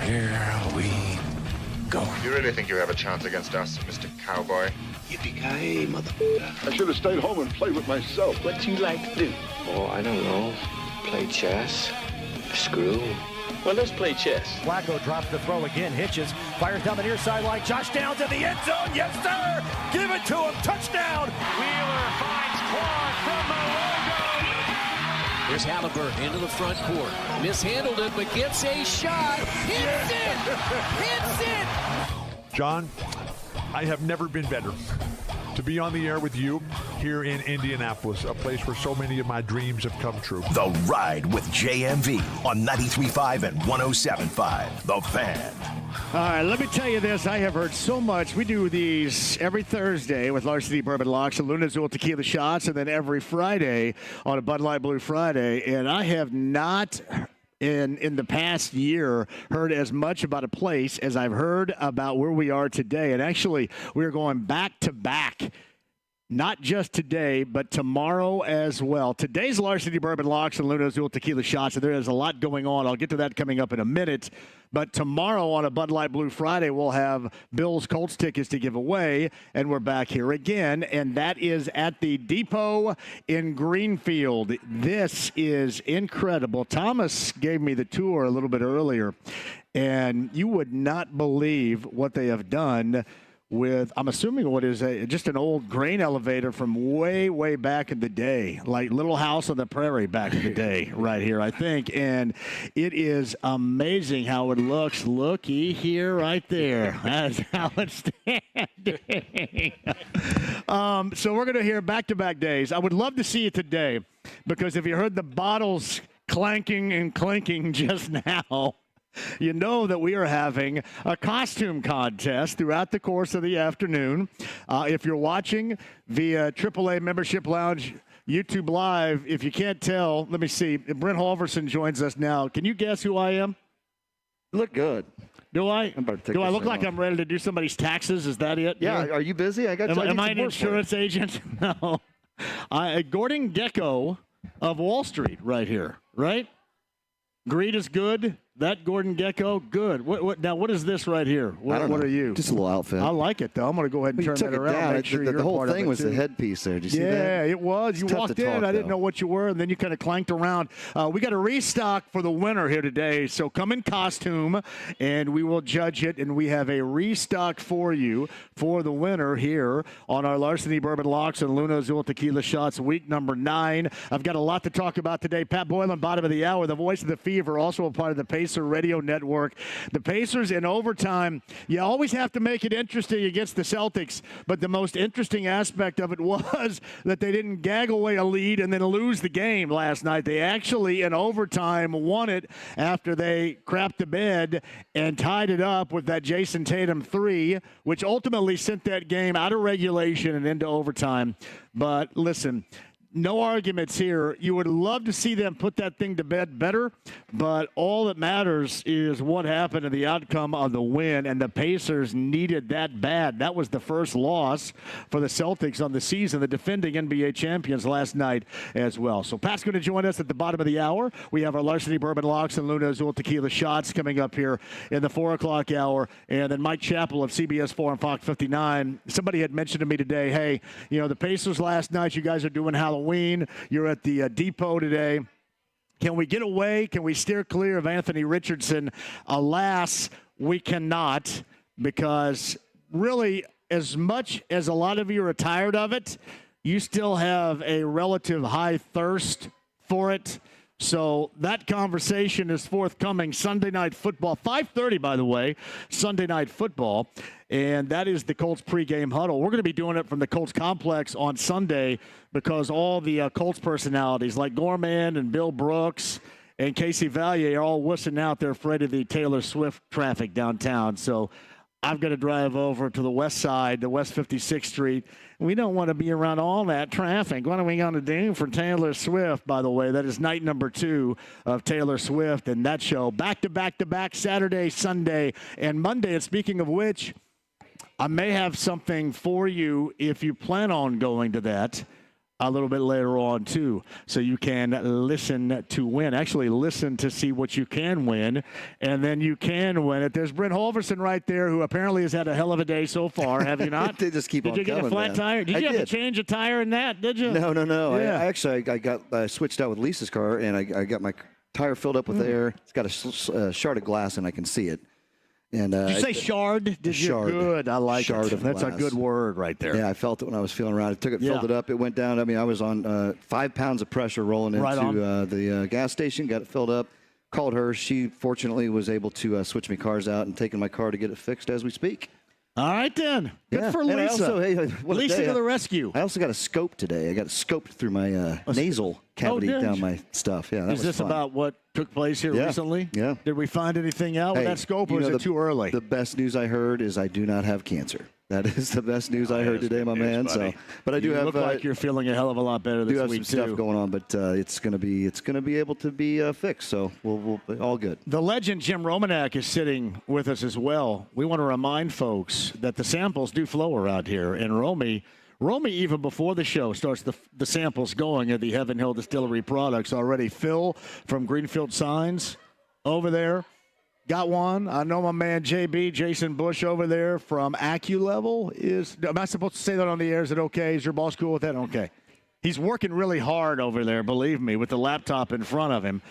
Here we go. You really think you have a chance against us, Mr. Cowboy? Yippee-ki-yay, motherfucker. I should have stayed home and played with myself. What you like to do? Oh, I don't know. Play chess. Screw. Well, let's play chess. Flacco drops the throw again. Hitches. Fires down the near sideline. Josh Downs in the end zone. Yes, sir. Give it to him. Touchdown. Wheeler finds Claude from the logo. Here's Halliburton into the front court. Mishandled it, but gets a shot. Hits it. Hits it. John, I have never been better to be on the air with you here in Indianapolis, a place where so many of my dreams have come true. The Ride with JMV on 93.5 and 107.5. The Fan. All right, let me tell you this. I have heard so much. We do these every Thursday with Larceny Bourbon Locks and Luna Azul Tequila Shots, and then every Friday on a Bud Light Blue Friday. And I have not in the past year heard as much about a place as I've heard about where we are today. And actually, we're going back to back. Not just today, but tomorrow as well. Today's Larceny Bourbon Locks and Luna Azul Tequila Shots, and there is a lot going on. I'll get to that coming up in a minute. But tomorrow on a Bud Light Blue Friday, we'll have Bills Colts tickets to give away, and we're back here again, and that is at the Depot in Greenfield. This is incredible. Thomas gave me the tour a little bit earlier, and you would not believe what they have done with, I'm assuming what is just an old grain elevator from way, way back in the day, like Little House on the Prairie back in the day right here, I think. And it is amazing how it looks. Looky here right there. That's how it's standing. So we're going to hear back-to-back days. I would love to see it today because if you heard the bottles clanking and clinking just now, you know that we are having a costume contest throughout the course of the afternoon. If you're watching via AAA Membership Lounge YouTube Live, if you can't tell, let me see. Brent Halverson joins us now. Can you guess who I am? You look good. Do I? Do I look like off. I'm ready to do somebody's taxes? Is that it? Yeah. Are you busy? Am I an insurance agent? No. Gordon Gekko of Wall Street right here, right? Greed is good. That Gordon Gekko, good. What is this right here? What are you? Just a little outfit. I like it, though. I'm going to go ahead and turn that around. Make sure the whole thing was the headpiece there. Did you see that? Yeah, it was. You walked in. I didn't know what you were, and then you kind of clanked around. We got a restock for the winner here today, so come in costume, and we will judge it, and we have a restock for you for the winner here on our Larceny Bourbon Locks and Luna Azul Tequila Shots, week number 9. I've got a lot to talk about today. Pat Boylan, bottom of the hour, the voice of the Fever, also a part of the Pacer Radio Network. The Pacers in overtime, you always have to make it interesting against the Celtics, but the most interesting aspect of it was that they didn't gag away a lead and then lose the game last night. They actually, in overtime, won it after they crapped the bed and tied it up with that Jason Tatum 3, which ultimately sent that game out of regulation and into overtime. But listen, no arguments here. You would love to see them put that thing to bed better, but all that matters is what happened in the outcome of the win, and the Pacers needed that bad. That was the first loss for the Celtics on the season, the defending NBA champions last night as well. So Pat's going to join us at the bottom of the hour. We have our Larceny Bourbon Locks and Luna Azul Tequila Shots coming up here in the 4 o'clock hour, and then Mike Chappell of CBS 4 and Fox 59. Somebody had mentioned to me today, hey, the Pacers last night, you guys are doing Halloween. You're at the Depot today. Can we get away? Can we steer clear of Anthony Richardson? Alas, we cannot, because really, as much as a lot of you are tired of it, you still have a relative high thirst for it. So that conversation is forthcoming. Sunday Night Football, 5:30, by the way, Sunday Night Football. And that is the Colts pregame huddle. We're going to be doing it from the Colts complex on Sunday because all the Colts personalities like Gorman and Bill Brooks and Casey Valier are all wussing out. They're afraid of the Taylor Swift traffic downtown. So I've got to drive over to the west side, to West 56th Street. We don't want to be around all that traffic. What are we going to do for Taylor Swift, by the way? That is night number 2 of Taylor Swift and that show. Back to back to back, Saturday, Sunday, and Monday. And speaking of which, I may have something for you if you plan on going to that. a little bit later on, too. So you can listen to win. Actually, listen to see what you can win, and then you can win it. There's Brent Holverson right there, who apparently has had a hell of a day so far. Have you not? They just keep on coming, Did you get a flat tire? Did you have to change a tire in that? Did you? No. Yeah. I got switched out with Lisa's car, and I got my tire filled up with air. It's got a shard of glass, and I can see it. And did you say shard? Did shard. You? Good. I like shard it. Of That's glass. a good word right there. Yeah, I felt it when I was feeling around. I took it, filled it up. It went down. I mean, I was on 5 pounds of pressure rolling into the gas station. Got it filled up. Called her. She fortunately was able to switch me cars out and taking my car to get it fixed as we speak. All right, then. Good for Lisa. And I also, Lisa to the rescue. I also got a scope today. I got scoped through my nasal cavity down my stuff. Yeah, that was this fun. about what took place here recently? Yeah. Did we find anything out with that scope, or is it too early? The best news I heard is I do not have cancer. That is the best news I heard today, my man. Buddy. So, but I do have. Look like you're feeling a hell of a lot better this week some stuff going on, but it's gonna be able to be fixed. So we'll be all good. The legend Jim Romanek is sitting with us as well. We want to remind folks that the samples do flow around here, and Romy, even before the show starts, the samples going at the Heaven Hill Distillery products already. Phil from Greenfield Signs over there got one. I know my man JB, Jason Bush over there from AccuLevel am I supposed to say that on the air? Is it okay? Is your boss cool with that? Okay. He's working really hard over there, believe me, with the laptop in front of him.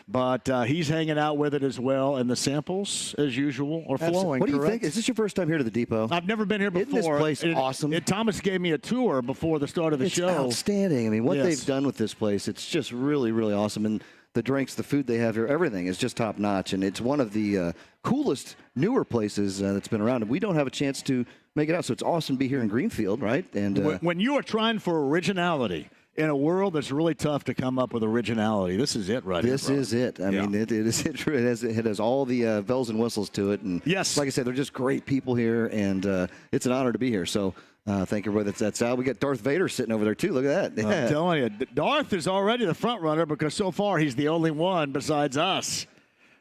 But he's hanging out with it as well. And the samples, as usual, are flowing. What do you correct? think? Is this your first time here to the depot? I've never been here before. Isn't this place awesome? Thomas gave me a tour before the start of the show. It's outstanding. I mean, what they've done with this place, it's just really, really awesome. And the drinks, the food they have here, everything is just top notch. And it's one of the coolest, newer places that's been around. And we don't have a chance to make it out. So it's awesome to be here in Greenfield, right? And when you are trying for originality in a world that's really tough to come up with originality, this is it right here. This is it. I mean, it has all the bells and whistles to it. And yes, like I said, they're just great people here. And it's an honor to be here. So thank everybody that's out. We got Darth Vader sitting over there, too. Look at that. I'm telling you, Darth is already the front runner because so far he's the only one besides us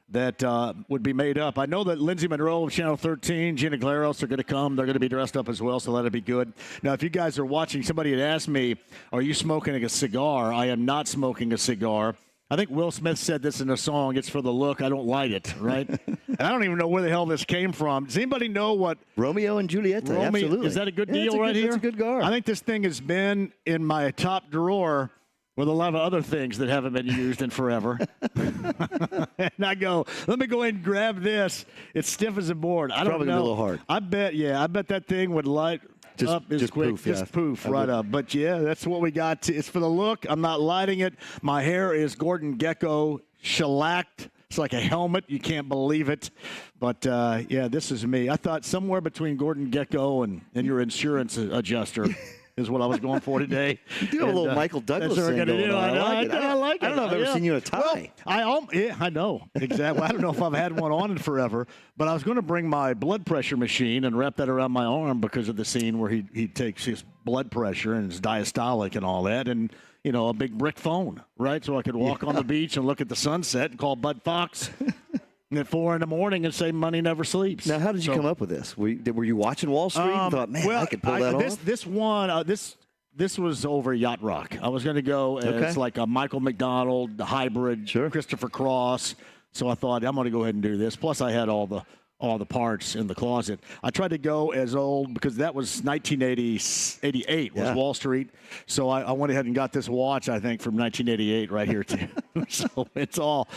that would be made up. I know that Lindsay Monroe of Channel 13, Gina Claros are going to come. They're going to be dressed up as well, so that'll be good. Now, if you guys are watching, somebody had asked me, are you smoking a cigar? I am not smoking a cigar. I think Will Smith said this in a song, it's for the look, I don't light it, right? And I don't even know where the hell this came from. Does anybody know what? Romeo and Juliet, absolutely. Is that a good deal right here? It's a good cigar. I think this thing has been in my top drawer with a lot of other things that haven't been used in forever. And I go, let me go ahead and grab this. It's stiff as a board. I don't know. Probably a little hard. I bet that thing would light up as quick. Poof, just poof right up. But, yeah, that's what we got. It's for the look. I'm not lighting it. My hair is Gordon Gekko shellacked. It's like a helmet. You can't believe it. But, yeah, this is me. I thought somewhere between Gordon Gekko and your insurance adjuster is what I was going for today. You do have a little Michael Douglas thing going on. I like it. I don't know if I've ever seen you in a tie. Well, I know. Exactly. I don't know if I've had one on in forever, but I was going to bring my blood pressure machine and wrap that around my arm because of the scene where he takes his blood pressure and his diastolic and all that, and, you know, a big brick phone, right? So I could walk on the beach and look at the sunset and call Bud Fox at 4 a.m. and say money never sleeps. Now, how did you come up with this? Were you watching Wall Street and thought, man, I could pull that off? This was over Yacht Rock. I was going to go as like a Michael McDonald hybrid, Christopher Cross. So I thought, I'm going to go ahead and do this. Plus, I had all the parts in the closet. I tried to go as old because that was 1988 was Wall Street. So I went ahead and got this watch, I think, from 1988 right here, too. So it's all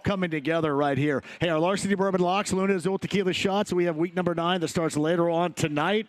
coming together right here. Hey, our Larceny Bourbon Locks, Luna's Old Tequila Shots. We have week number 9 that starts later on tonight.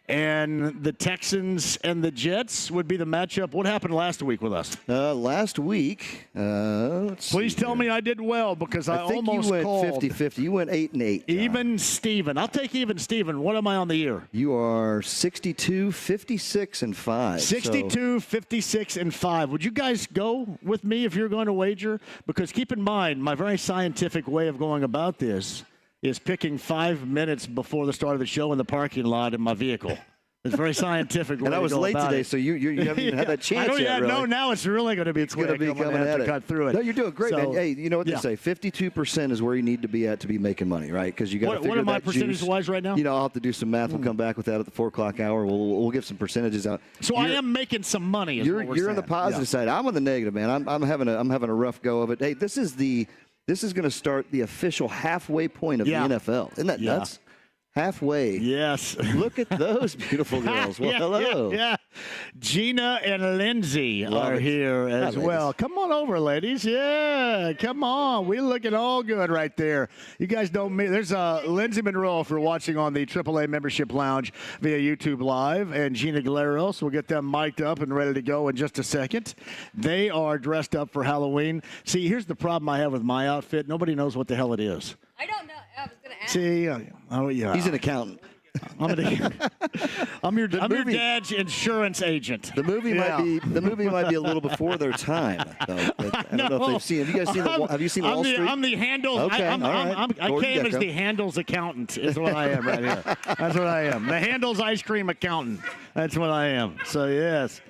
And the Texans and the Jets would be the matchup. What happened last week with us? Last week, please tell me I did well because I think almost you went called 50-50. You went 8-8. Even Steven. I'll take even Steven. What am I on the year? You are 62, 56, and 5. 62, 56, and 5. Would you guys go with me if you're going to wager? Because keep in mind, my very scientific way of going about this is picking 5 minutes before the start of the show in the parking lot in my vehicle. It's very scientific. And I was late today, so you haven't even had that chance yet, really. No, now it's really going to be It's going to be coming at it. Cut through it. No, you're doing great, man. Hey, you know what they say? 52% is where you need to be at to be making money, right? Because you got to figure what am I that percentage-wise right now? You know, I'll have to do some math. We'll come back with that at the 4 o'clock hour. We'll give some percentages out. So I am making some money. You're on the positive side. I'm on the negative, man. I'm having a rough go of it. Hey, this is going to start the official halfway point of the NFL. Isn't that nuts? Halfway. Yes. Look at those beautiful girls. Well, hello. Yeah. Gina and Lindsay are here as well. Come on over, ladies. Yeah, come on. We're looking all good right there. You guys don't mean there's Lindsay Monroe if you're watching on the AAA Membership Lounge via YouTube Live, and Gina Galeros. We'll get them mic'd up and ready to go in just a second. They are dressed up for Halloween. See, here's the problem I have with my outfit. Nobody knows what the hell it is. I don't know. I was going to ask. See, oh yeah. He's an accountant. I'm your dad's insurance agent. The movie might be a little before their time, though. I don't know if they've seen. Have you seen Wall Street? I'm the Handles. Okay, I came as the Handles accountant. Is what I am right here. That's what I am. The Handles ice cream accountant. That's what I am. So yes.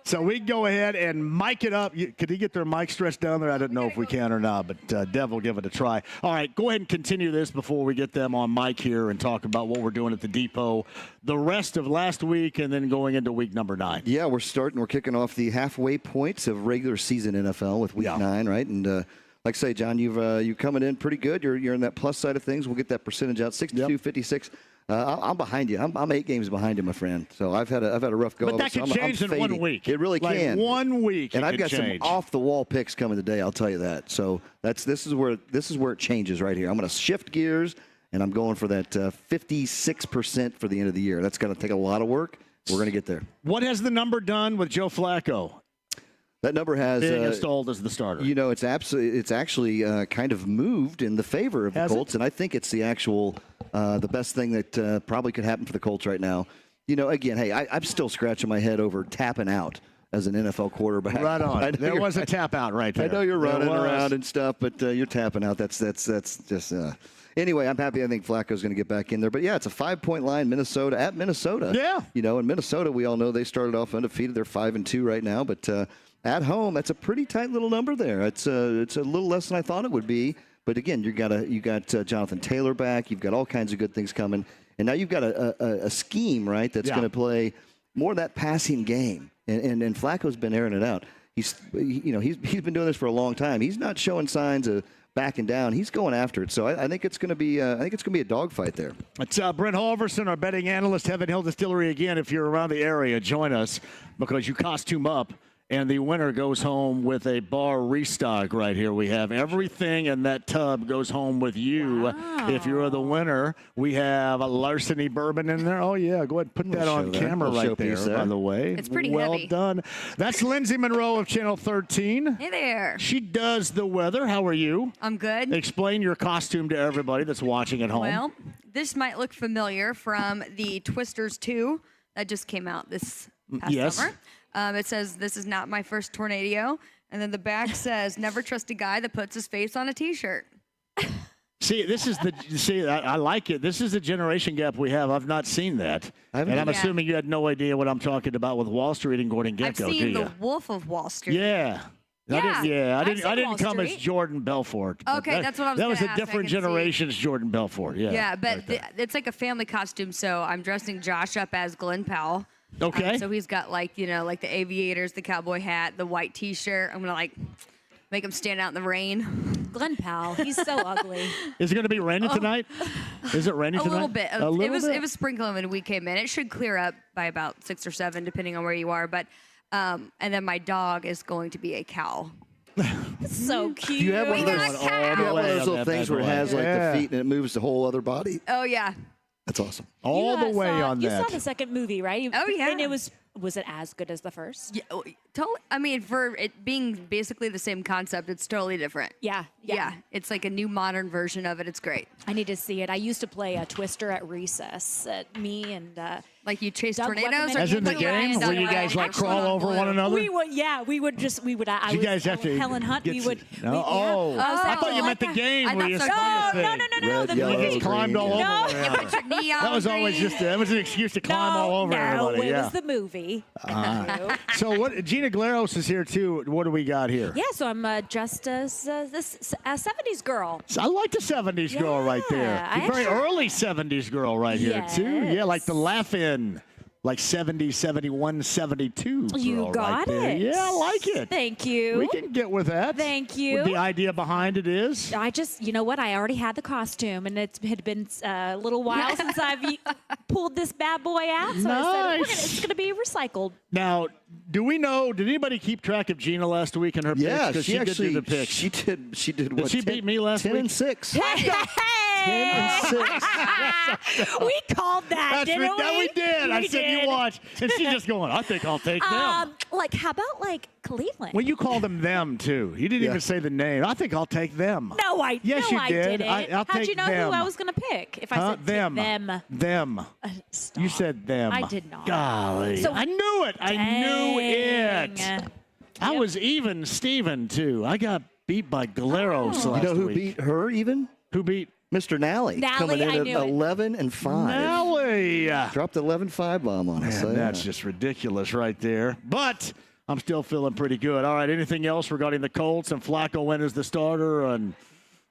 So we go ahead and mic it up. Could he get their mic stretched down there? I don't know if we can or not, but Dev will give it a try. All right, go ahead and continue this before we get them on mic here and talk about what we're doing at the Depot the rest of last week and then going into week number 9. Yeah, we're kicking off the halfway points of regular season NFL with week 9, right? And like I say, John, you're coming in pretty good. You're in that plus side of things. We'll get that percentage out, 62-56. I'm behind you. I'm 8 games behind you, my friend. So I've had a rough go. But that can change in 1 week. It really can. 1 week, and I've got some off the wall picks coming today. I'll tell you that. So this is where it changes right here. I'm going to shift gears, and I'm going for that 56% for the end of the year. That's going to take a lot of work. We're going to get there. What has the number done with Joe Flacco? That number has being installed as the starter. You know, it's actually kind of moved in the favor of the Colts, and I think it's the actual the best thing that probably could happen for the Colts right now. You know, again, hey, I'm still scratching my head over tapping out as an NFL quarterback. Right on. There was a tap out right there. I know you're running around and stuff, but you're tapping out. That's just. Anyway, I'm happy. I think Flacco's going to get back in there. But, yeah, it's a 5-point line, Minnesota at Minnesota. Yeah. You know, in Minnesota, we all know they started off undefeated. They're 5-2 right now. But at home, that's a pretty tight little number there. It's a little less than I thought it would be. But, again, you got Jonathan Taylor back. You've got all kinds of good things coming. And now you've got a scheme, right, that's going to play more of that passing game. And Flacco's been airing it out. He's been doing this for a long time. He's not showing signs of backing down. He's going after it. So I think it's going to be a dogfight there. It's Brent Halverson, our betting analyst, Heaven Hill Distillery. Again, if you're around the area, join us because you costume up. And the winner goes home with a bar restock right here. We have everything in that tub goes home with you. Wow. If you're the winner, we have a larceny bourbon in there. Oh, yeah. Go ahead and put that on camera right there, by the way. It's pretty heavy. Well done. That's Lindsay Monroe of Channel 13. Hey there. She does the weather. How are you? I'm good. Explain your costume to everybody that's watching at home. Well, this might look familiar from the Twisters 2 that just came out this past summer. It says, "This is not my first tornado." And then the back says, "Never trust a guy that puts his face on a T-shirt." I like it. This is the generation gap we have. I've not seen that. And I'm assuming you had no idea what I'm talking about with Wall Street and Gordon Gekko, I've seen The Wolf of Wall Street. Yeah. I didn't come as Jordan Belfort. Okay, that's what I was going to ask. That was a different generation's Jordan Belfort. Yeah, but it's like a family costume, so I'm dressing Josh up as Glenn Powell. Okay. So he's got like the aviators, the cowboy hat, the white T-shirt. I'm going to make him stand out in the rain. Glenn Powell, he's so ugly. Is it going to be raining tonight? Is it raining tonight? A little bit. It was sprinkling when we came in. It should clear up by about 6 or 7, depending on where you are. But and then my dog is going to be a cow. So cute. Do you have one of those little things where it has like the feet and it moves the whole other body? Oh yeah. That's awesome. All the way on that. You saw the second movie, right? Oh yeah. And was it as good as the first? Yeah, totally. I mean, for it being basically the same concept, it's totally different. Yeah. It's like a new modern version of it. It's great. I need to see it. I used to play a Twister at recess. Me and Like you chase Doug tornadoes? Weckerman Or As you in the put your game, hands where on you the guys like actual crawl over blue? one another? We would, I You guys have to Helen Hunt, get we to- would. No, we- yeah. oh, I thought you meant the game I where thought you so. sprint the No, thing. no. Red, The yellow, You movie. just climbed all green, over. No. Yeah. Put your neon That was always green. that was an excuse to climb all over no, everybody. it Yeah. was the movie. So what? Gina Glaros is here too. What do we got here? Yeah, so I'm just a 70s girl. I like the 70s girl right there. Yeah, The I very actually- early 70s girl right here too. Yeah, like the Yes. laugh-in. Like 70, 71, 72. You girl got right there. it. Yeah, I like it. Thank you. We can get with that. Thank you. What the idea behind it is? I just, you know what? I already had the costume, and it had been a little while since I've pulled this bad boy out. So I said, it's going to be recycled. Now, do we know? Did anybody keep track of Gina last week in her picks? Yeah, 'Cause she did actually do the picks. She did. She did. What? She beat me last 10 week? and 6. Hey! 10 and 6. We called that, didn't we? We did. I We said did. you watch, and she's just going. I think I'll take them. Like, how about like Cleveland? Well, you called them too. You didn't Yeah. even say the name. I think I'll take them. No, I Yes, no, you I did. didn't. I'll How'd take you know them. who I was going to pick? If I Huh? said Them. them. Them. Stop. You said them. I did not. Golly. So- I knew it. I knew it. Dang. I was even Steven, too. I got beat by Galeros last You know who week. beat her even? Who beat? Mr. Nally. Nally, coming in I at knew it. 11 and 5. Nally. Dropped the 11-5 bomb on us. Man, So, that's yeah. just ridiculous right there. But I'm still feeling pretty good. All right, anything else regarding the Colts and Flacco when is the starter and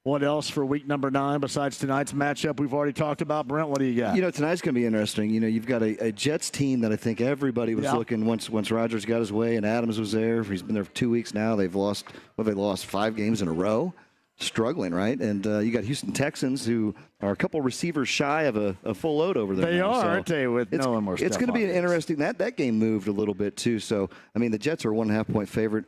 what else for week number 9 besides tonight's matchup we've already talked about? Brent, what do you got? You know, tonight's going to be interesting. You know, you've got a Jets team that I think everybody was looking once Rodgers got his way and Adams was there. He's been there for 2 weeks now. They've lost 5 games in a row. Struggling, right? And you got Houston Texans, who are a couple receivers shy of a full load over there. They now. are, So aren't they, with it's, no one more It's stuff going to be on an this. interesting. That game moved a little bit too. So I mean, the Jets are 1.5-point favorite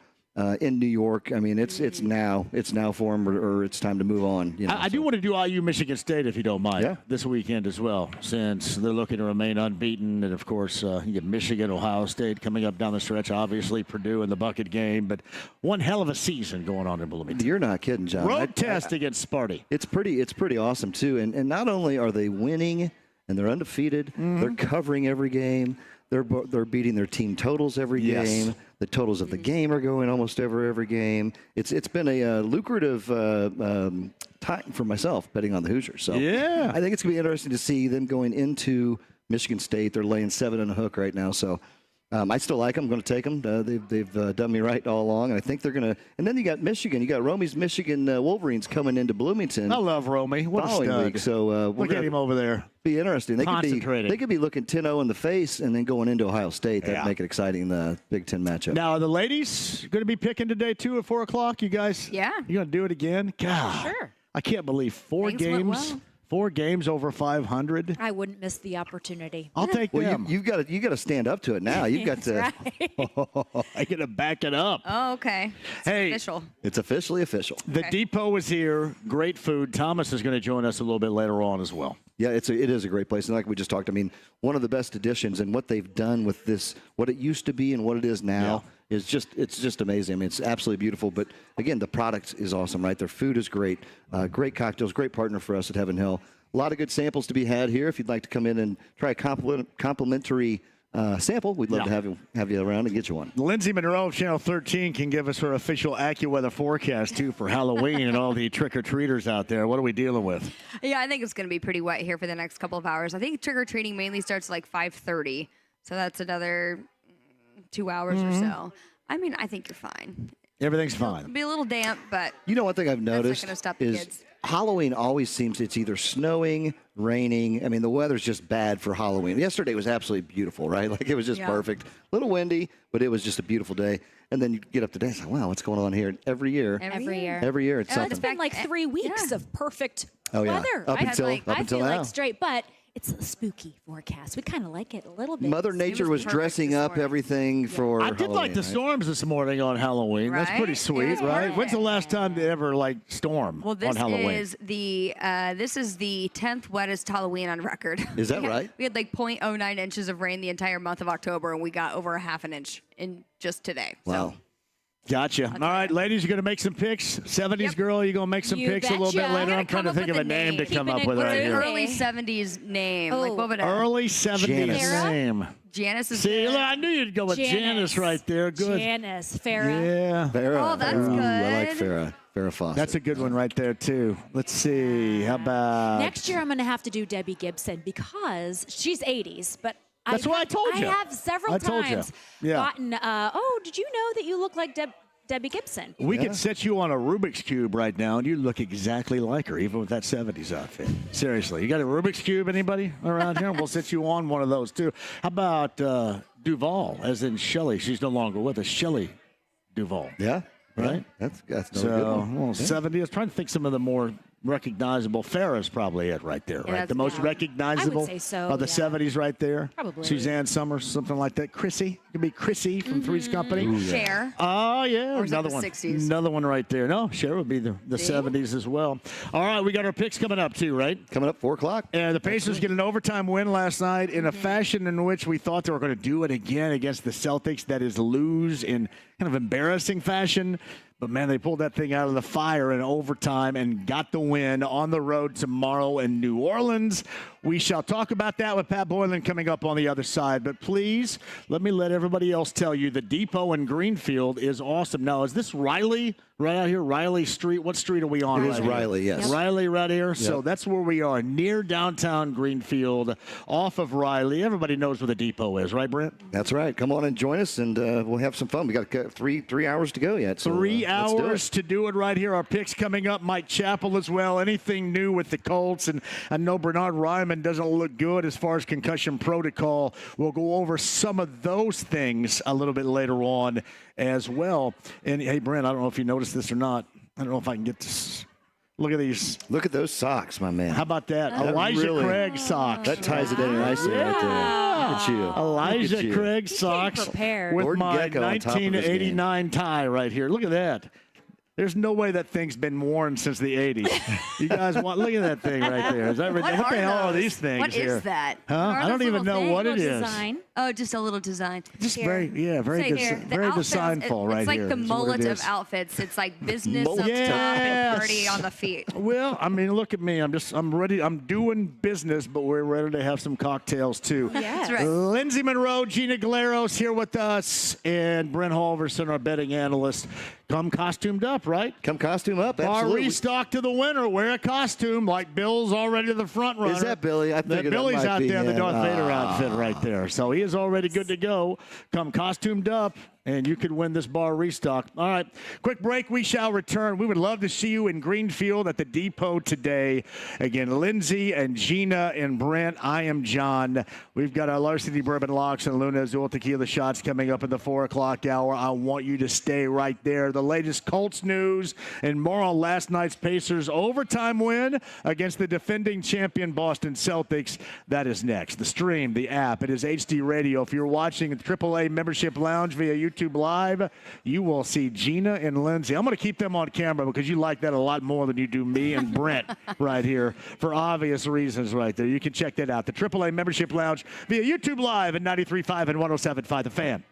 in New York. I mean, it's now for them, or it's time to move on. You know, I do want to do IU Michigan State, if you don't mind, Yeah. this weekend as well, since they're looking to remain unbeaten. And, of course, you get Michigan, Ohio State coming up down the stretch, obviously Purdue in the bucket game. But one hell of a season going on in Bloomington. You're not kidding, John. Road test against Sparty. It's pretty awesome too. And not only are they winning and they're undefeated, they're covering every game. They're beating their team totals every Yes. game. The totals of the game are going almost every game. It's been a lucrative time for myself betting on the Hoosiers. So Yeah. I think it's gonna be interesting to see them going into Michigan State. They're laying 7 on a hook right now. So. I still like them. I'm going to take them. They've done me right all along, and I think they're going to. And then you got Michigan. You got Romy's Michigan Wolverines coming into Bloomington. I love Romy. What a following stud. week. So Look at him over there. Be interesting. They Concentrating. could be looking 10-0 in the face and then going into Ohio State. That'd Yeah. make it exciting. The Big Ten matchup. Now, are the ladies going to be picking today, too, at 4 o'clock? You guys? Yeah. You going to do it again? God. Sure. I can't believe 4 Things went games. well. 4 games over 500. I wouldn't miss the opportunity. I'll take Well, them. you got to stand up to it now. You've got to. Right. I got to back it up. Oh, okay. It's Hey. official. It's officially official. The Okay. Depot is here. Great food. Thomas is going to join us a little bit later on as well. Yeah, it is a great place. And like we just talked, I mean, one of the best additions and what they've done with this, what it used to be and what it is now is it's just amazing. I mean, it's absolutely beautiful. But again, the product is awesome, right? Their food is great. Great cocktails, great partner for us at Heaven Hill. A lot of good samples to be had here. If you'd like to come in and try a complimentary sample, we'd love to have you around and get you one. Lindsay Monroe of Channel 13 can give us her official AccuWeather forecast, too, for Halloween and all the trick-or-treaters out there. What are we dealing with? Yeah, I think it's going to be pretty wet here for the next couple of hours. I think trick-or-treating mainly starts like 5:30, so that's another 2 hours or so. I mean, I think you're fine. Everything's It'll fine. be a little damp, but You know, one thing I've not noticed gonna stop the is kids. Halloween always seems it's either snowing, raining. I mean, the weather's just bad for Halloween. Yesterday was absolutely beautiful, right? Like it was just Yeah. perfect. A little windy, but it was just a beautiful day. And then you get up today, it's like, wow, what's going on here? Every year, Every year. it's Oh, something. It's been like 3 weeks of perfect Oh, yeah. weather. Up I until- feel like, up I until feel now. like straight, but it's a spooky forecast. We kind of like it a little bit. Mother Nature was perfect dressing this up morning. everything for I did Halloween, like the right? storms this morning on Halloween. That's Right? pretty It sweet, was right? perfect. When's the last time they ever, storm well, on this Halloween? is the 10th wettest Halloween on record. Is that We had- right? We had like 0.09 inches of rain the entire month of October, and we got over a half an inch in just today. Wow. So Gotcha. All right, ladies, you're going to make some picks. 70s girl, you're going to make some picks a little bit later. I'm trying to think of a name to come up with right here. Early 70s name. Like, what would it Early 70s name. Janice is See, good. look, I knew you'd go with Janice right there. Good. Janice, Farrah. Yeah. Farrah. Oh, that's good. I like Farrah. Farrah Fawcett. That's a good one right there, too. Let's see. How about... Next year, I'm going to have to do Debbie Gibson because she's 80s, but That's what I told you. I have several times gotten, did you know that you look like Debbie Gibson? We could set you on a Rubik's Cube right now, and you look exactly like her, even with that 70s outfit. Seriously. You got a Rubik's Cube, anybody around here? We'll set you on one of those, too. How about Duvall, as in Shelley? She's no longer with us. Shelley Duvall. Yeah. Right? That's no So, good one. well, 70. I was trying to think some of the more recognizable. Farrah's probably it right there, right? The most recognizable I would say so, of the 70s right there. Probably. Suzanne Summers, something like that. Chrissy. It could be Chrissy from Three's Company. Ooh, yeah. Cher. Oh, yeah. Or is that Another the one. 60s? Another one right there. No, Cher would be the 70s as well. All right, we got our picks coming up, too, right? Coming up 4 o'clock. And the Pacers get an overtime win last night in a fashion in which we thought they were going to do it again against the Celtics. That is, lose in kind of embarrassing fashion. But, man, they pulled that thing out of the fire in overtime and got the win on the road tomorrow in New Orleans. We shall talk about that with Pat Boylan coming up on the other side. But please, let me let everybody else tell you the Depot in Greenfield is awesome. Now, is this Riley right out here? Riley Street? What street are we on? It is Riley, yes. Riley right here. So that's where we are, near downtown Greenfield, off of Riley. Everybody knows where the Depot is, right, Brent? That's right. Come on and join us, and we'll have some fun. We got 3 hours to go yet. So, 3 let's do hours it. to do it right here. Our picks coming up. Mike Chappell as well. Anything new with the Colts? And I know Bernard Ryman doesn't look good as far as concussion protocol. We'll go over some of those things a little bit later on as well. And, hey, Brent, I don't know if you noticed this or not. I don't know if I can get this. Look at these. Look at those socks, my man. How about that? That Elijah really- Craig socks. That ties it in nicely right there. Look at you. Elijah Look at you. Craig socks prepared. with Gordon my Gekko on top of his 1989 tie right here. Look at that. There's no way that thing's been worn since the 80s. You guys want look at that thing right there. Is that what the hell are these things What here? is that? Huh? What are I don't those even little know what it things? is. Design. Oh, just a little design. Just Here. very Say good, here. The very outfits, designful right It's like here. the is what mullet it of is. outfits. It's like business up top Yes. and party on the feet. Well, I mean, look at me. I'm ready. I'm doing business, but we're ready to have some cocktails too. That's right. Lindsay Monroe, Gina Galeros here with us, and Brent Halverson, our betting analyst. Come costumed up, right? Come costume up, Bar absolutely. restock to the winner. Wear a costume like Bill's already the front runner. Is that Billy? I That figured that Billy's might out be there, the him. Darth Vader outfit right there. So he is already good to go. Come costumed up, and you could win this bar restock. All right, quick break. We shall return. We would love to see you in Greenfield at the Depot today. Again, Lindsay and Gina and Brent. I am John. We've got our Larceny Bourbon Locks and Luna Azul Tequila shots coming up in the 4 o'clock hour. I want you to stay right there. The latest Colts news and more on last night's Pacers overtime win against the defending champion Boston Celtics. That is next. The stream, the app, it is HD Radio. If you're watching the AAA Membership Lounge via YouTube Live, you will see Gina and Lindsay. I'm going to keep them on camera because you like that a lot more than you do me and Brent right here for obvious reasons right there. You can check that out. The AAA Membership Lounge via YouTube Live at 93.5 and 107.5 The Fan.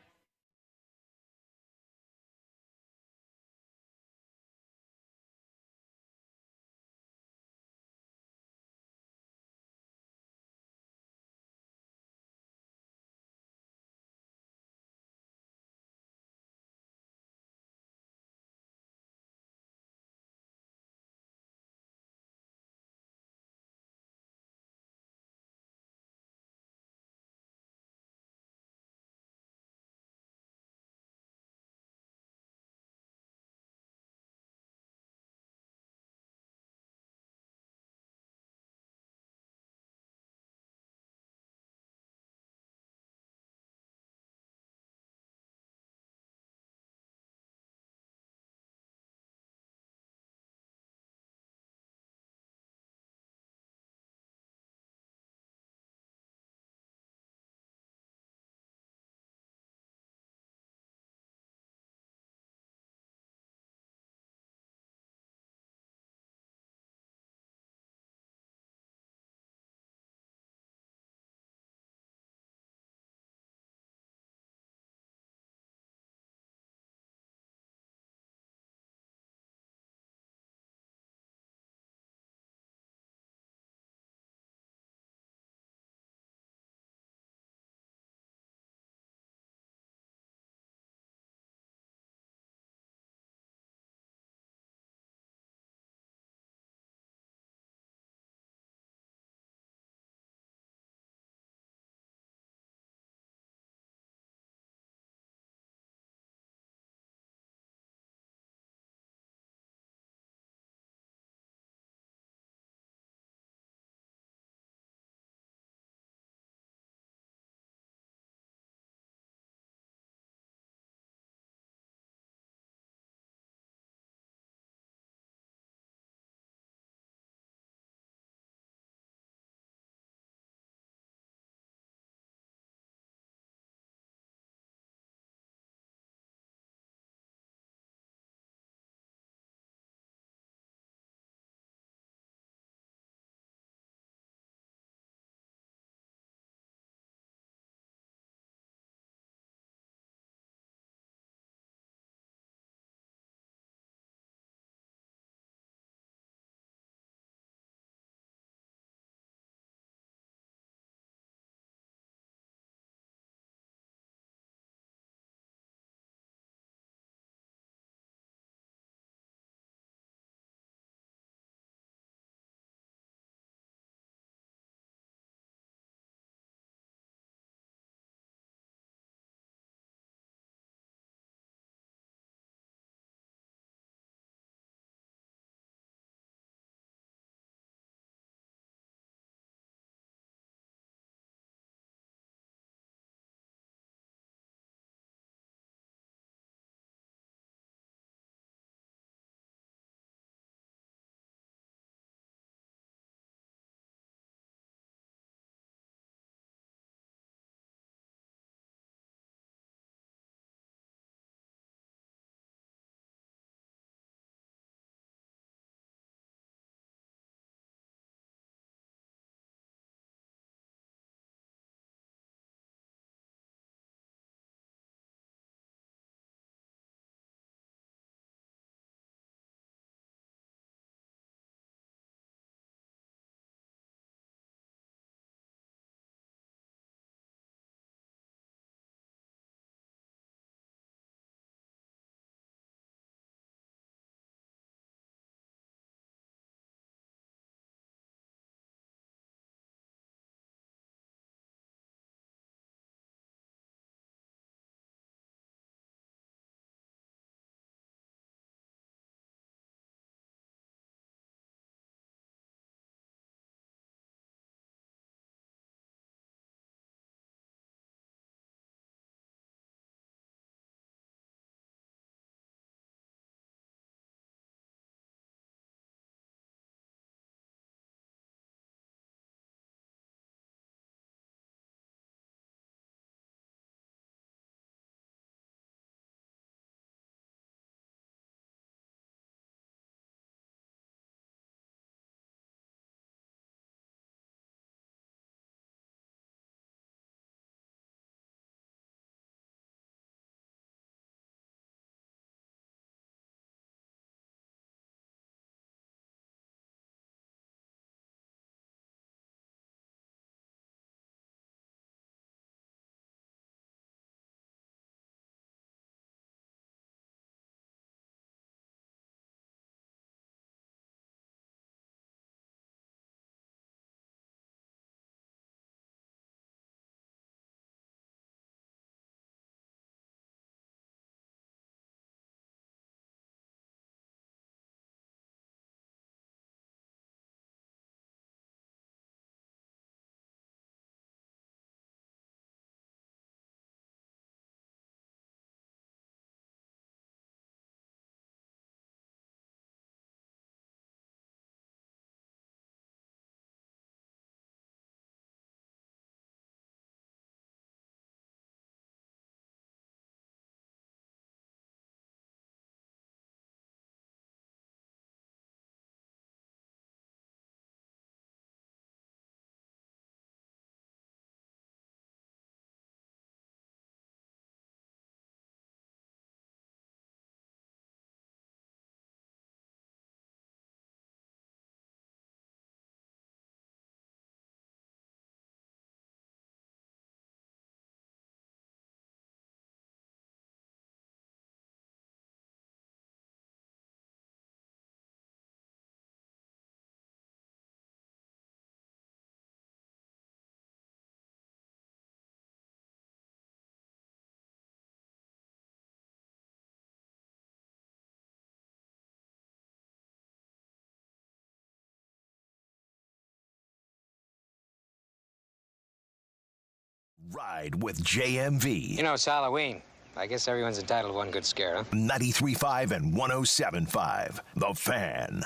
Ride with JMV. You know, it's Halloween. I guess everyone's entitled to one good scare, huh? 93.5 and 107.5. The Fan.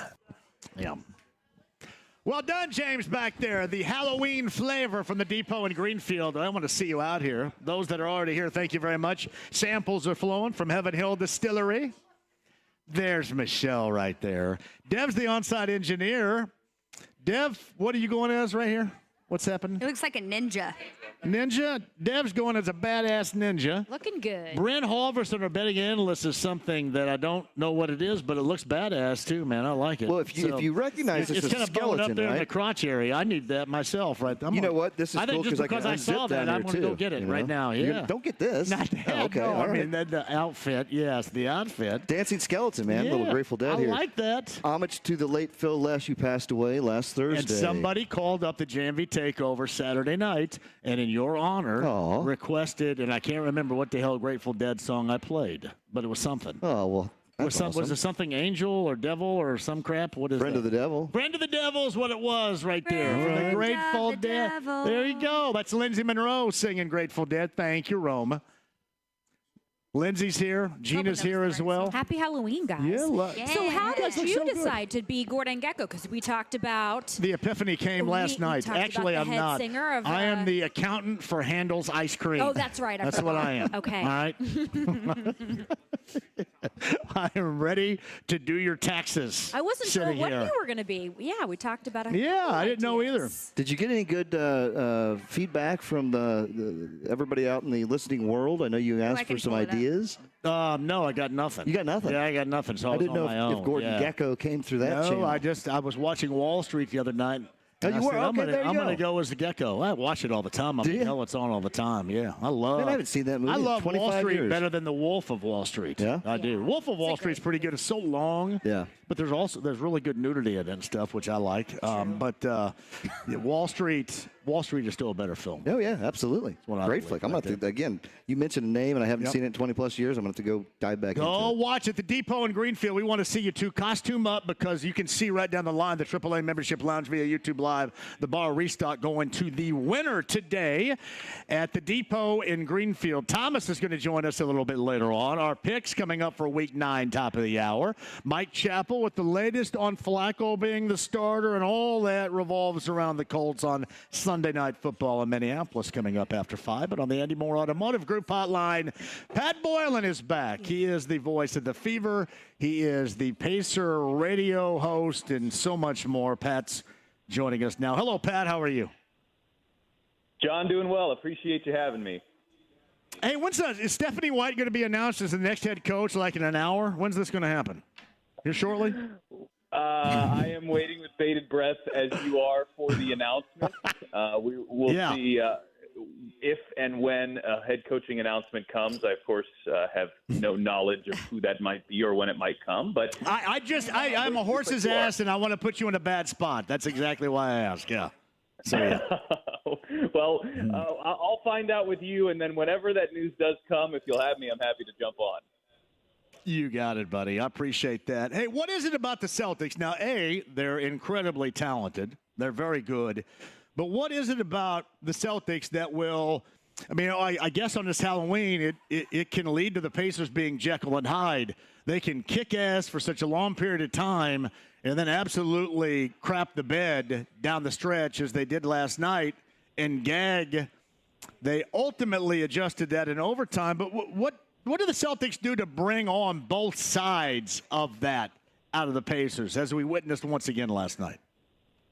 Yeah. Well done, James, back there. The Halloween flavor from the Depot in Greenfield. I want to see you out here. Those that are already here, thank you very much. Samples are flowing from Heaven Hill Distillery. There's Michelle right there. Dev's the on-site engineer. Dev, what are you going as right here? What's happening? It looks like a ninja. Ninja? Dev's going as a badass ninja. Looking good. Brent Halverson, our betting analyst, is something that I don't know what it is, but it looks badass too, man. I like it. Well, if you recognize this it's as kind a of blowing up skeleton, there right? in the crotch area. I need that myself, right? You know what? This is I think cool just because I saw that, I'm going to go get it right now. Yeah. Don't get this. Not that. Oh, okay. No, All I right. mean, the outfit. Yes, the outfit. Dancing skeleton, man. Yeah, Little Grateful Dead here. I like that. Homage to the late Phil Lesh, who passed away last Thursday. And somebody called up the JMV Takeover Saturday night, and in your honor, requested, and I can't remember what the hell Grateful Dead song I played, but it was something. Oh, well. Was it something angel or devil or some crap? What is Friend that? of the Devil. Friend of the Devil is what it was right there. From the Grateful Dead. There you go. That's Lindsay Monroe singing Grateful Dead. Thank you, Roma. Lindsay's here. Gina's here as well. Happy Halloween, guys. Yeah. So how did you so good. decide to be Gordon Gekko? Because we talked about... The epiphany came last night. talked Actually, about the I'm head not. singer of, I am the accountant for Handel's Ice Cream. Oh, that's right. That's what I am. Okay. All right. I am ready to do your taxes. I wasn't sure sitting what here. you were going to be. Yeah, we talked about it. Yeah, I didn't know either. Did you get any good feedback from everybody out in the listening world? I know you asked for some ideas. No, I got nothing. You got nothing? Yeah, I got nothing. So I didn't know on my own. if Gordon Gekko came through that channel. No, I was watching Wall Street the other night. Oh, you were? Said, Okay, there you I'm go. going to go as the Gecko. I watch it all the time. I Do mean, you? hell, it's on all the time. Yeah, I love. Man, I haven't seen that movie I in love 25 Wall Street years. better than The Wolf of Wall Street. Yeah? I do. Wolf of Wall Street's pretty good. It's so long. Yeah. But there's really good nudity in it and stuff, which I like. Wall Street is still a better film. Oh, yeah, absolutely. Great flick. I'm going to have to, again, you mentioned a name, and I haven't seen it in 20-plus years. I'm going to have to go dive back into it. Go watch it. The Depot in Greenfield. We want to see you, too. Costume up because you can see right down the line the AAA Membership Lounge via YouTube Live. The bar restock going to the winner today at the Depot in Greenfield. Thomas is going to join us a little bit later on. Our picks coming up for Week 9, top of the hour. Mike Chappell with the latest on Flacco being the starter, and all that revolves around the Colts on Sunday Night Football in Minneapolis coming up after 5. But on the Andy Moore Automotive Group hotline, Pat Boylan is back. He is the voice of the Fever. He is the Pacer radio host and so much more. Pat's joining us now. Hello, Pat. How are you? John, doing well. Appreciate you having me. Hey, is Stephanie White going to be announced as the next head coach like in an hour? When's this going to happen? Here shortly? I am waiting with bated breath as you are for the announcement. We'll see if and when a head coaching announcement comes. I, of course, have no knowledge of who that might be or when it might come. But I'm a horse's ass, and I want to put you in a bad spot. That's exactly why I asked, yeah. So, yeah. Well, I'll find out with you, and then whenever that news does come, if you'll have me, I'm happy to jump on. You got it, buddy. I appreciate that. Hey, what is it about the Celtics? Now, they're incredibly talented. They're very good. But what is it about the Celtics that will – I guess on this Halloween, it can lead to the Pacers being Jekyll and Hyde. They can kick ass for such a long period of time and then absolutely crap the bed down the stretch as they did last night and gag. They ultimately adjusted that in overtime. But what do the Celtics do to bring on both sides of that out of the Pacers, as we witnessed once again last night?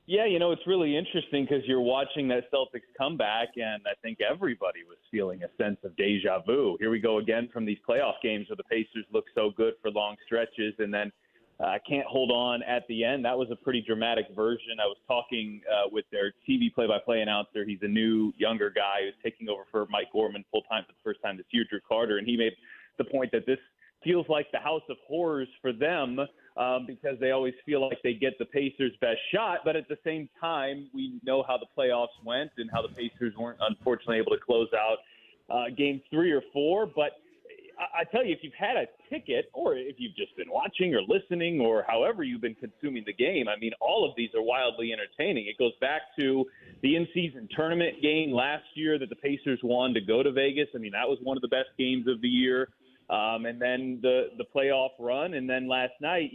Yeah, it's really interesting because you're watching that Celtics comeback, and I think everybody was feeling a sense of deja vu. Here we go again from these playoff games where the Pacers look so good for long stretches and then can't hold on at the end. That was a pretty dramatic version. I was talking with their TV play-by-play announcer. He's a new, younger guy who's taking over for Mike Gorman full-time for the first time this year, Drew Carter, and he made the point that this feels like the house of horrors for them because they always feel like they get the Pacers' best shot, but at the same time, we know how the playoffs went and how the Pacers weren't unfortunately able to close out Game 3 or 4, but I tell you, if you've had a ticket or if you've just been watching or listening or however you've been consuming the game, I mean, all of these are wildly entertaining. It goes back to the in-season tournament game last year that the Pacers won to go to Vegas. I mean, that was one of the best games of the year. And then the playoff run. And then last night,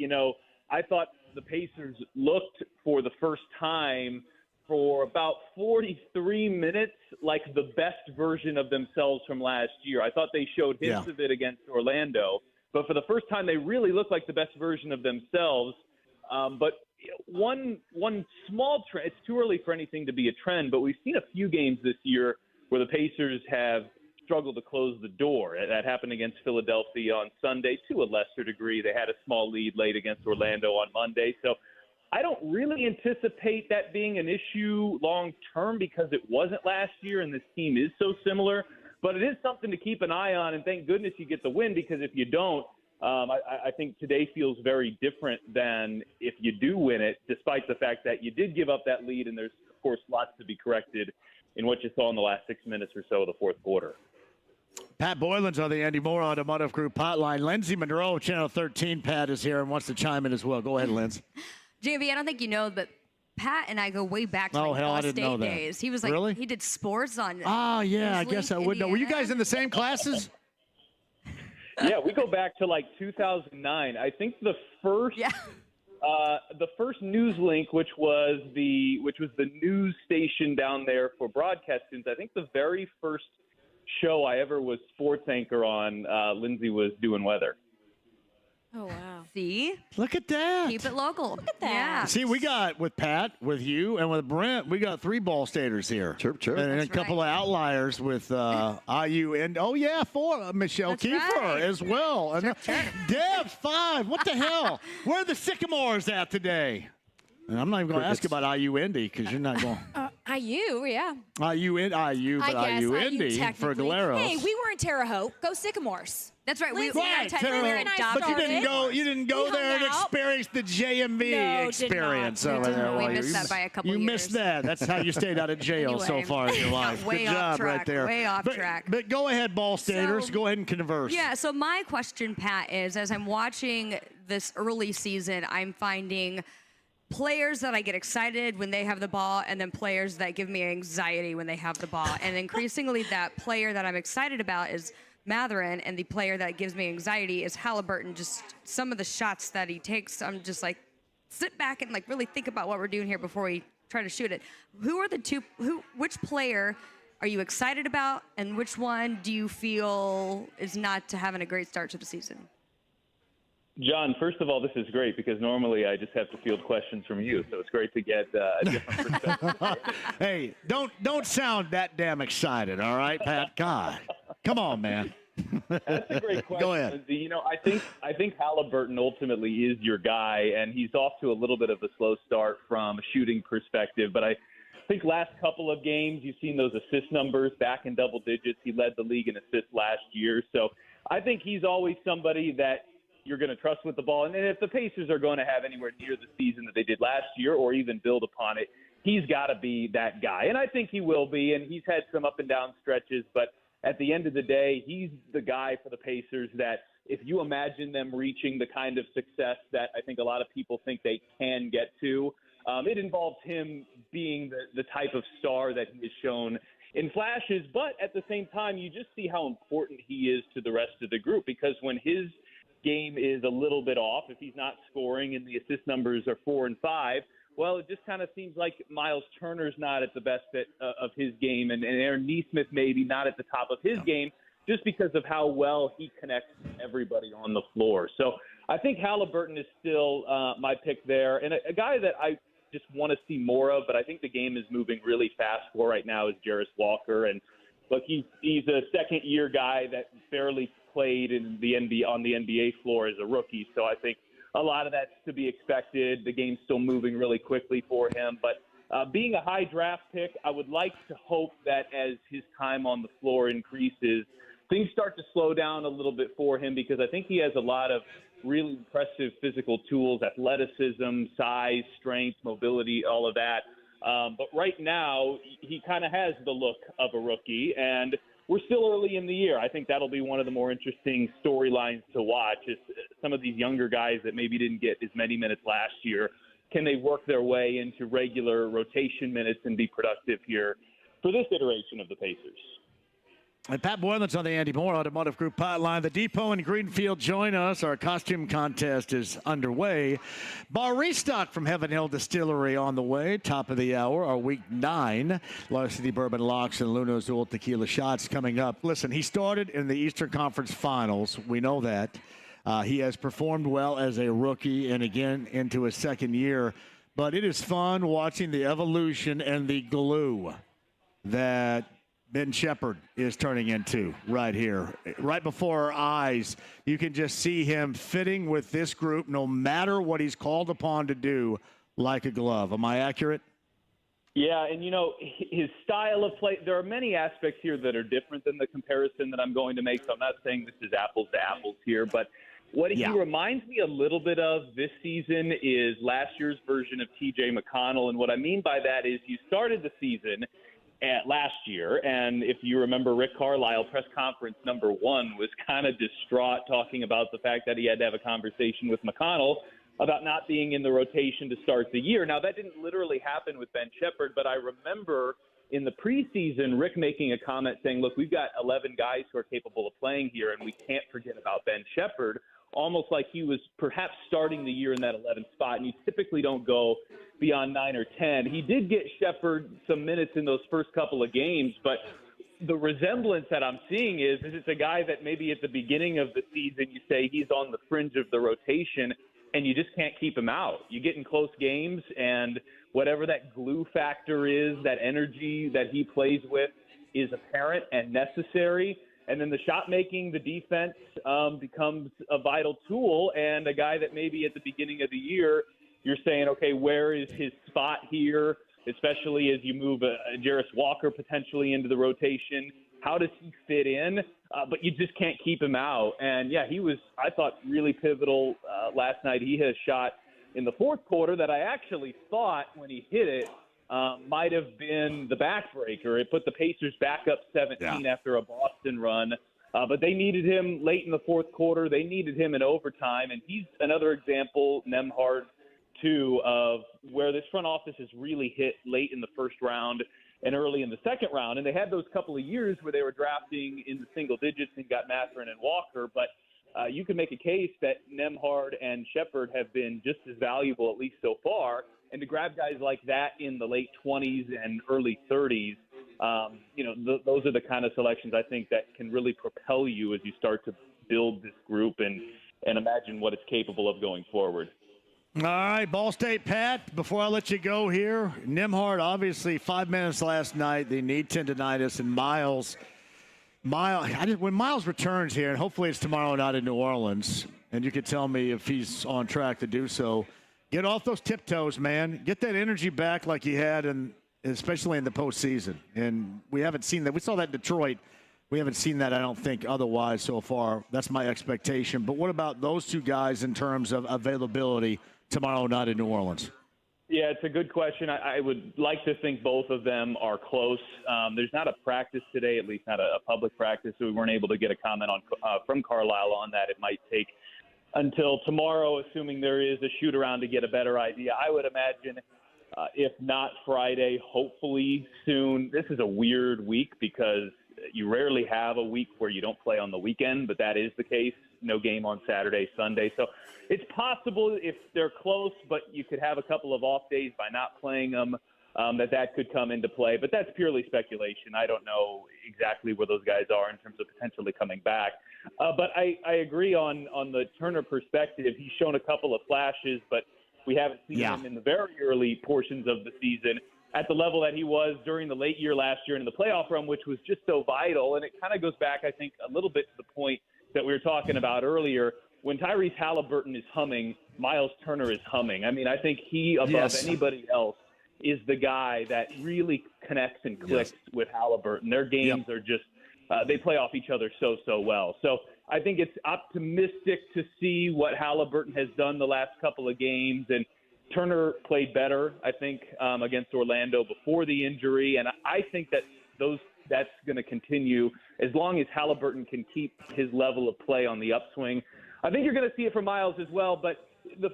I thought the Pacers looked for the first time for about 43 minutes like the best version of themselves from last year. I thought they showed hints of it against Orlando, but for the first time they really looked like the best version of themselves. But one small trend, it's too early for anything to be a trend, but we've seen a few games this year where the Pacers have struggled to close the door. That happened against Philadelphia on Sunday to a lesser degree. They had a small lead late against Orlando on Monday. So I don't really anticipate that being an issue long term because it wasn't last year and this team is so similar. But it is something to keep an eye on, and thank goodness you get the win, because if you don't, I think today feels very different than if you do win it, despite the fact that you did give up that lead, and there's, of course, lots to be corrected in what you saw in the last 6 minutes or so of the fourth quarter. Pat Boylan's on the Andy Moore Automotive Group hotline. Lindsay Monroe, Channel 13, Pat, is here and wants to chime in as well. Go ahead, Lindsay. JMV, I don't think you know, but Pat and I go way back to Ball State know that. days. He was like, really? He did sports on. Oh, yeah, I guess I would know. Were you guys in the same classes? Yeah, we go back to like 2009. I think the first news link, which was the news station down there for broadcast students. I think the very first show I ever was sports anchor on, Lindsay was doing weather. Oh, wow. See? Look at that. Keep it local. Look at that. Yeah. See, we got, with Pat, with you, and with Brent, we got 3 Ball Staters here. Chirp, chirp. And a couple of outliers with IU and, Michelle That's Kiefer right. as well. And Dev, 5. What the hell? Where are the Sycamores at today? And I'm not even going to ask you about IU Indy because you're not going. IU, yeah. IU, but IU Indy for Galeros. Hey, we were in Terre Haute. Go Sycamores. That's right. Lindsay, But you didn't go there and experience the JMV experience over there. We missed that by a couple years. You missed that. That's how you stayed out of jail so far in your life. Way Good off job track, right there. way off track. But go ahead, Ball Staters. Go ahead and converse. Yeah, so my question, Pat, is as I'm watching this early season, I'm finding players that I get excited when they have the ball, and then players that give me anxiety when they have the ball. And increasingly, that player that I'm excited about is Matherin, and the player that gives me anxiety is Halliburton. Just some of the shots that he takes, I'm just like, sit back and like really think about what we're doing here before we try to shoot it. Who are the two? Which player are you excited about, and which one do you feel is not having a great start to the season? John, first of all, this is great because normally I just have to field questions from you, so it's great to get a different perspective. Hey, don't sound that damn excited, all right, Pat? God, come on, man. That's a great question. Go ahead. You know, I think Halliburton ultimately is your guy, and he's off to a little bit of a slow start from a shooting perspective, but I think last couple of games you've seen those assist numbers back in double digits. He led the league in assists last year, so I think he's always somebody that you're going to trust with the ball. And if the Pacers are going to have anywhere near the season that they did last year or even build upon it, he's got to be that guy. And I think he will be, and he's had some up and down stretches, but at the end of the day, he's the guy for the Pacers that if you imagine them reaching the kind of success that I think a lot of people think they can get to, it involves him being the type of star that he has shown in flashes. But at the same time, you just see how important he is to the rest of the group, because when his game is a little bit off, if he's not scoring and the assist numbers are 4 and 5, well, it just kind of seems like Miles Turner's not at the best fit of his game, and Aaron Nesmith maybe not at the top of his game, just because of how well he connects everybody on the floor. So I think Halliburton is still my pick there, and a guy that I just want to see more of, but I think the game is moving really fast for right now, is Jarris Walker. And look, he's a second-year guy that barely played in the on the NBA floor as a rookie, so I think a lot of that's to be expected. The game's still moving really quickly for him, but being a high draft pick, I would like to hope that as his time on the floor increases, things start to slow down a little bit for him, because I think he has a lot of really impressive physical tools, athleticism, size, strength, mobility, all of that. But right now, he kind of has the look of a rookie, and we're still early in the year. I think that'll be one of the more interesting storylines to watch is some of these younger guys that maybe didn't get as many minutes last year. Can they work their way into regular rotation minutes and be productive here for this iteration of the Pacers? And Pat Boylan's on the Andy Moore Automotive Group hotline. The Depot in Greenfield join us. Our costume contest is underway. Bar restock from Heaven Hill Distillery on the way. Top of the hour, our week 9. Larceny Bourbon Locks and Luno's Dual Tequila Shots coming up. Listen, he started in the Eastern Conference Finals. We know that. He has performed well as a rookie and again into his second year. But it is fun watching the evolution and the glue that Ben Shepherd is turning into right here. Right before our eyes, you can just see him fitting with this group no matter what he's called upon to do like a glove. Am I accurate? Yeah, and, his style of play, there are many aspects here that are different than the comparison that I'm going to make, so I'm not saying this is apples to apples here, but what he reminds me a little bit of this season is last year's version of T.J. McConnell, and what I mean by that is you started the season last year, and if you remember, Rick Carlisle, press conference number 1, was kind of distraught talking about the fact that he had to have a conversation with McConnell about not being in the rotation to start the year. Now, that didn't literally happen with Ben Shepherd, but I remember in the preseason, Rick making a comment saying, look, we've got 11 guys who are capable of playing here, and we can't forget about Ben Shepherd, almost like he was perhaps starting the year in that 11th spot, and you typically don't go beyond 9 or 10. He did get Shepherd some minutes in those first couple of games, but the resemblance that I'm seeing is it's a guy that maybe at the beginning of the season you say he's on the fringe of the rotation, and you just can't keep him out. You get in close games, and whatever that glue factor is, that energy that he plays with is apparent and necessary. And then the shot making, the defense becomes a vital tool, and a guy that maybe at the beginning of the year you're saying, okay, where is his spot here, especially as you move Jarris Walker potentially into the rotation. How does he fit in? But you just can't keep him out. And, yeah, he was, I thought, really pivotal last night. He had a shot in the fourth quarter that I actually thought when he hit it might have been the backbreaker. It put the Pacers back up 17 after a Boston run. But they needed him late in the fourth quarter. They needed him in overtime. And he's another example, Nembhard, too, of where this front office has really hit late in the first round and early in the second round. And they had those couple of years where they were drafting in the single digits and got Mathurin and Walker. But you can make a case that Nembhard and Shepherd have been just as valuable, at least so far. And to grab guys like that in the late 20s and early 30s, those are the kind of selections I think that can really propel you as you start to build this group and imagine what it's capable of going forward. All right, Ball State, Pat, before I let you go here, Nembhard, obviously 5 minutes last night, the knee tendonitis, and when Miles returns here, and hopefully it's tomorrow night in New Orleans, and you can tell me if he's on track to do so, get off those tiptoes, man. Get that energy back like he had, especially in the postseason. And we haven't seen that. We saw that in Detroit. We haven't seen that, I don't think, otherwise so far. That's my expectation. But what about those two guys in terms of availability tomorrow night in New Orleans? Yeah, it's a good question. I would like to think both of them are close. There's not a practice today, at least not a public practice, so we weren't able to get a comment from Carlisle on that. It might take until tomorrow, assuming there is a shoot-around to get a better idea. I would imagine, if not Friday, hopefully soon. This is a weird week because you rarely have a week where you don't play on the weekend, but that is the case. No game on Saturday, Sunday. So it's possible if they're close, but you could have a couple of off days by not playing them, that could come into play. But that's purely speculation. I don't know exactly where those guys are in terms of potentially coming back. But I agree on the Turner perspective. He's shown a couple of flashes, but we haven't seen him in the very early portions of the season at the level that he was during the late year last year in the playoff run, which was just so vital. And it kind of goes back, I think, a little bit to the point that we were talking about earlier. When Tyrese Halliburton is humming, Miles Turner is humming. I mean, I think he, above anybody else, is the guy that really connects and clicks with Halliburton. Their games are just they play off each other so well. So I think it's optimistic to see what Halliburton has done the last couple of games. And Turner played better, I think, against Orlando before the injury. And I think that those that's going to continue as long as Halliburton can keep his level of play on the upswing. I think you're going to see it from Miles as well, but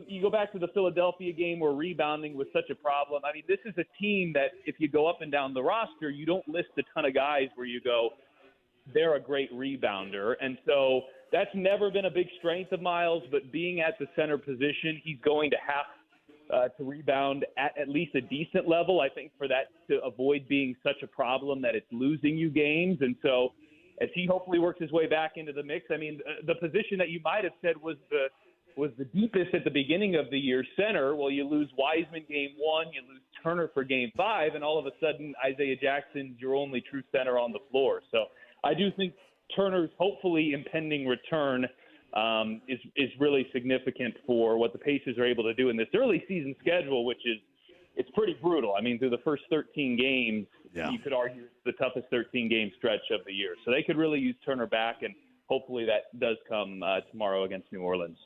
you go back to the Philadelphia game where rebounding was such a problem. I mean, this is a team that if you go up and down the roster, you don't list a ton of guys where you go, they're a great rebounder. And so that's never been a big strength of Miles, but being at the center position, he's going to have to rebound at least a decent level, I think, for that to avoid being such a problem that it's losing you games. And so as he hopefully works his way back into the mix, I mean, the position that you might have said was the deepest at the beginning of the year, center. Well, you lose Wiseman game 1, you lose Turner for game 5, and all of a sudden Isaiah Jackson's your only true center on the floor. So I do think Turner's hopefully impending return is really significant for what the Pacers are able to do in this early season schedule, which is it's pretty brutal. I mean, through the first 13 games, you could argue it's the toughest 13-game stretch of the year. So they could really use Turner back, and hopefully that does come tomorrow against New Orleans.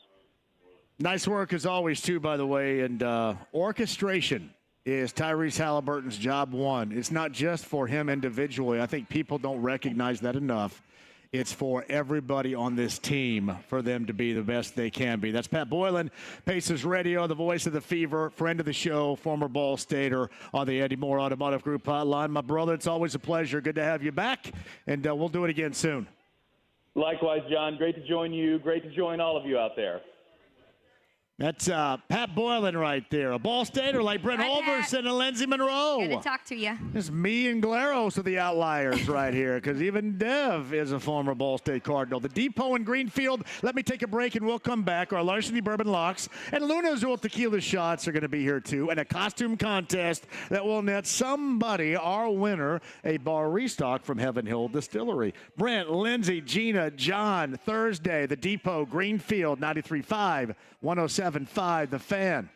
Nice work as always, too, by the way. And orchestration is Tyrese Halliburton's job one. It's not just for him individually. I think people don't recognize that enough. It's for everybody on this team for them to be the best they can be. That's Pat Boylan, Pacers Radio, the voice of the Fever, friend of the show, former Ball Stater on the Eddie Moore Automotive Group hotline. My brother, it's always a pleasure. Good to have you back, and we'll do it again soon. Likewise, John. Great to join you. Great to join all of you out there. That's Pat Boylan right there. A Ball Stater like Brent Holverson and Lindsey Monroe. Good to talk to you. It's me and Glaros are the outliers right here because even Dev is a former Ball State Cardinal. The Depot in Greenfield. Let me take a break and we'll come back. Our Larceny Bourbon Locks and Luna Azul Tequila Shots are going to be here too. And a costume contest that will net somebody, our winner, a bar restock from Heaven Hill Distillery. Brent, Lindsay, Gina, John, Thursday, The Depot, Greenfield, 93.5, 107.5, The Fan.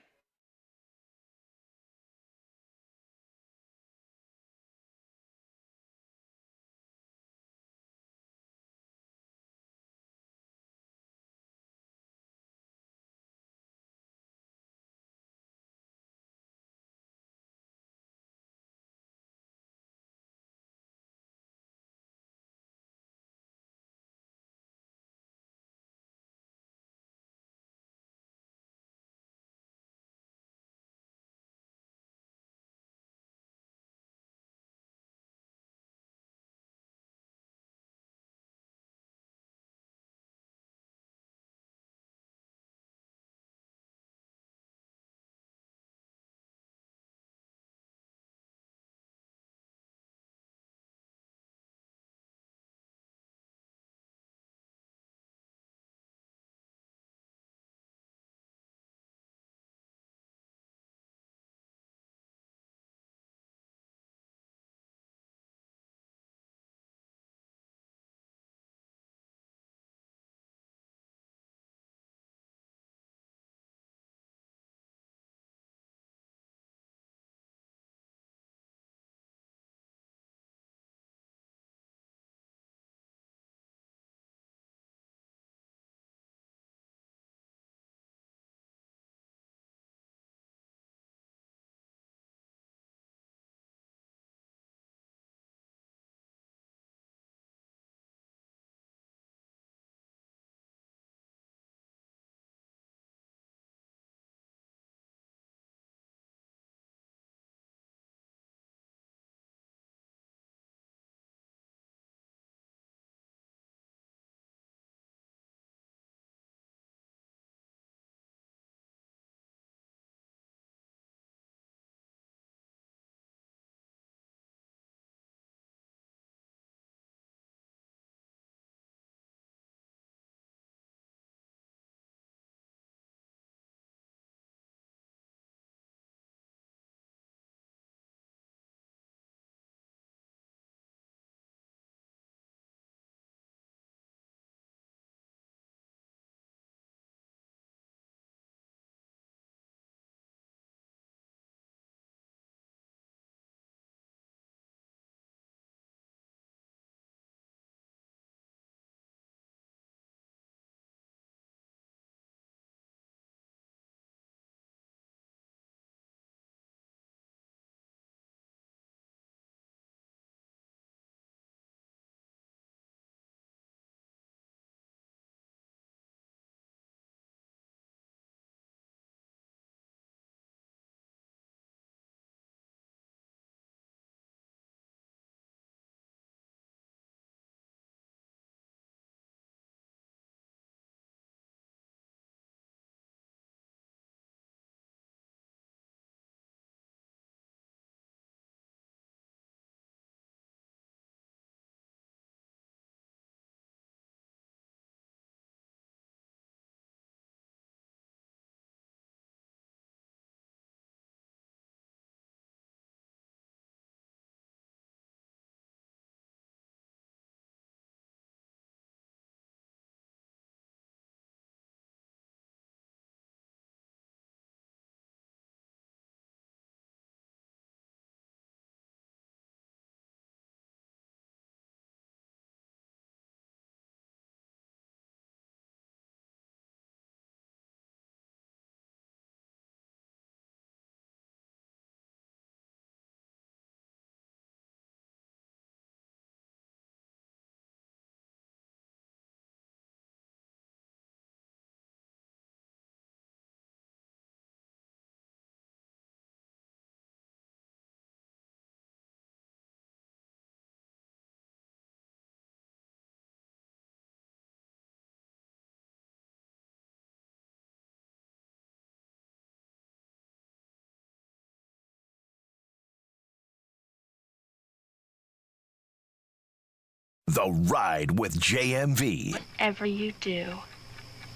The Ride with JMV. Whatever you do,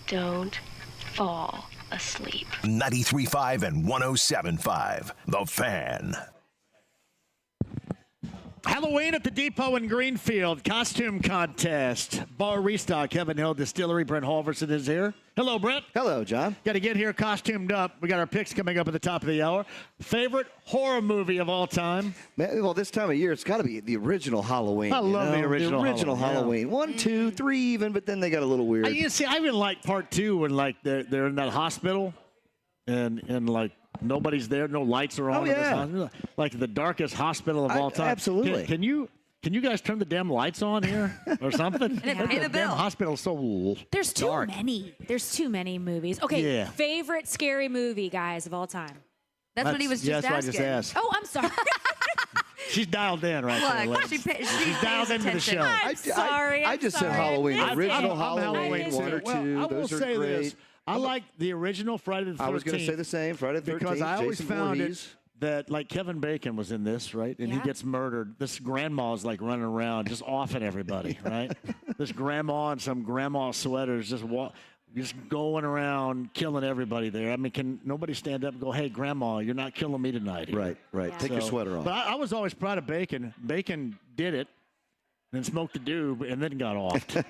don't fall asleep. 93.5 and 107.5. The Fan. Halloween at the Depot in Greenfield. Costume contest. Bar restock. Heaven Hill Distillery. Brent Halverson is here. Hello, Brent. Hello, John. Got to get here costumed up. We got our picks coming up at the top of the hour. Favorite horror movie of all time? Man, well, this time of year, it's got to be the original Halloween. I love the original Halloween. Yeah. 1, 2, 3 even, but then they got a little weird. You see, I even like part 2 when like they're in that hospital and like nobody's there, no lights are on. Oh, yeah. In this like the darkest hospital of all time. Absolutely. Can you guys turn the damn lights on here or something? And pay the bill. Damn hospital's so There's too dark. many. There's too many movies. Okay, Yeah. favorite scary movie, guys, of all time. That's what he was just that's asking. what I just asked. Oh, I'm sorry. She's dialed in right there. Look, Liz. she's dialed into the show. I'm sorry. I just said Halloween. I'm Original Halloween Halloween, too. 1 or 2. Well, I will Those are say great. this. I like the original Friday the 13th. I was going to say the same. Friday the 13th. Because I always Jason found Voorhees. it that, like, Kevin Bacon was in this, right? And he gets murdered. This grandma's, like, running around just offing everybody, right? This grandma in some grandma sweaters just going around killing everybody there. I mean, can nobody stand up and go, hey, grandma, you're not killing me tonight here. Right. Yeah. Take your sweater off. But I was always proud of Bacon. Bacon did it. And smoked a doob and then got offed.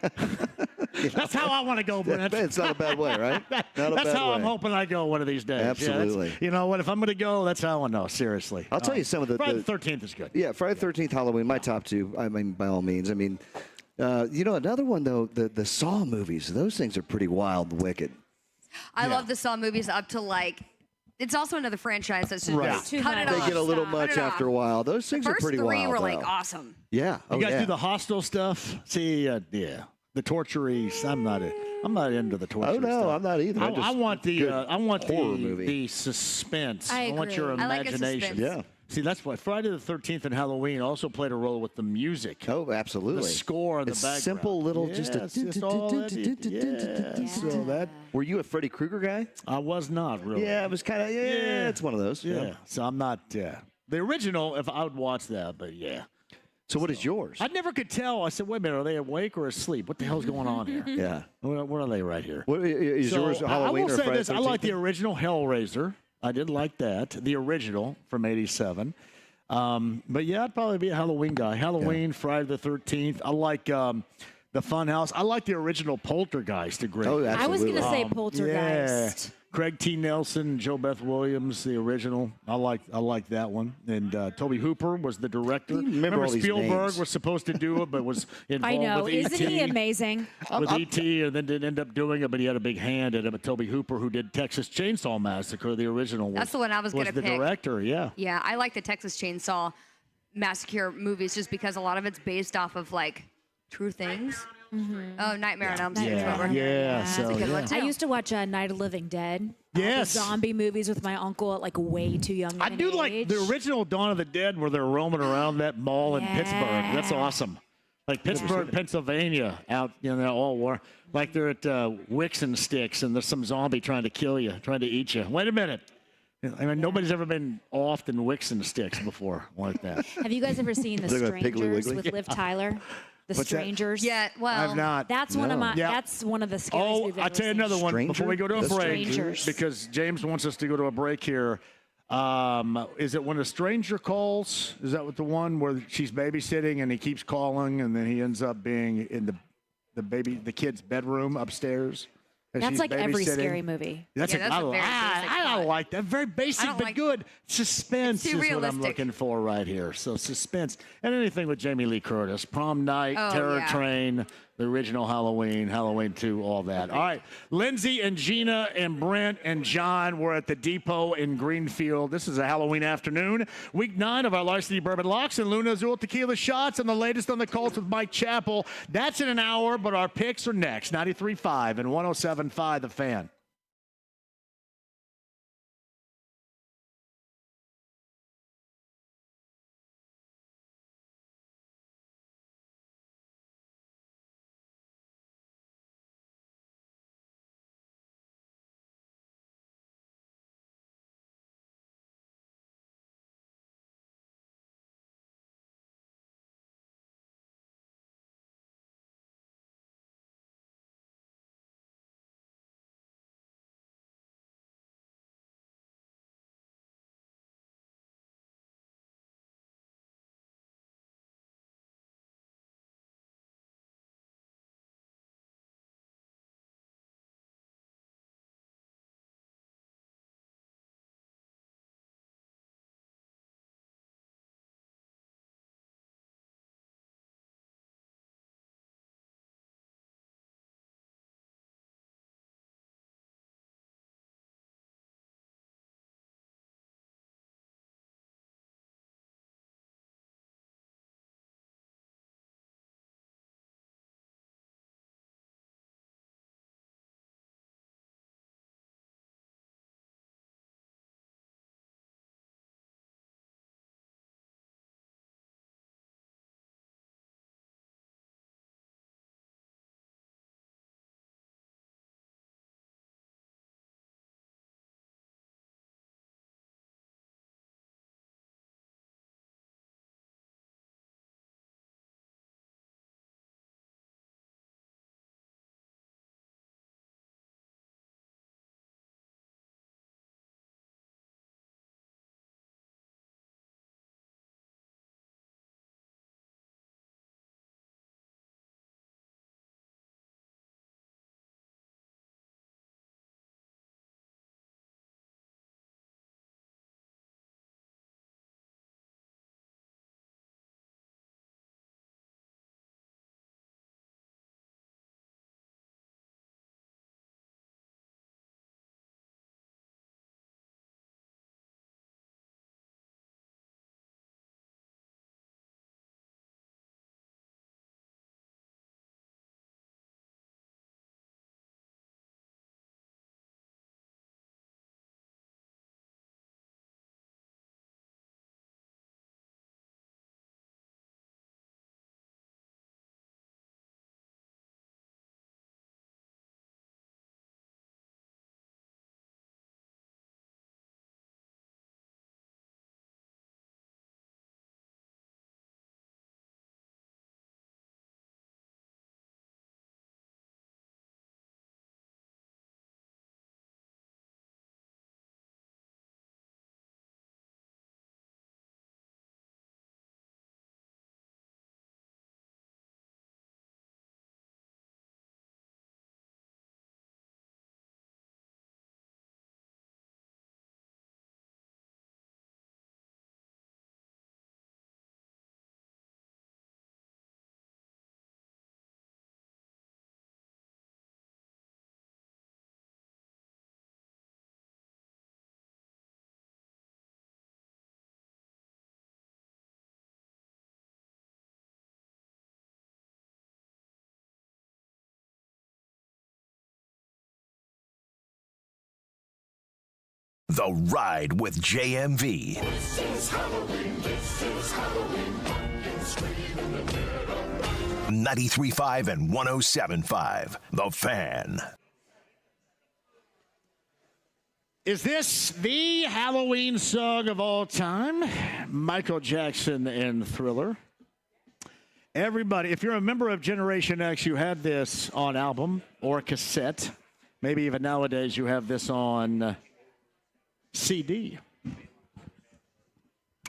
That's how I want to go, Brent. It's not a bad way, right? That's how I'm hoping I go one of these days. Absolutely. Yeah, you know what? If I'm going to go, that's how I know. Seriously. I'll tell you some of the... Friday the 13th is good. Yeah, Friday the 13th, Halloween, my top 2. I mean, by all means. I mean, another one, though, the Saw movies. Those things are pretty wild and wicked. I love the Saw movies up to like. It's also another franchise that's just cut it They off. get a little much after a while. Those things are pretty wild. The first 3 were like though. awesome. Yeah. You guys do the hostile stuff? See, the torturies. I'm not into the torture. Oh no, stuff. I'm not either. I want the horror movie. the suspense. I want agree. your I like a imagination. suspense. Yeah. See, that's why Friday the 13th and Halloween also played a role with the music. Oh, absolutely. The score and the it's background. simple little, just a. So that. Were you a Freddy Krueger guy? I was not really. Yeah, it was kind of. Yeah, it's one of those. Yeah. So I'm not. The original, if I would watch that, but yeah. So what is yours? I never could tell. I said, wait a minute, are they awake or asleep? What the hell's going on here? Yeah. Where are they right here? What, is yours Halloween I will or say Friday this. the I like 13th? the original Hellraiser. I did like that. The original from '87. But yeah, I'd probably be a Halloween guy. Halloween, Friday the 13th. I like the Funhouse. I like the original Poltergeist a great. Oh, absolutely. I was going to say Poltergeist. Yeah. Craig T. Nelson, Joe Beth Williams, the original. I like that one. And Toby Hooper was the director. Remember all these Spielberg names. was supposed to do it, but was involved I know. with E.T. Isn't he amazing? With E.T. and then didn't end up doing it, but he had a big hand in it. But Toby Hooper, who did Texas Chainsaw Massacre, the original. That's the one I was going to the pick. director, yeah. Yeah, I like the Texas Chainsaw Massacre movies just because a lot of it's based off of like true things. Oh, Nightmare on Elm Street. is what we're hearing. Yeah, That's a good one too. I used to watch Night of the Living Dead. Yes. All the zombie movies with my uncle at like way too young. I do like the original Dawn of the Dead where they're roaming around that mall in Pittsburgh. That's awesome. Like Pittsburgh, Pennsylvania, out, all war. Like they're at Wicks and Sticks, and there's some zombie trying to kill you, trying to eat you. Wait a minute. I mean, nobody's ever been offed in Wicks and Sticks before like that. Have you guys ever seen The Look at Piggly Strangers Wiggly. with Liv Tyler? The What's that? Strangers. Yeah, well, I've not. That's one of my. Yeah. That's one of the scariest we've ever I'll tell you seen. another one Stranger? before we go to a The break. Strangers. Because James wants us to go to a break here. Is it When a Stranger Calls? Is that what the one where she's babysitting and he keeps calling and then he ends up being in the kid's bedroom upstairs? and That's she's like every babysitting? scary movie. That's Yeah, that's a very basic I plot. don't like that. Very basic don't but like- good. Suspense It's too is what I'm realistic. looking for right here. So suspense. And anything with Jamie Lee Curtis. Prom Night, Oh, Terror yeah. Train, the original Halloween, Halloween 2, all that. All right. Lindsay and Gina and Brent and John were at the Depot in Greenfield. This is a Halloween afternoon. Week 9 of our Larceny Bourbon Locks and Luna Azul Tequila Shots and the latest on the Colts with Mike Chappell. That's in an hour, but our picks are next. 93.5 and 107.5 The Fan. The Ride with JMV. This is Halloween. 93.5 and 107.5. The Fan. Is this the Halloween song of all time? Michael Jackson and Thriller. Everybody, if you're a member of Generation X, you had this on album or cassette. Maybe even nowadays you have this on CD.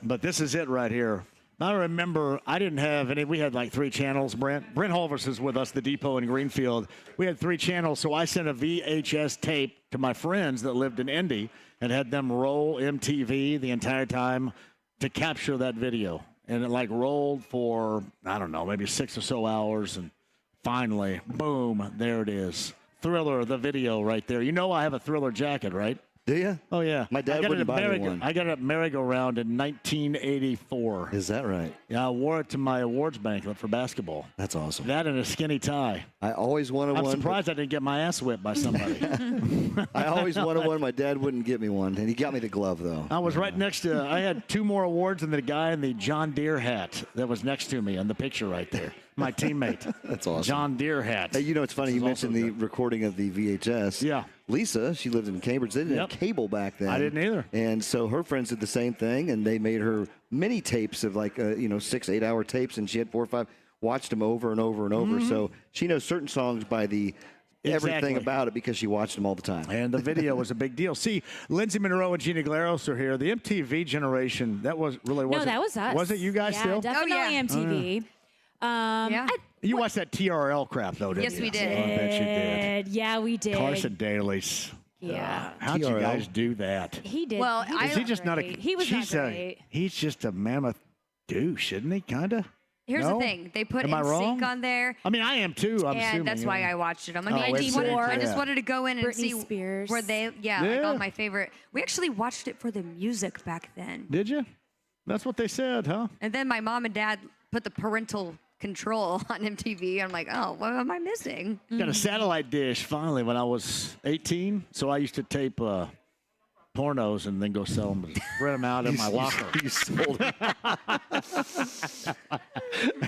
But this is it right here. I remember I didn't have any. We had like 3 channels, Brent. Brent Holvers is with us, the depot in Greenfield. We had 3 channels, so I sent a VHS tape to my friends that lived in Indy and had them roll MTV the entire time to capture that video. And it like rolled for, I don't know, maybe 6 or so hours. And finally, boom, there it is. Thriller, the video right there. You know I have a Thriller jacket, right? Do you? Oh, yeah. My dad wouldn't buy me one. I got it at merry-go-round in 1984. Is that right? Yeah, I wore it to my awards banquet for basketball. That's awesome. That and a skinny tie. I always wanted one. I'm surprised I didn't get my ass whipped by somebody. I always wanted one. My dad wouldn't get me one, and he got me the glove, though. I was right next to, I had 2 more awards than the guy in the John Deere hat that was next to me in the picture right there. My teammate. That's awesome. John Deere hat. Hey, you know, it's funny. You mentioned the recording of the VHS. Yeah. Lisa, she lived in Cambridge. They didn't have cable back then. I didn't either. And so her friends did the same thing, and they made her mini tapes of like, 6, 8 hour tapes, and she had 4 or 5, watched them over and over and over. Mm-hmm. So she knows certain songs by the everything about it because she watched them all the time. And the video was a big deal. See, Lindsay Monroe and Gina Glaros are here. The MTV generation, that was really wasn't. No, that was us. Was it you guys still? Definitely MTV. You watched that TRL crap, though, didn't Yes, you? we did. I bet you did. Yeah, we did. Carson Daly's. Yeah. How'd you guys do that? He did. Well, Is he just not a? He was not great. He's just a mammoth douche, isn't he? Kinda. Here's the thing. They put Am I wrong? NSYNC on there. I mean, I am too. I'm and assuming, that's why I watched it. I mean, Oh, I it's just wanted, it, I just yeah. wanted to go in and Britney see Spears. where they, like Yeah. all my favorite. We actually watched it for the music back then. Did you? That's what they said, huh? And then my mom and dad put the parental control on MTV. I'm like, oh, what am I missing? Got a satellite dish finally when I was 18. So I used to tape pornos and then go sell them, rent them out in my locker. You sold it.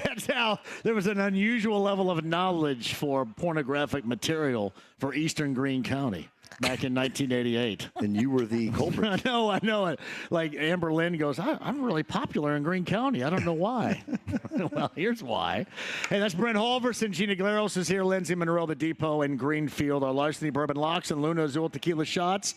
That's how there was an unusual level of knowledge for pornographic material for Eastern Greene County back in 1988. And you were the culprit. I know it. Like Amber Lynn goes, I'm really popular in Greene County. I don't know why. Well, here's why. Hey, that's Brent Holverson. Gina Glaros is here. Lindsay Monroe, the depot in Greenfield. Our Larceny Bourbon Locks and Luna Azul Tequila Shots.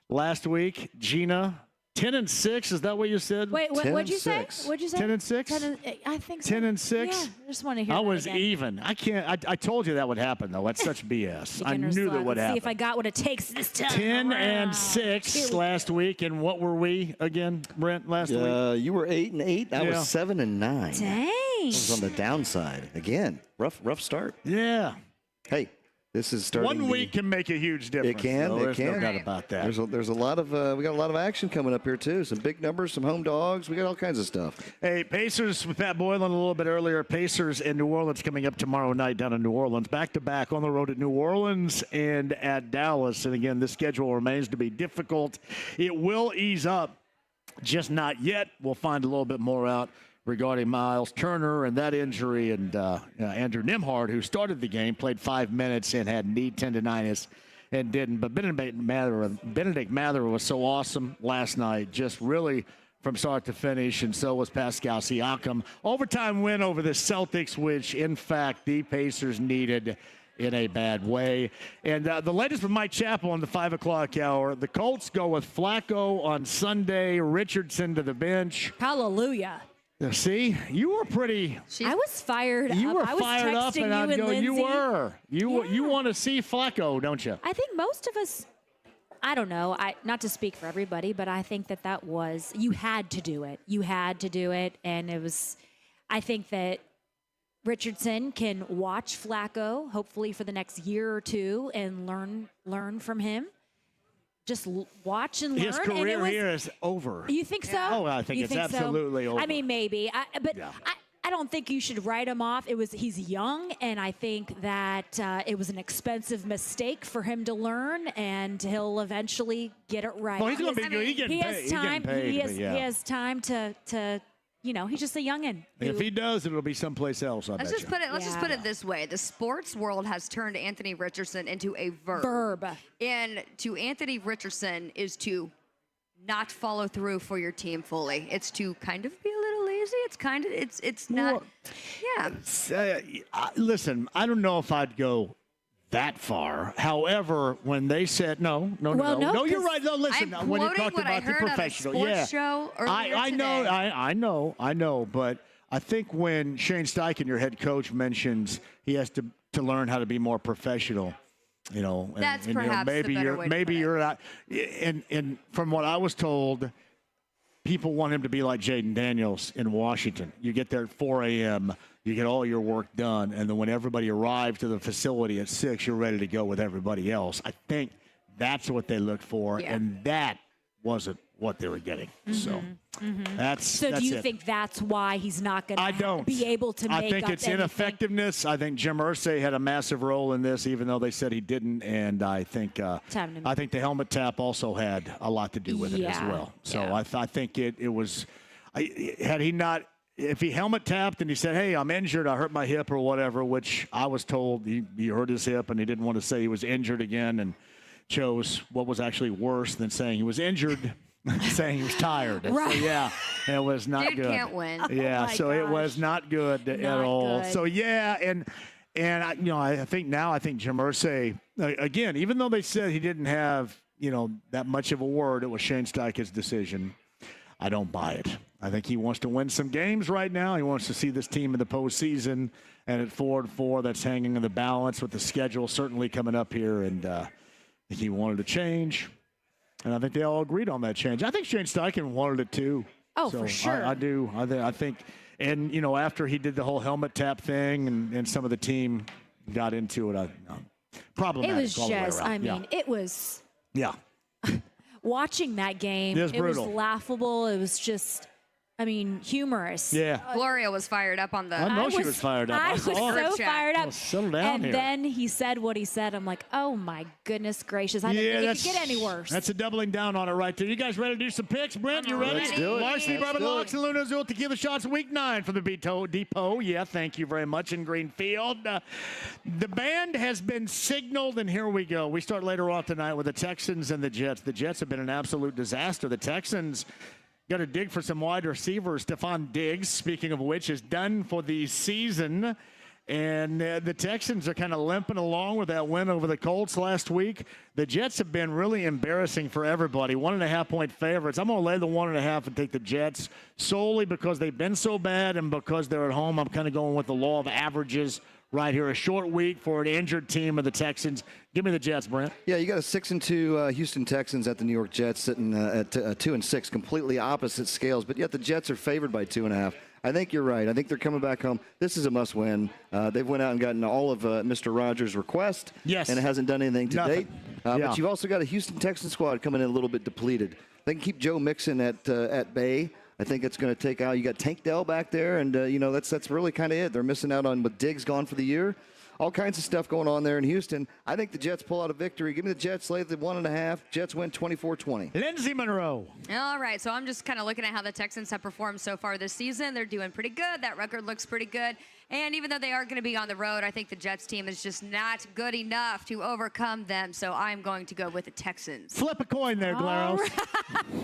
Last week, Gina, 10-6. Is that what you said? Wait, what'd you say? What'd you say? 10-6. I think so. 10-6. Yeah, I just want to hear. I that was again. even. I can't. I told you that would happen though. That's such BS. I Beginner's knew luck. that would Let's happen. See if I got what it takes this time. 10-6 last week, and what were we again, Brent? Last week, you were 8-8. I was 7-9. Dang. I was on the downside again. Rough start. Yeah. Hey, this is starting. 1 week can make a huge difference. It can. though. It There's can. no doubt about that. There's a lot of we got a lot of action coming up here too. Some big numbers, some home dogs. We got all kinds of stuff. Hey, Pacers with Pat Boylan a little bit earlier. Pacers in New Orleans coming up tomorrow night down in New Orleans. Back-to-back on the road at New Orleans and at Dallas. And again, the schedule remains to be difficult. It will ease up, just not yet. We'll find a little bit more out regarding Miles Turner and that injury. And Andrew Nembhard, who started the game, played 5 minutes and had knee tendonitis and didn't. But Benedict Mather was so awesome last night, just really from start to finish, and so was Pascal Siakam. Overtime win over the Celtics, which, in fact, the Pacers needed in a bad way. And the latest from Mike Chappell on the 5 o'clock hour, the Colts go with Flacco on Sunday, Richardson to the bench. Hallelujah. See, you were pretty. I was fired up. You were I was fired up, texting and I'd you go, and you Lindsay. were. You want to see Flacco, don't you? I think most of us, I don't know, not to speak for everybody, but I think that was, you had to do it. You had to do it, and it was, I think that Richardson can watch Flacco, hopefully for the next year or two, and learn from him. Just watch and learn. His career here is over. You think so? Oh, I think it's absolutely over. I mean, maybe. I don't think you should write him off. He's young, and I think that it was an expensive mistake for him to learn, and he'll eventually get it right. Well, he's going to be good. He has time. He has time to he's just a youngin. If he does, it'll be someplace else. Let's just put it this way: the sports world has turned Anthony Richardson into a verb. And to Anthony Richardson is to not follow through for your team fully. It's to kind of be a little lazy. It's not. Listen, I don't know if I'd go that far. However, when they said no, you're right. No, listen. When you talked about the professional, show I know, but I think when Shane Steichen, your head coach, mentions he has to learn how to be more professional. That's perhaps maybe the better way maybe you're not. And from what I was told, people want him to be like Jaden Daniels in Washington. You get there at 4 a.m., you get all your work done, and then when everybody arrives to the facility at 6, you're ready to go with everybody else. I think that's what they looked for, and that wasn't what they were getting. So that's So do you think that's why he's not going to be able to make I think it's ineffectiveness. I think Jim Irsay had a massive role in this, even though they said he didn't. And I think the helmet tap also had a lot to do with it as well. So I think it was had he not. If he helmet tapped and he said, hey, I'm injured, I hurt my hip or whatever, which I was told he hurt his hip and he didn't want to say he was injured again and chose what was actually worse than saying he was injured, saying he was tired. Right. So, it was not good. Dude can't win. Yeah, it was not good at all. Good. So, and I think Jim Irsay, again, even though they said he didn't have, that much of a word, it was Shane Steichen's decision. I don't buy it. I think he wants to win some games right now. He wants to see this team in the postseason. And at 4-4, that's hanging in the balance with the schedule certainly coming up here. And he wanted to change. And I think they all agreed on that change. I think Shane Steichen wanted it too. Oh, so for sure. I do. I think, and, after he did the whole helmet tap thing and some of the team got into it, problematic. It was just, it was. Yeah. Watching that game, it was laughable. It was just, humorous. Yeah. Gloria was fired up on the. I know she was fired up. I was so fired up. Settle down and then he said what he said. I'm like, oh my goodness gracious! I didn't think it could get any worse. That's a doubling down on it right there. You guys ready to do some picks? Brent, you ready? Let's do it. Varsity Bourbon Locks and Luna Azul Tequila Shots Week 9 for the Depot. Yeah, thank you very much in Greenfield. The band has been signaled, and here we go. We start later on tonight with the Texans and the Jets. The Jets have been an absolute disaster. The Texans got to dig for some wide receivers. Stephon Diggs, speaking of which, is done for the season. And the Texans are kind of limping along with that win over the Colts last week. The Jets have been really embarrassing for everybody. 1.5-point favorites. I'm going to lay the 1.5 and take the Jets solely because they've been so bad and because they're at home. I'm kind of going with the law of averages right here. A short week for an injured team of the Texans. Give me the Jets, Brent. Yeah, you got a 6-2 Houston Texans at the New York Jets sitting at 2-6, completely opposite scales, but yet the Jets are favored by 2.5. I think you're right. I think they're coming back home. This is a must-win. They've went out and gotten all of Mr. Rogers' request, and it hasn't done anything to date. But you've also got a Houston Texans squad coming in a little bit depleted. They can keep Joe Mixon at bay. I think it's going to take out. You got Tank Dell back there, and that's really kind of it. They're missing out on with Diggs gone for the year. All kinds of stuff going on there in Houston. I think the Jets pull out a victory. Give me the Jets, lay the 1.5. Jets win 24-20. Lindsay Monroe. All right, so I'm just kind of looking at how the Texans have performed so far this season. They're doing pretty good. That record looks pretty good. And even though they are going to be on the road, I think the Jets team is just not good enough to overcome them. So I'm going to go with the Texans. Flip a coin there, Glaros.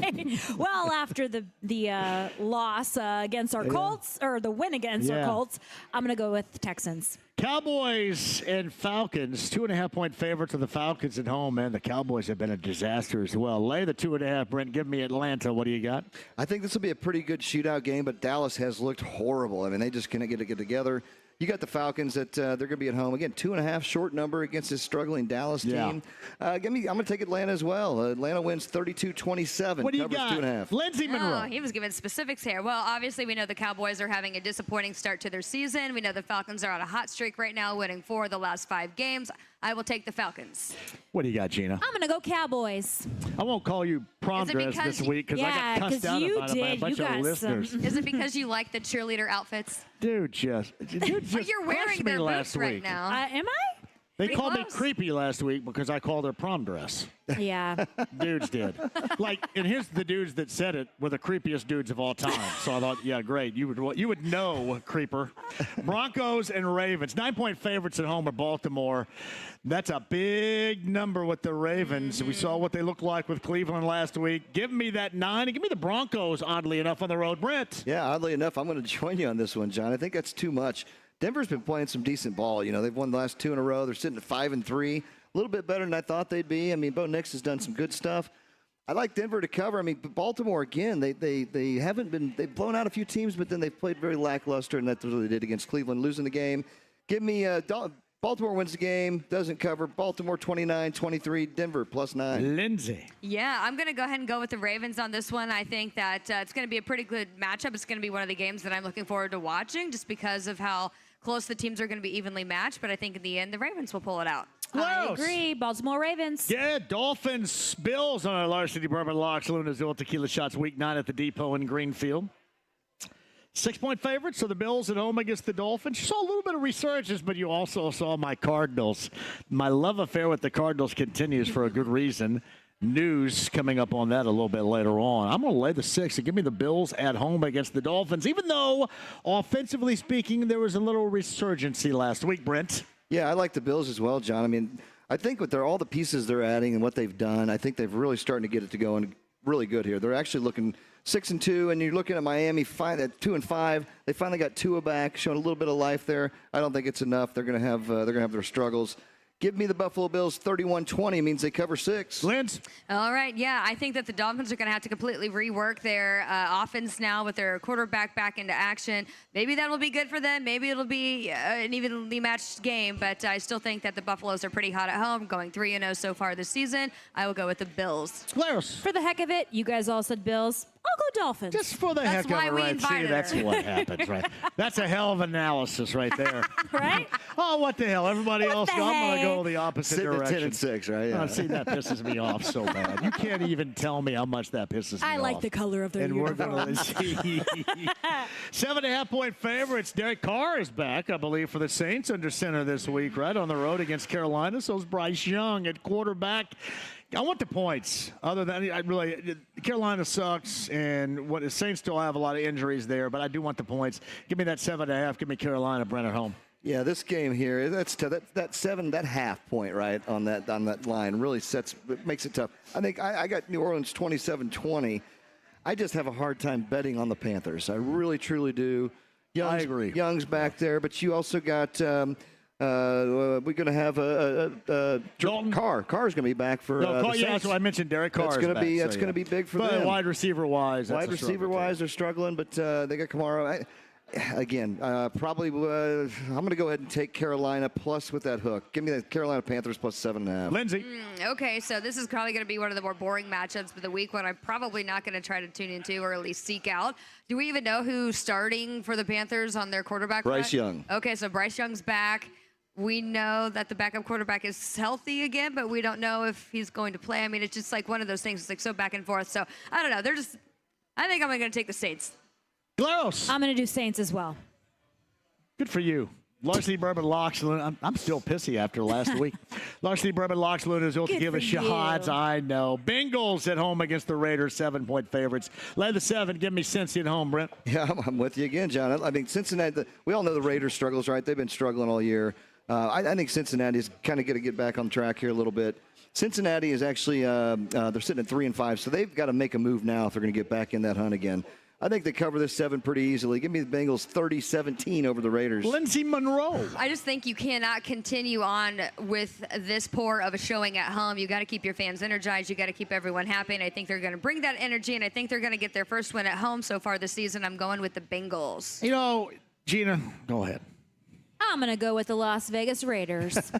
Right. Well, after the loss against our Colts, or the win against our Colts, I'm going to go with the Texans. Cowboys and Falcons, 2.5-point favorites of the Falcons at home, man. The Cowboys have been a disaster as well. Lay the 2.5, Brent. Give me Atlanta. What do you got? I think this will be a pretty good shootout game, but Dallas has looked horrible. I mean, they just cannot get it together. You got the Falcons that they're going to be at home. Again, 2.5 short number against this struggling Dallas team. I'm going to take Atlanta as well. Atlanta wins 32-27. What do you got? 2.5. Lindsay Monroe. Oh, he was giving specifics here. Well, obviously, we know the Cowboys are having a disappointing start to their season. We know the Falcons are on a hot streak right now, winning 4 of the last 5 games. I will take the Falcons. What do you got, Gina? I'm going to go Cowboys. I won't call you prom dress this week because I got cussed out about it by a bunch of listeners. Is it because you like the cheerleader outfits? Dude just But you're wearing their boots right now. Am I? They Pretty called me close. creepy last week because I called her prom dress. Yeah. Dudes did. And here's the dudes that said it were the creepiest dudes of all time. So I thought, yeah, great. You would know, creeper. Broncos and Ravens. 9-point favorites at home are Baltimore. That's a big number with the Ravens. We saw what they looked like with Cleveland last week. Give me that 9 and give me the Broncos, oddly enough, on the road. Brent. Yeah, oddly enough, I'm going to join you on this one, John. I think that's too much. Denver's been playing some decent ball. They've won the last 2 in a row. They're sitting at 5-3. A little bit better than I thought they'd be. Bo Nix has done some good stuff. I like Denver to cover. Baltimore, again, they haven't been – they've blown out a few teams, but then they've played very lackluster, and that's what they did against Cleveland, losing the game. Give me Baltimore wins the game, doesn't cover. Baltimore 29-23, Denver +9. Lindsay. Yeah, I'm going to go ahead and go with the Ravens on this one. I think that it's going to be a pretty good matchup. It's going to be one of the games that I'm looking forward to watching just because of how close the teams are going to be evenly matched. But I think in the end, the Ravens will pull it out. I agree. Baltimore Ravens. Yeah, Dolphins, Bills on our Large City Bourbon Locks, Luna Zilla Tequila Shots, Week 9 at the Depot in Greenfield. 6-point favorites, so the Bills at home against the Dolphins. You saw a little bit of resurgence, but you also saw my Cardinals. My love affair with the Cardinals continues for a good reason. News coming up on that a little bit later on. I'm going to lay the 6 and give me the Bills at home against the Dolphins, even though, offensively speaking, there was a little resurgency last week, Brent. Yeah, I like the Bills as well, John. I think with all the pieces they're adding and what they've done, I think they've really starting to get it to going really good here. They're actually looking 6-2, and you're looking at Miami at 2-5. They finally got Tua back, showing a little bit of life there. I don't think it's enough. They're going to have their struggles. Give me the Buffalo Bills 31-20 means they cover 6. Linz? All right, yeah. I think that the Dolphins are going to have to completely rework their offense now with their quarterback back into action. Maybe that will be good for them. Maybe it'll be an evenly matched game, but I still think that the Buffaloes are pretty hot at home, going 3-0 so far this season. I will go with the Bills. For the heck of it, you guys all said Bills. I'll go Dolphins. Just for the heck of it, right? See, that's what happens, right? That's a hell of analysis right there. Right? Oh, what the hell? Everybody else, I'm going to go the opposite Sitting at direction. 10-6, right? Yeah. See, that pisses me off so bad. You can't even tell me how much that pisses me off. I like the color of their And uniforms. we're going to see 7.5-point favorites. Derek Carr is back, I believe, for the Saints under center this week, right? On the road against Carolina. So is Bryce Young at quarterback. I want the points. Other than Carolina sucks, and what the Saints still have a lot of injuries there, but I do want the points. Give me that 7.5. Give me Carolina, Brent at home. Yeah, this game here, that half point right on that line really makes it tough. I think I got New Orleans 27-20. I just have a hard time betting on the Panthers. I really truly do. I agree. Young's back there, but you also got. We're going to have Dalton Carr. Carr's going to be back for. That's what I mentioned. Derek Carr. That's going to be big for them. Wide receiver wise, they're struggling, but they got Kamara. Probably I'm going to go ahead and take Carolina plus with that hook. Give me the Carolina Panthers plus 7.5. Lindsay. Okay, so this is probably going to be one of the more boring matchups of the week, one I'm probably not going to try to tune into or at least seek out. Do we even know who's starting for the Panthers on their quarterback? Bryce Young. Okay, so Bryce Young's back. We know that the backup quarterback is healthy again, but we don't know if he's going to play. It's just like one of those things. It's like so back and forth. So I don't know. I think I'm going to take the Saints. Glaros. I'm going to do Saints as well. Good for you. Largely Bourbon Locks. I'm still pissy after last week. Largely Bourbon Locks. Luna's will give us shots. I know. Bengals at home against the Raiders, 7-point favorites. Lay the 7. Give me Cincy at home, Brent. Yeah, I'm with you again, John. Cincinnati. We all know the Raiders' struggles, right? They've been struggling all year. I think Cincinnati is kind of going to get back on track here a little bit. Cincinnati is actually they're sitting at 3-5, so they've got to make a move now if they're going to get back in that hunt again. I think they cover this 7 pretty easily. Give me the Bengals 30-17 over the Raiders. Lindsay Monroe. I just think you cannot continue on with this poor of a showing at home. You got to keep your fans energized. You got to keep everyone happy. And I think they're going to bring that energy, and I think they're going to get their first win at home so far this season. I'm going with the Bengals. Gina, go ahead. I'm going to go with the Las Vegas Raiders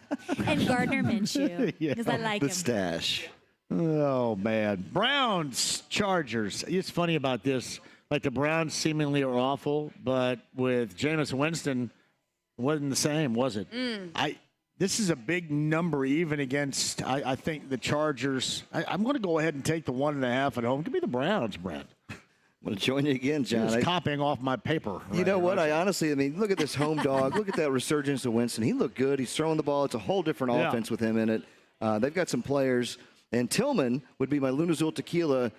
and Gardner Minshew because I like the him. stash. Oh, man. Browns, Chargers. It's funny about this. Like, the Browns seemingly are awful, but with Jameis Winston, it wasn't the same, was it? This is a big number even against, I think, the Chargers. I'm going to go ahead and take the 1.5 at home. Give me the Browns, Brent. I'm going to join you again, John. He was copying off my paper. You know what? I mean, look at this home dog. Look at that resurgence of Winston. He looked good. He's throwing the ball. It's a whole different offense with him in it. They've got some players. And Tillman would be my Luna Azul Tequila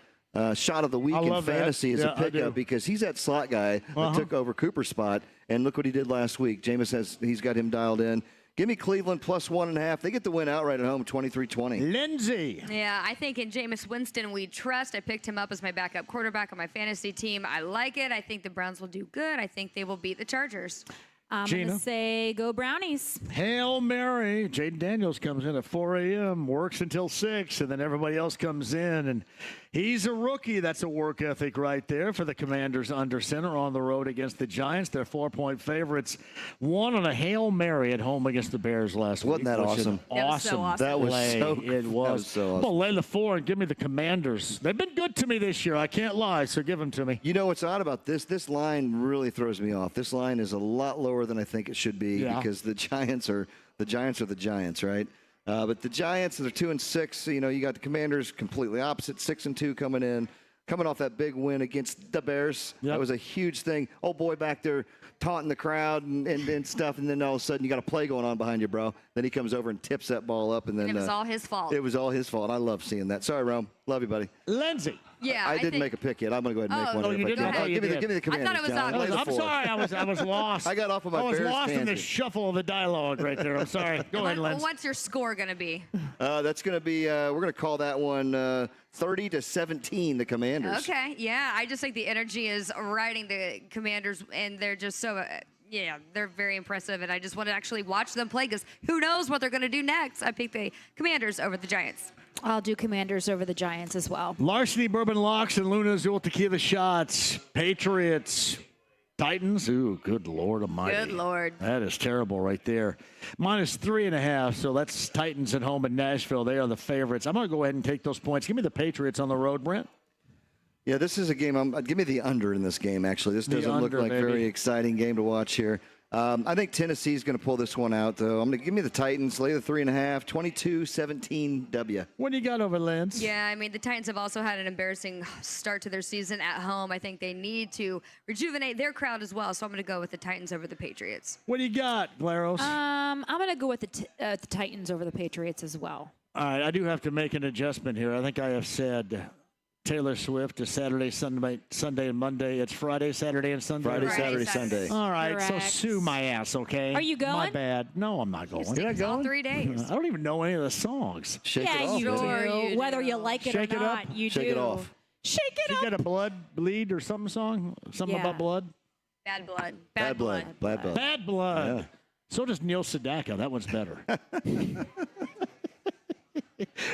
shot of the week in fantasy as a pickup because he's that slot guy that took over Cooper's spot. And look what he did last week. He's got him dialed in. Give me Cleveland plus 1.5. They get the win outright at home, 23-20. Lindsay. Yeah, I think in Jameis Winston we trust. I picked him up as my backup quarterback on my fantasy team. I like it. I think the Browns will do good. I think they will beat the Chargers. I'm going to say go Brownies. Hail Mary. Jaden Daniels comes in at 4 a.m., works until 6, and then everybody else comes in. And he's a rookie. That's a work ethic right there for the Commanders under center on the road against the Giants. They're 4-point favorites. Won on a Hail Mary at home against the Bears last week. Wasn't that awesome? That was so It was so awesome. Well, lay the floor and give me the Commanders. They've been good to me this year. I can't lie, so give them to me. You know what's odd about this? This line really throws me off. This line is a lot lower than I think it should be because the Giants are the Giants, right? But the Giants, they're 2-6. You know, you got the Commanders completely opposite, 6-2 coming off that big win against the Bears. That was a huge thing. Old boy back there taunting the crowd and stuff, and then all of a sudden you got a play going on behind you, bro. Then he comes over and tips that ball up, and then it was all his fault. It was all his fault. I love seeing that. Sorry, Rome. Love you, buddy. Lindsay. Yeah, I didn't make a pick yet. I'm going to go ahead and make one. Oh, you didn't? Give me the Commanders. I thought it was John. obvious. I'm sorry. I was lost. I got off of my Bears I was lost in the tangent. shuffle of the dialogue right there. I'm sorry. Go ahead, Lindsay. What's your score going to be? That's going to be, we're going to call that one 30-17, the Commanders. Okay, yeah. I just think the energy is riding the Commanders, and they're just so, they're very impressive, and I just want to actually watch them play because who knows what they're going to do next. I picked the Commanders over the Giants. I'll do Commanders over the Giants as well. Larceny Bourbon Locks and Luna Azul Tequila Shots. Patriots. Titans. Ooh, good Lord Almighty. Good Lord. That is terrible right there. Minus 3.5. So that's Titans at home in Nashville. They are the favorites. I'm going to go ahead and take those points. Give me the Patriots on the road, Brent. Yeah, this is a game. Give me the under in this game, actually. This doesn't look like a very exciting game to watch here. I think Tennessee's going to pull this one out, though. I'm going to give me the Titans, lay the 3.5, 22-17 W. What do you got over, Lance? Yeah, I mean, the Titans have also had an embarrassing start to their season at home. I think they need to rejuvenate their crowd as well, so I'm going to go with the Titans over the Patriots. What do you got, Glaros? I'm going to go with the Titans over the Patriots as well. All right, I do have to make an adjustment here. I think I have said Taylor Swift is Saturday, Sunday, and Monday. It's Friday, Saturday, and Sunday. Friday, Saturday, Sunday. All right, Correct. so sue my ass, okay? Are you going? My bad. No, I'm not going. You're all 3 days. I don't even know any of the songs. Shake it off. You do. Whether you like it Shake or it not, up. you Shake do. it off. Shake it She up. got a blood bleed or something song? Something about blood? Bad blood. Bad blood. Bad blood. Bad blood. Yeah. So does Neil Sedaka. That one's better.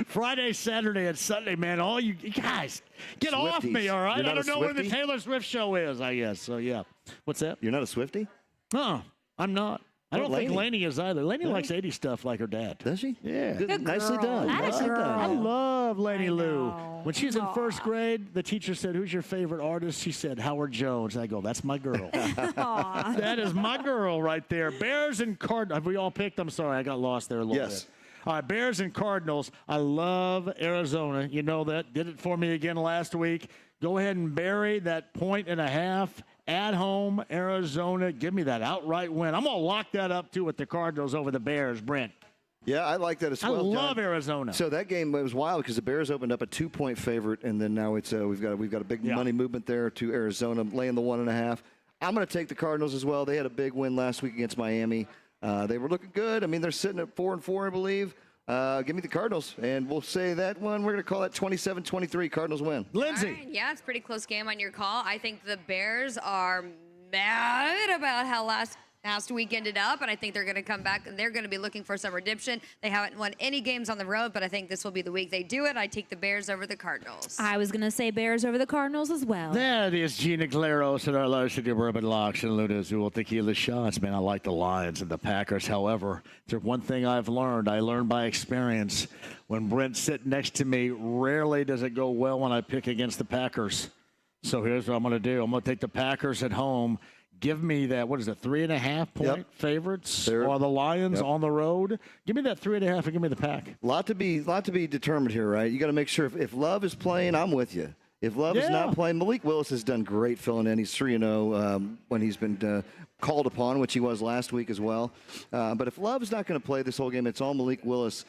Friday, Saturday, and Sunday, man. All you guys, get off me, all right? You're I not don't a know when the Swiftie? Taylor Swift show is, I guess. So, yeah. What's that? You're not a Swiftie? No, I'm not. I don't think Lainey? Lainey is either. Lainey likes 80s stuff like her dad. Does she? Yeah. Good, nicely girl. done. Atta Nicely girl. done. I love Lainey I Lou. know. When she was in first grade, the teacher said, "Who's your favorite artist?" She said, "Howard Jones." I go, "That's my girl." That is my girl right there. Bears and Cardinals. Have we all picked? I'm sorry, I got lost there a little Yes. bit. All right, Bears and Cardinals. I love Arizona. You know that. Did it for me again last week. Go ahead and bury that 1.5 at home, Arizona. Give me that outright win. I'm going to lock that up, too, with the Cardinals over the Bears, Brent. Yeah, I like that as well. I love John. Arizona. So that game was wild because the Bears opened up a 2-point favorite, and then now it's we've got a big money movement there to Arizona, laying the 1.5. I'm going to take the Cardinals as well. They had a big win last week against Miami. They were looking good. I mean, they're sitting at 4-4, I believe. Give me the Cardinals, and we'll say that one. We're going to call that 27-23. Cardinals win. Lindsay. All right, yeah, it's a pretty close game on your call. I think the Bears are mad about how past week ended up, and I think they're going to come back, and they're going to be looking for some redemption. They haven't won any games on the road, but I think this will be the week they do it. I take the Bears over the Cardinals. I was going to say Bears over the Cardinals as well. That is Gina Claros and our Larceny Bourbon Locks and Luna Azul Tequila Shots. Man, I like the Lions and the Packers. However, there's one thing I learned by experience. When Brent's sitting next to me, rarely does it go well when I pick against the Packers. So here's what I'm going to do. I'm going to take the Packers at home. Give me that, 3.5-point favorites? Or the Lions on the road? Give me that 3.5 and give me the Pack. Lot to be determined here, right? You got to make sure if Love is playing, I'm with you. If Love is not playing, Malik Willis has done great filling in. He's 3-0 when he's been called upon, which he was last week as well. But if Love's not going to play this whole game, it's all Malik Willis.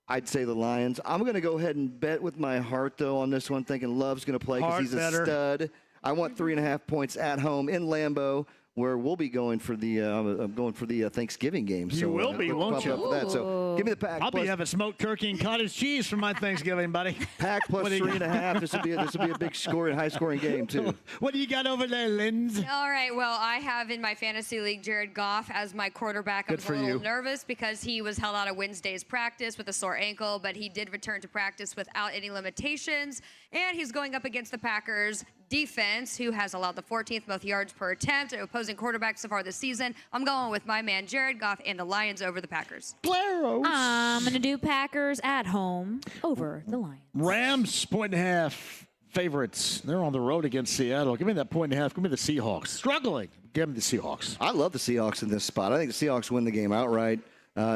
I'd say the Lions. I'm going to go ahead and bet with my heart, though, on this one, thinking Love's going to play because he's a stud. I want 3.5 points at home in Lambeau, where we'll be going for the Thanksgiving game. You will be, won't you? That. So give me the Pack. I'll be having smoked turkey and cottage cheese for my Thanksgiving, buddy. Pack plus 3.5. This will be a big high-scoring game too. What do you got over there, Linz? All right. Well, I have in my fantasy league Jared Goff as my quarterback. I was a little nervous because he was held out of Wednesday's practice with a sore ankle, but he did return to practice without any limitations, and he's going up against the Packers defense, who has allowed the 14th most yards per attempt to opposing quarterbacks so far this season. I'm going with my man Jared Goff and the Lions over the Packers. Claros. I'm going to do Packers at home over the Lions. Rams 1.5 favorites. They're on the road against Seattle. Give me that 1.5. Give me the Seahawks. Struggling. Give me the Seahawks. I love the Seahawks in this spot. I think the Seahawks win the game outright.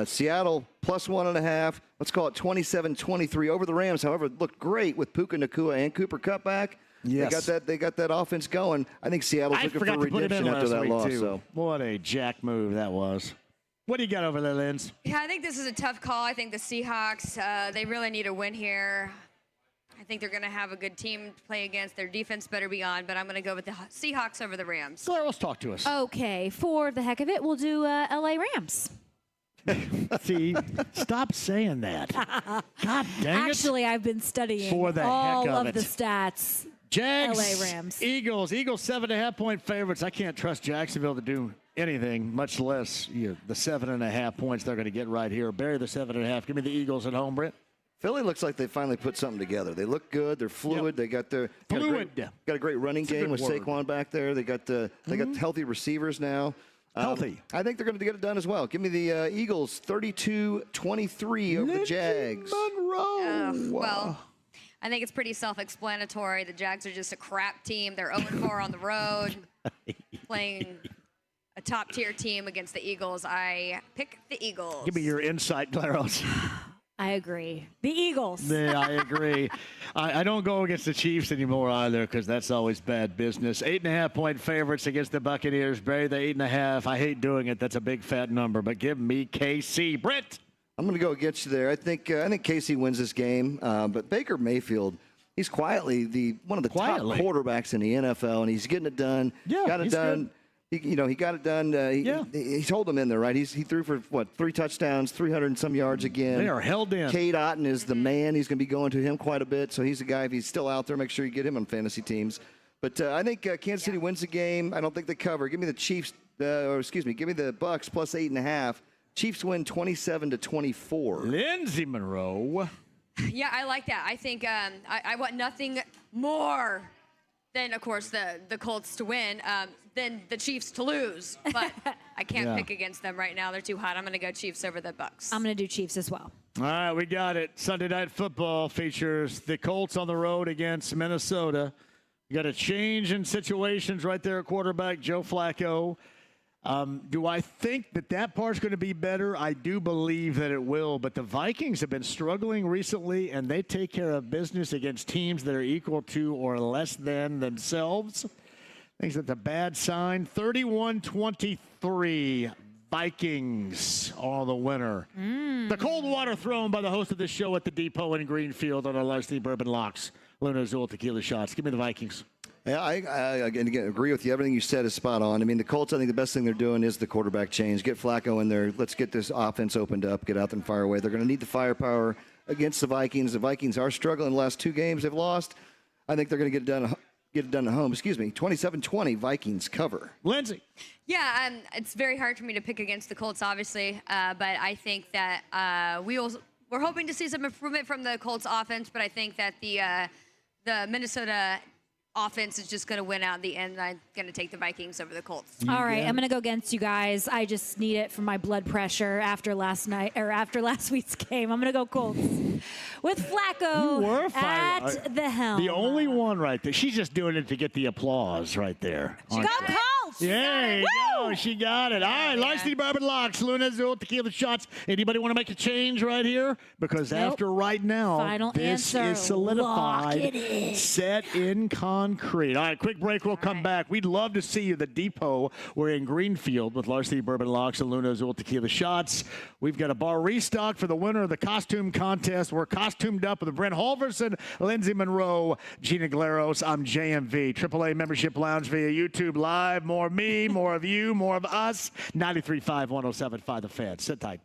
Seattle plus 1.5. Let's call it 27-23 over the Rams. However, it looked great with Puka Nacua and Cooper Kupp back. Yes. They got that offense going. I think Seattle's looking for redemption after that loss. So. What a jack move that was. What do you got over there, Linz? Yeah, I think this is a tough call. I think the Seahawks, they really need a win here. I think they're going to have a good team to play against. Their defense better be on, but I'm going to go with the Seahawks over the Rams. So let's talk to us. Okay, for the heck of it, we'll do LA Rams. See, stop saying that. God dang it. Actually, I've been studying for the all heck of the stats. Jags, LA Rams. Eagles 7.5-point favorites. I can't trust Jacksonville to do anything, much less the 7.5 points they're going to get right here. Bury the 7.5. Give me the Eagles at home, Brent. Philly looks like they finally put something together. They look good. They're fluid. They got their got a great running game with Saquon back there. They got healthy receivers now. Healthy. I think they're going to get it done as well. Give me the Eagles 32-23 over the Jags. Monroe. Well, I think it's pretty self-explanatory. The Jags are just a crap team. They're 0-4 on the road, playing a top-tier team against the Eagles. I pick the Eagles. Give me your insight, Claros. I agree. The Eagles. Yeah, I agree. I don't go against the Chiefs anymore either because that's always bad business. 8.5-point favorites against the Buccaneers. Bury the 8.5. I hate doing it. That's a big fat number, but give me KC. Brent. I'm going to go against you there. I think KC wins this game, but Baker Mayfield, he's quietly one of the top quarterbacks in the NFL, and he's getting it done. Yeah, got it done. Good. He got it done. He's holding them in there, right? He threw for, 3 touchdowns, 300 and some yards again. They are held in. Cade Otton is the man. He's going to be going to him quite a bit. So he's a guy, if he's still out there, make sure you get him on fantasy teams. But I think Kansas City wins the game. I don't think they cover. Give me the Chiefs, give me the Bucks plus 8.5. Chiefs win 27-24. Lindsay Monroe. Yeah, I like that. I think I want nothing more than, of course, the Colts to win, than the Chiefs to lose. But I can't pick against them right now. They're too hot. I'm going to go Chiefs over the Bucks. I'm going to do Chiefs as well. All right, we got it. Sunday Night Football features the Colts on the road against Minnesota. You got a change in situations right there at quarterback, Joe Flacco. Do I think that part's going to be better? I do believe that it will, but the Vikings have been struggling recently, and they take care of business against teams that are equal to or less than themselves. I think that's a bad sign. 31-23, Vikings are the winner. The cold water thrown by the host of this show at the Depot in Greenfield on our Larceny Bourbon Locks. Luna Azul Tequila Shots. Give me the Vikings. Yeah, I again agree with you. Everything you said is spot on. I mean, the Colts, I think the best thing they're doing is the quarterback change. Get Flacco in there. Let's get this offense opened up. Get out there and fire away. They're going to need the firepower against the Vikings. The Vikings are struggling the last 2 games they've lost. I think they're going to get it done get it done at home. 27-20 Vikings cover. Lindsay. Yeah, it's very hard for me to pick against the Colts, obviously, but I think that we're hoping to see some improvement from the Colts offense, but I think that the Minnesota offense is just going to win out in the end. I'm going to take the Vikings over the Colts. All right, I'm going to go against you guys. I just need it for my blood pressure after last week's game. I'm going to go Colts with Flacco at the helm. The only one right there. She's just doing it to get the applause right there. Go Colts! There you go. She got it. All right, Larceny Bourbon Locks, Luna Azul Tequila Shots. Anybody want to make a change right here? Because after right now, Final this answer. is solidified. Lock it in. Set in concrete. All right, quick break. We'll come back. We'd love to see you at the Depot. We're in Greenfield with Larceny Bourbon Locks and Luna Azul Tequila Shots. We've got a bar restock for the winner of the costume contest. We're costumed up with Brent Halverson, Lindsay Monroe, Gina Galeros. I'm JMV. AAA Membership Lounge via YouTube Live. More me, more of you, more of us. 93.5, 107.5 The Fan. Sit tight.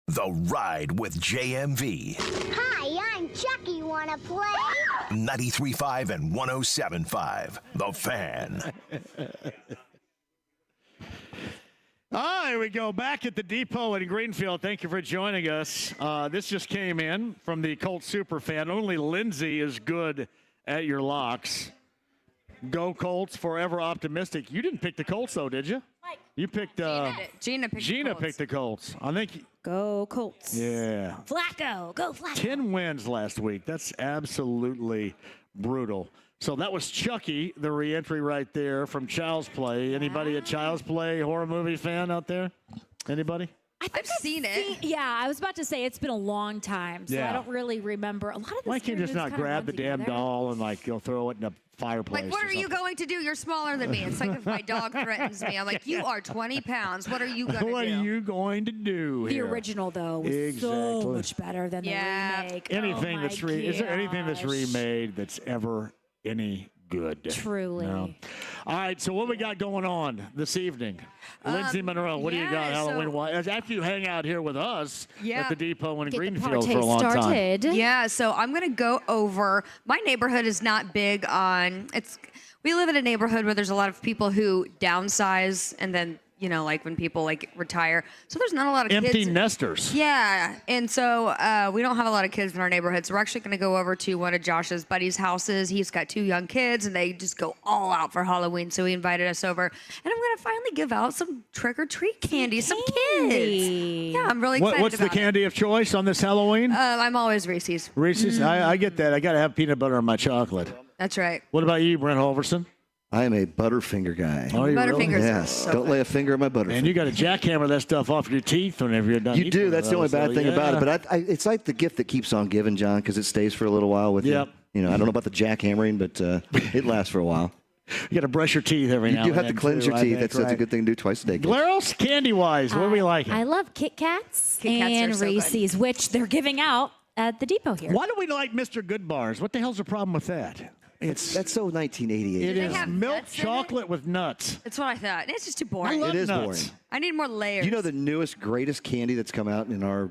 The Ride with JMV. Hi, I'm Chucky. Wanna play? 93.5 and 107.5. The Fan. All right, we go back at the depot in Greenfield. Thank you for joining us. This just came in from the Colts Superfan. Only Lindsay is good at your locks. Go Colts, forever optimistic. You didn't pick the Colts, though, did you? Mike. You picked Gina picked the Colts. I think. Go Colts. Yeah. Flacco. Go Flacco. 10 wins last week. That's absolutely brutal. So that was Chucky, the reentry right there from Child's Play. Anybody at Child's Play horror movie fan out there? Anybody? I've seen it. Yeah, I was about to say it's been a long time, so I don't really remember a lot of this. Why can't you just not grab the damn doll and go throw it in a fireplace? Like, what are you going to do? You're smaller than me. It's like if my dog threatens me. I'm like, you are 20 pounds. What are you going to do? What are you going to do The here? original, though, was so much better than the remake. Anything is there anything that's remade that's ever any good? Truly. No. All right, so what we got going on this evening? Lindsay Monroe, what do you got Halloween-wise? After you hang out here with us at the depot in Greenfield for a long time. Yeah, so I'm going to go over. My neighborhood is not big on we live in a neighborhood where there's a lot of people who downsize and then like when people retire. So there's not a lot of empty kids. nesters. Yeah. And so we don't have a lot of kids in our neighborhood. So we're actually going to go over to one of Josh's buddies' houses. He's got 2 young kids and they just go all out for Halloween. So he invited us over and I'm going to finally give out some trick-or-treat candy, some kids. Yeah, I'm really excited What's the candy of choice on this Halloween? I'm always Reese's. Reese's? I get that. I got to have peanut butter on my chocolate. That's right. What about you, Brent Holverson? I am a Butterfinger guy. Oh, you Butterfingers really? are Yes. so Don't good. lay a finger on my Butterfinger. And you got to jackhammer that stuff off your teeth whenever you're done. You do. That's the only bad thing about it. But it's like the gift that keeps on giving, John, because it stays for a little while with you. I don't know about the jackhammering, but it lasts for a while. You got to brush your teeth every now and then. You do have to cleanse your teeth. That's a good thing to do twice a day. Glaros, candy-wise, what are we liking? I love Kit Kats Kit Kats and are so good. Reese's, which they're giving out at the depot here. Why do we like Mr. Good Bars? What the hell's the problem with that? That's so 1988. It is have milk nuts in chocolate with nuts. That's what I thought. And it's just too boring. I love It is nuts. boring. I need more layers. You know the newest, greatest candy that's come out in our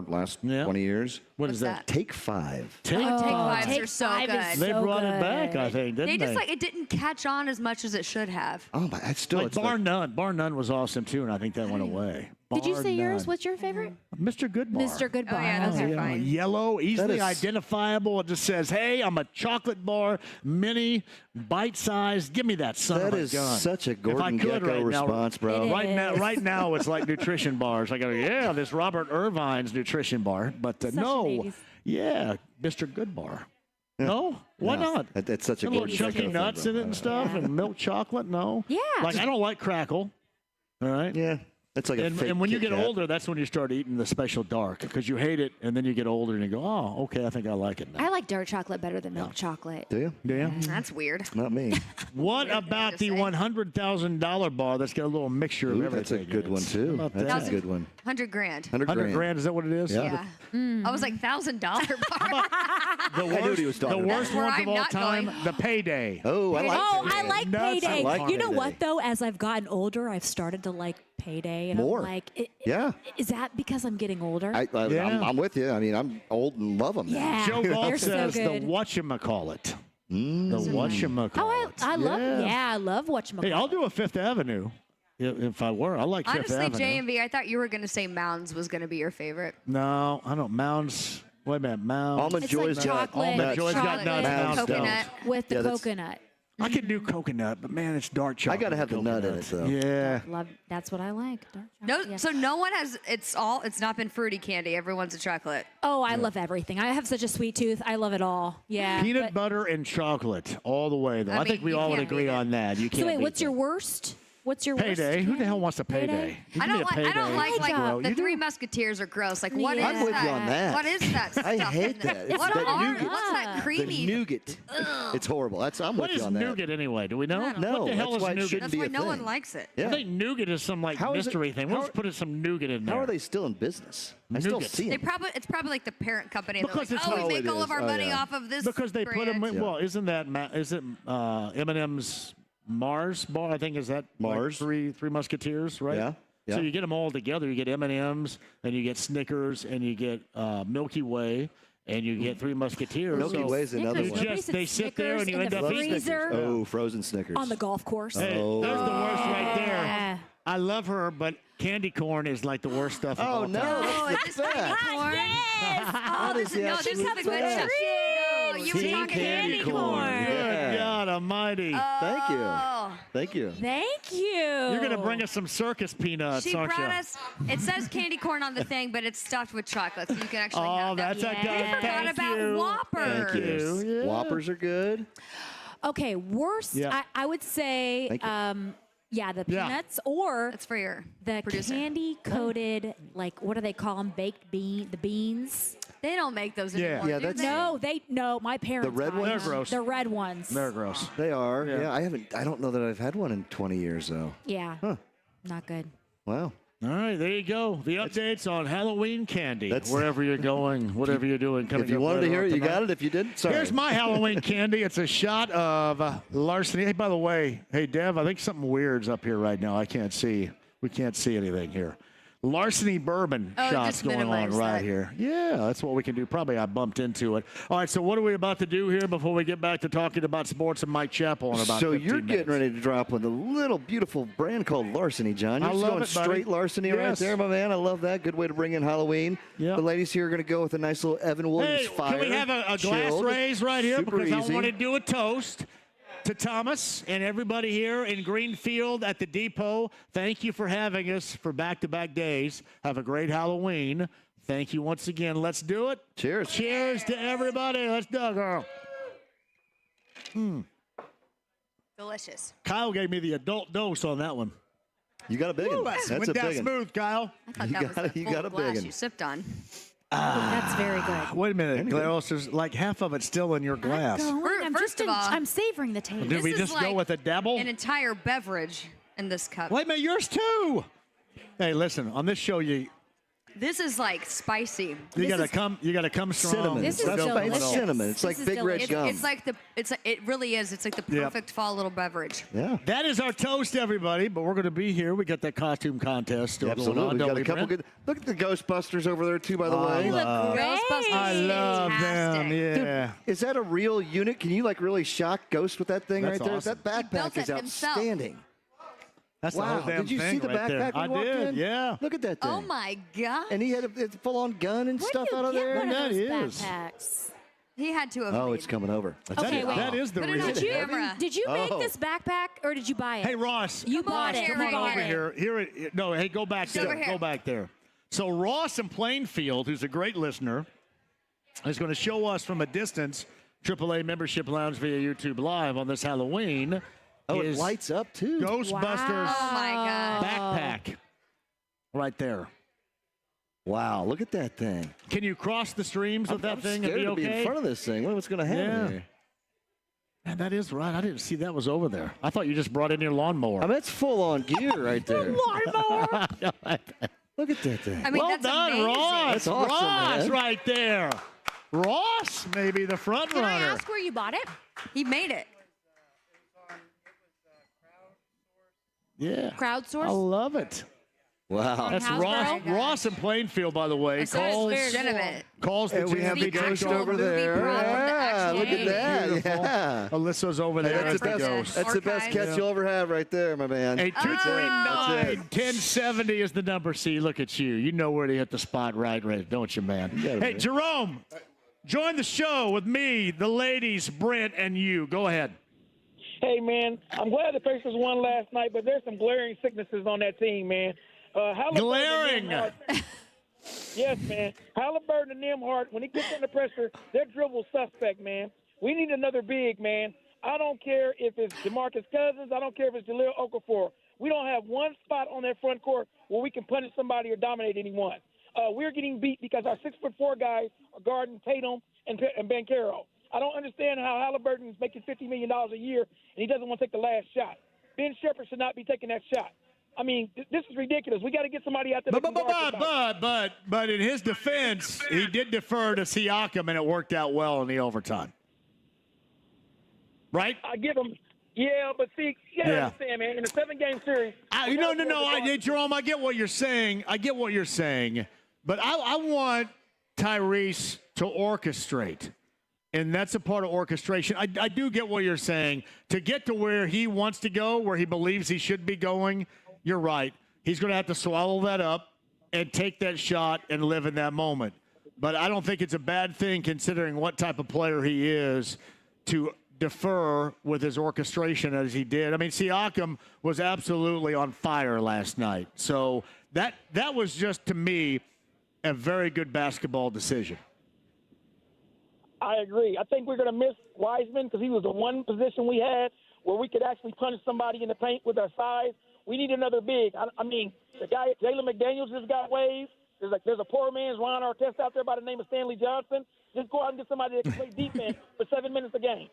last 20 years? What is that? Take 5. Take Take Five. Fives are so Five is good. They so brought it back, good. I think, didn't they? They just it didn't catch on as much as it should have. Oh, my, that's still. Like Bar None. Bar None was awesome, too, and I think that went away. Did you Bar say yours? None. What's your favorite? Mr. Good Bar. Mr. Good Bar. Oh, yeah, those are fine. Yellow, easily is- identifiable. It just says, hey, I'm a chocolate bar, mini, bite-sized. Give me that son That of a is gun. such a If I Gordon could Gekko right now- response, bro. It Right now, it's like nutrition bars. I go, yeah, this Robert Irvine's nutrition bar. But Such no, an 80s. yeah, Mr. Good Bar. No? Why No, not? That's such a Little Gordon chunky Gekko thing, nuts bro. in it and stuff, and milk chocolate. No. Yeah. Like I don't like Crackle. All right. Yeah, that's like a fake And when you Kit get Kat. older, that's when you start eating the special dark because you hate it, and then you get older and you go, oh, okay, I think I like it now. I like dark chocolate better than milk chocolate. Do you? Do you? That's weird. Not me. What about the $100,000 bar that's got a little mixture of Ooh, everything? that's a good in it? one, too. How about That's that? a good one. 100 grand. 100 grand. Is that what it is? Yeah. Yeah. I was like $1,000 bar. The I knew what he was worst, the talking about. worst Where ones I'm of all not time, going. the payday. Oh, I like Oh, Payday. I like Nuts. Payday. I like You know Payday. what, though? As I've gotten older, I've started to like Payday. And More. I'm like, Yeah. is that because I'm getting older? Yeah. I'm with you. I mean, I'm old and love them. Yeah. Joe Galt They're so says the good. whatchamacallit. The whatchamacallit. Oh, I love, I love whatchamacallit. Hey, I'll do a Fifth Avenue if I were. I like Fifth Honestly, Avenue. JMV, I thought you were going to say Mounds was going to be your favorite. No, I don't. Mounds. Wait a minute. Mounds. Almond It's Joy's like got chocolate. Almond Joy's got Chocolate nuts. with Mounds coconut. With the Yeah, that's- coconut. I could do coconut, but man, it's dark chocolate. I gotta have the nut in coconut. it, though. Yeah. Love. That's what I like. Dark No, chocolate, yeah. so no one has. It's not been fruity candy. Everyone's a chocolate. Oh, I love everything. I have such a sweet tooth. I love it all. Yeah. Peanut but- butter and chocolate all the way, though. I I think mean, we you all would can't agree beat it. on that. You can't. So wait, beat what's your that. worst? What's your Payday? worst? Who the hell candy? wants a payday? You I give me don't a like. I don't payday. like Well, the you do? Three Musketeers are gross. Like what is Yeah. I'm with that? you on that. What is that stuff? I hate in there? that. It's What that are- nougat. What's that The creamy? nougat. It's horrible. I'm What with is you on that. nougat anyway? Do we know? No, What the hell that's is why it nougat? shouldn't That's be why a no one thing. likes it. Yeah. I think nougat is some like How is it- mystery thing. how Let's are- put some nougat in there. How are they still in business? I still Nougat. see They them. it's probably like the parent company. And Because they're it's like, how we it make all of is. our Oh, money yeah. off of this. Because they put them. brand. Well, isn't that is it M&M's Mars bar? I think is that like Mars? Three Musketeers, right? Yeah. So you get them all together. You get M&Ms, and you get Snickers, and you get Milky Way, and you get Three Musketeers. Milky Way's another one. They sit there, and you end up eating Snickers. Oh, frozen Snickers. On the golf course. Hey, there's the worst right there. I love her, but candy corn is like the worst stuff of all time. Oh, is this candy corn? Yes. What is the this is the good absolute stuff. No, you were Teen talking candy corn. Good God Almighty! Thank you. Thank you. Thank you. You're gonna bring us some circus peanuts, She aren't you? brought us. It says candy corn on the thing, but it's stuffed with chocolate, so you can actually have that. That's a good. We forgot about Whoppers. Thank you. Yeah. Whoppers are good. Okay, worst. Yeah. I would say. Thank you. The peanuts or That's for your the producer. candy coated, like what do they call them? Baked the beans. They don't make those anymore. Yeah, do that's- they? No, my parents. The red buy ones? They're them. gross. The red ones. They're gross. They are. Yeah. I don't know that I've had one in 20 years though. Yeah. Huh. Not good. Wow. All right, there you go. The updates on Halloween candy. Wherever you're going, whatever you're doing. If you wanted to hear it, you got it. If you didn't, sorry. Here's my Halloween candy. It's a shot of larceny. Hey, by the way, hey, Dev, I think something weird's up here right now. I can't see. We can't see anything here. Larceny bourbon shots just going on minimize right that. here. Yeah, that's what we can do. Probably I bumped into it. All right, so what are we about to do here before we get back to talking about sports and Mike Chappell in about So 15 you're minutes? getting ready to drop with a little beautiful brand called Larceny, John. You're I just love going it, buddy. straight Larceny right Yes. there, my man. I love that. Good way to bring in Halloween. Yep. The ladies here are going to go with a nice little Evan Williams Hey, fire. can we have a glass chilled. raise right here? Super Because easy. I want to do a toast to Thomas and everybody here in Greenfield at the depot. Thank you for having us for back-to-back days. Have a great Halloween. Thank you once again. Let's do it. Cheers. Cheers to everybody. Let's do it, girl. Delicious. Kyle gave me the adult dose on that one. You got a big one. That's That's a went down big one. smooth, Kyle. I thought You that got- was you the got full a big glass one. you sipped on. That's very good. Wait a minute, Glaros. There's like half of it still in your glass. I'm First of all, I'm savoring the taste. Did this we is just go like with a dabble? an entire beverage in this cup. Wait a minute, yours too. Hey, listen, on this show This is like spicy. you gotta come strong. Cinnamon. This is That's delicious. It's cinnamon. It's This like is big red delicious. gum. It's like it really is. It's like the Yep. perfect fall little beverage. Yeah. That is our toast, everybody. But we're going to be here. We got that costume contest still going Absolutely. on. We don't got we, a couple Brent? good. Look at the Ghostbusters over there too. By the way, They look Ghostbusters. I love them. Fantastic. Yeah. Dude, is that a real unit? Can you like really shock Ghost with that thing That's right there? awesome. That built backpack is it himself. outstanding. That's the Wow. whole damn Did you thing see the right backpack there. we I walked did. in? Yeah. Look at that thing. Oh my god! And he had a full-on gun and Where stuff do you out of get there. one of That those is. backpacks? He had to have. Oh, made it's coming over. Okay, wait. That is the Put it reason. on Did you, camera. did you make Oh. this backpack or did you buy it? Hey, Ross. You bought it. Come Right on here. over here. No, hey, go back Over there. here. Go back there. So Ross in Plainfield, who's a great listener, is going to show us from a distance AAA Membership Lounge via YouTube Live on this Halloween. Oh, it his lights up too. Ghostbusters Oh my god! backpack right there. Wow, look at that thing. Can you cross the streams with that I'm thing scared and to be be okay? in front of this thing. What's going to happen Yeah. here? Man, that is right. I didn't see that was over there. I thought you just brought in your lawnmower. I mean, that's full-on gear right there. lawnmower. Look at that thing. I mean, well that's done, amazing. Ross. That's awesome, Ross man. right there. Ross, maybe the front Can I runner. ask where you bought it? He made it. Yeah. Crowdsourced? I love it. Wow. That's Hasbro? Ross in Plainfield, by the way. So it's spirit of it. Calls the And we have JMV the ghost actual over movie there. prop with the Yeah, actual look at movie. that. Beautiful. Yeah. Alyssa's over there That's as the the best. ghost. That's the best Archive. catch you'll ever have right there, my man. Hey, That's it. 239-1070 is the number. See, look at you. You know where to hit the spot right, don't you, man? got it, Hey, man. Jerome, join the show with me, the ladies, Brent, and you. Go ahead. Hey, man, I'm glad the Pacers won last night, but there's some glaring sicknesses on that team, man. Halliburton Glaring. and Nembhard- Yes, man. Halliburton and Nembhard, when he gets under pressure, they're dribble suspect, man. We need another big, man. I don't care if it's DeMarcus Cousins. I don't care if it's Jahlil Okafor. We don't have one spot on that front court where we can punish somebody or dominate anyone. We're getting beat because our 6'4" guys are guarding Tatum and Banchero. I don't understand how Halliburton is making $50 million a year and he doesn't want to take the last shot. Ben Shepherd should not be taking that shot. I mean, this is ridiculous. We got to get somebody out there. But in his defense, he did defer to Siakam, and it worked out well in the overtime. Right? I give him Yeah, but see, you gotta understand, man. In a 7-game series, Jerome, I get what you're saying. But I want Tyrese to orchestrate. And that's a part of orchestration. I do get what you're saying. To get to where he wants to go, where he believes he should be going, you're right. He's going to have to swallow that up and take that shot and live in that moment. But I don't think it's a bad thing, considering what type of player he is, to defer with his orchestration as he did. I mean, Siakam was absolutely on fire last night. So that was just, to me, a very good basketball decision. I agree. I think we're going to miss Wiseman because he was the one position we had where we could actually punish somebody in the paint with our size. We need another big. I mean, the guy, Jalen McDaniels, just got waived. There's a poor man's Ron Artest out there by the name of Stanley Johnson. Just go out and get somebody that can play defense for 7 minutes a game.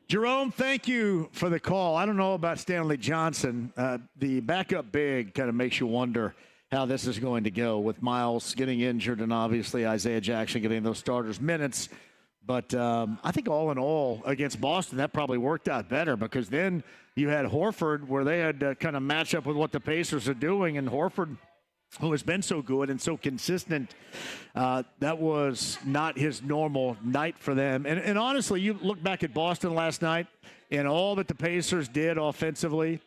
Jerome, thank you for the call. I don't know about Stanley Johnson. The backup big kind of makes you wonder how this is going to go with Miles getting injured and obviously Isaiah Jackson getting those starters minutes. But I think all in all, against Boston, that probably worked out better because then you had Horford where they had to kind of match up with what the Pacers are doing. And Horford, who has been so good and so consistent, that was not his normal night for them. And honestly, you look back at Boston last night and all that the Pacers did offensively,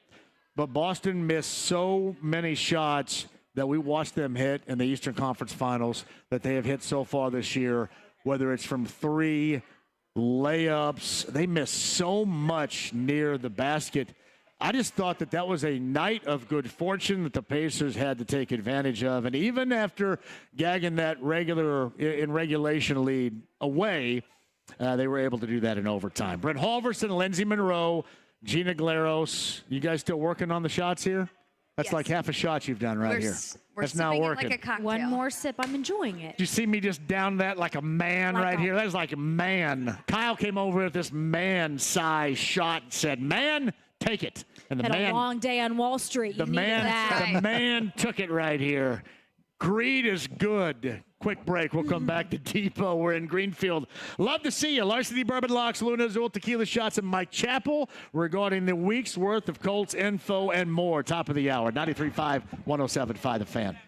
but Boston missed so many shots that we watched them hit in the Eastern Conference Finals that they have hit so far this year, whether it's from three, layups. They missed so much near the basket. I just thought that was a night of good fortune that the Pacers had to take advantage of. And even after gagging that regulation lead away, they were able to do that in overtime. Brent Halverson, Lindsey Monroe, Gina Glaros. You guys still working on the shots here? That's like half a shot you've done right here. That's not working. Like a cocktail. One more sip. I'm enjoying it. Did you see me just down that like a man right here? That was like a man. Kyle came over with this man-size shot and said, "Man, take it." And the Had man, a long day on Wall Street. the man took it right here. Greed is good. Quick break. We'll come back to Depot. We're in Greenfield. Love to see you. Larceny Bourbon Locks, Luna Azul Tequila Shots, and Mike Chappell regarding the week's worth of Colts info and more. Top of the hour. 93.5, 107.5 The Fan.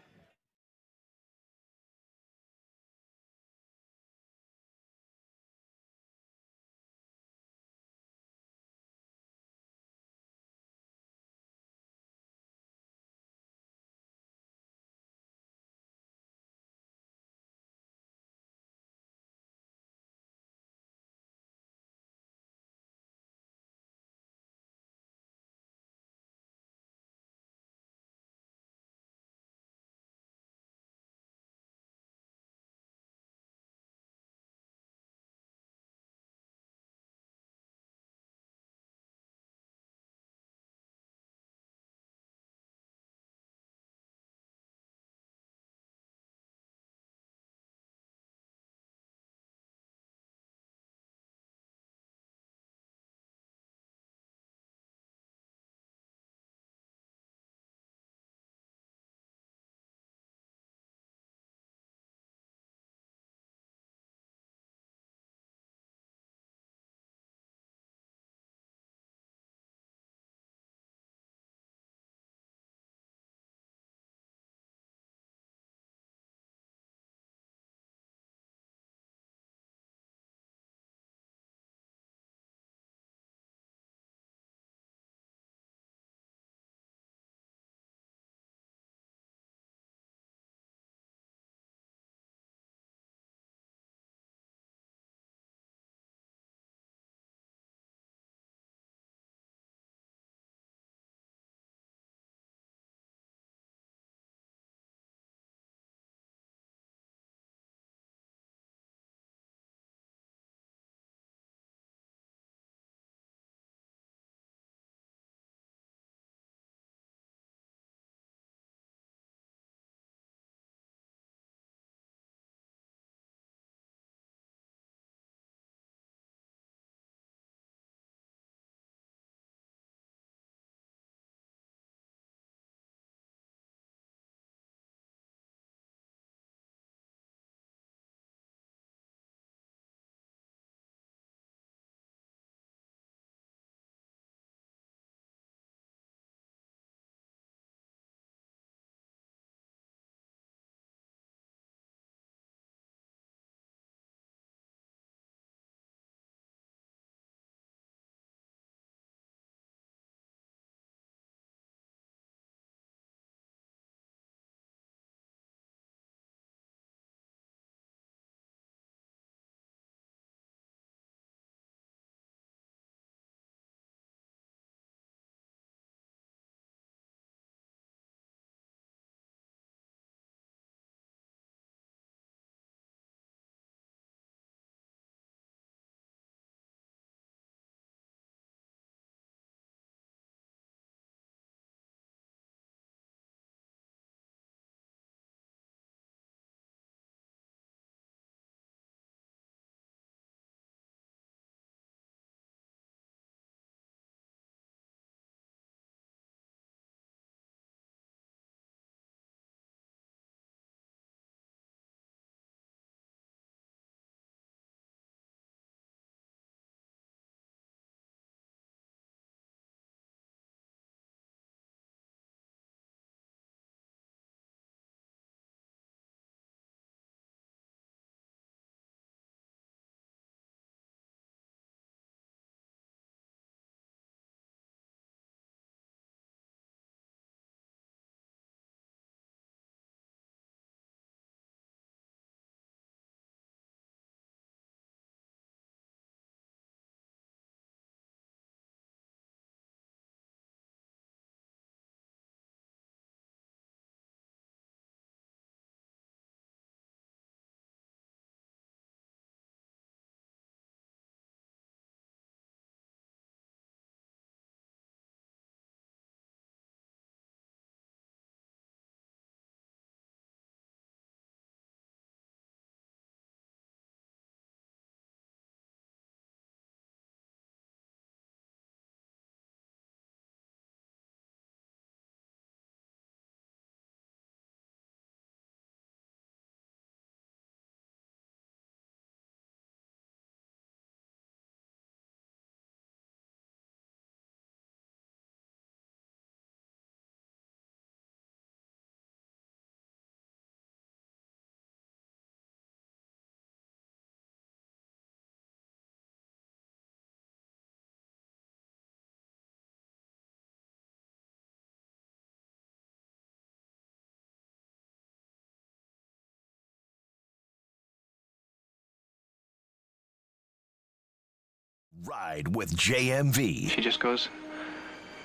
Ride with JMV. She just goes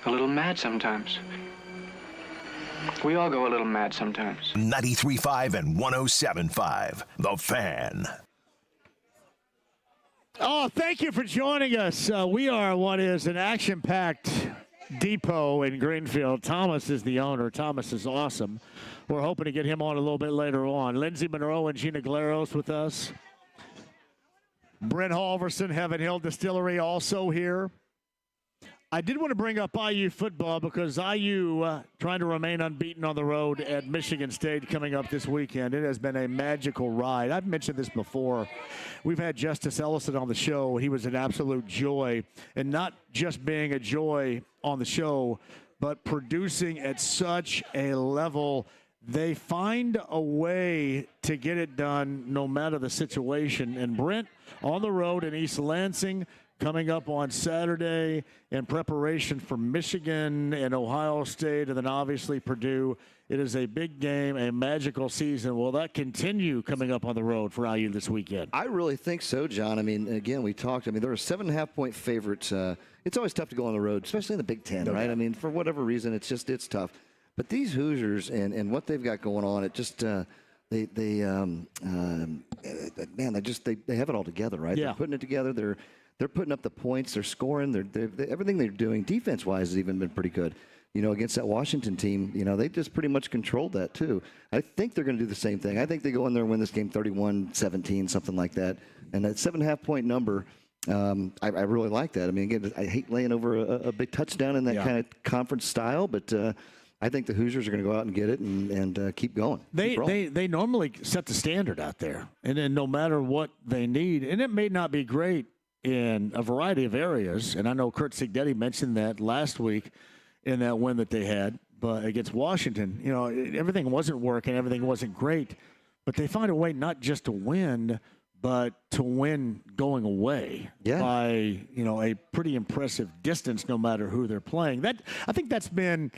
a little mad sometimes. We all go a little mad sometimes. 93.5 and 107.5. The Fan. Oh, thank you for joining us. We are what is an action-packed depot in Greenfield. Thomas is the owner. Thomas is awesome. We're hoping to get him on a little bit later on. Lindsey Monroe and Gina Galeros with us. Brent Halverson, Heaven Hill Distillery, also here. I did want to bring up IU football because IU trying to remain unbeaten on the road at Michigan State coming up this weekend. It has been a magical ride. I've mentioned this before. We've had Justice Ellison on the show. He was an absolute joy, and not just being a joy on the show, but producing at such a level. They find a way to get it done no matter the situation. And Brent on the road in East Lansing, coming up on Saturday in preparation for Michigan and Ohio State, and then obviously Purdue. It is a big game, a magical season. Will that continue coming up on the road for IU this weekend? I really think so, John. I mean, again, we talked. I mean, there are 7.5-point favorites. It's always tough to go on the road, especially in the Big Ten, right? I mean, for whatever reason, it's tough. But these Hoosiers and what they've got going on, it just they have it all together, right? Yeah. They're putting it together. They're putting up the points. They're scoring. Everything they're doing defense-wise has even been pretty good. You know, against that Washington team, you know, they just pretty much controlled that too. I think they're going to do the same thing. I think they go in there and win this game 31-17, something like that. And that 7.5-point number, I really like that. I mean, again, I hate laying over a big touchdown in that kind of conference style, but I think the Hoosiers are going to go out and get it and keep going. They normally set the standard out there, and then no matter what they need, and it may not be great in a variety of areas, and I know Kurt Signetti mentioned that last week in that win that they had, but against Washington, you know, everything wasn't working, everything wasn't great, but they find a way not just to win, but to win going away by, you know, a pretty impressive distance no matter who they're playing. I think that's been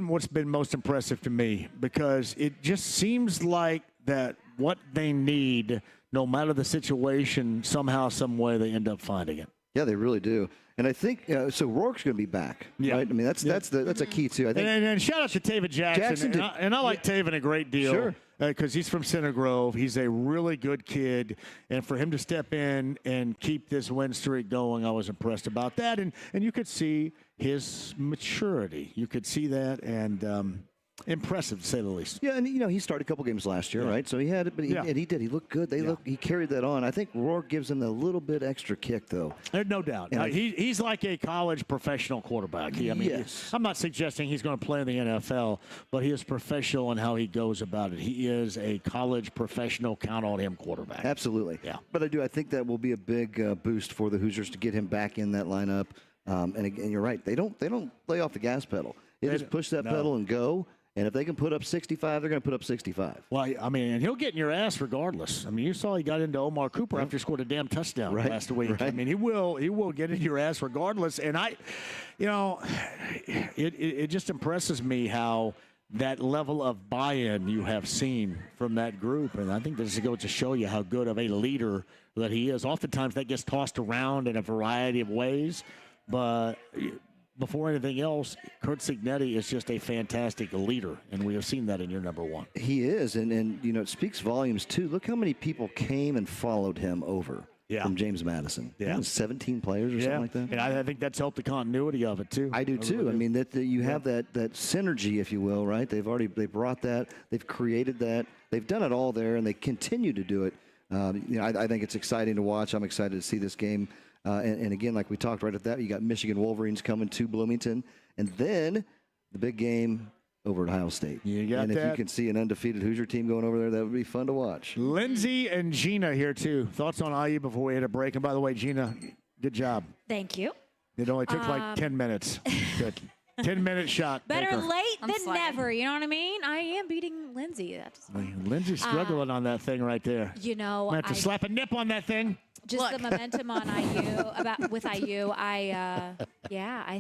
what's been most impressive to me, because it just seems like that what they need, no matter the situation, somehow, some way, they end up finding it. Yeah, they really do. And I think so. Rourke's going to be back, right? I mean, that's a key too. I think. And shout out to Taven Jackson. And I like Taven a great deal. Sure. Because he's from Center Grove. He's a really good kid. And for him to step in and keep this win streak going, I was impressed about that. And you could see his maturity. You could see that. And impressive, to say the least. Yeah, and you know, he started a couple games last year, right? So he had it, but he did. He looked good. He carried that on. I think Rourke gives him a little bit extra kick, though. There's no doubt. He's like a college professional quarterback. I'm not suggesting he's going to play in the NFL, but he is professional in how he goes about it. He is a college professional, count on him quarterback. Absolutely. Yeah. But I think that will be a big boost for the Hoosiers to get him back in that lineup. And again, you're right. They don't lay off the gas pedal. They just push that pedal and go. And if they can put up 65, they're going to put up 65. Well, I mean, and he'll get in your ass regardless. I mean, you saw he got into Omar Cooper after he scored a damn touchdown last week. Right. I mean, he will get in your ass regardless. And it just impresses me how that level of buy-in you have seen from that group. And I think this goes to show you how good of a leader that he is. Oftentimes that gets tossed around in a variety of ways, but before anything else, Kurt Signetti is just a fantastic leader, and we have seen that in year number one. He is, and you know, it speaks volumes, too. Look how many people came and followed him over from James Madison. Yeah. 17 players or something like that. And I think that's helped the continuity of it, too. I do, too. I mean, that you have that synergy, if you will, right? They brought that. They've created that. They've done it all there, and they continue to do it. I think it's exciting to watch. I'm excited to see this game. And again, like we talked right at that, you got Michigan Wolverines coming to Bloomington. And then the big game over at Ohio State. You got and that. if you can see an undefeated Hoosier team going over there, that would be fun to watch. Lindsey and Gina here, too. Thoughts on IU before we hit a break? And by the way, Gina, good job. Thank you. It only took like 10 minutes. Good. 10-minute shot. Better late than never, you know what I mean? I am beating Lindsey. Lindsey's struggling on that thing right there. You know, I have to slap a nip on that thing. Just the momentum on with IU. I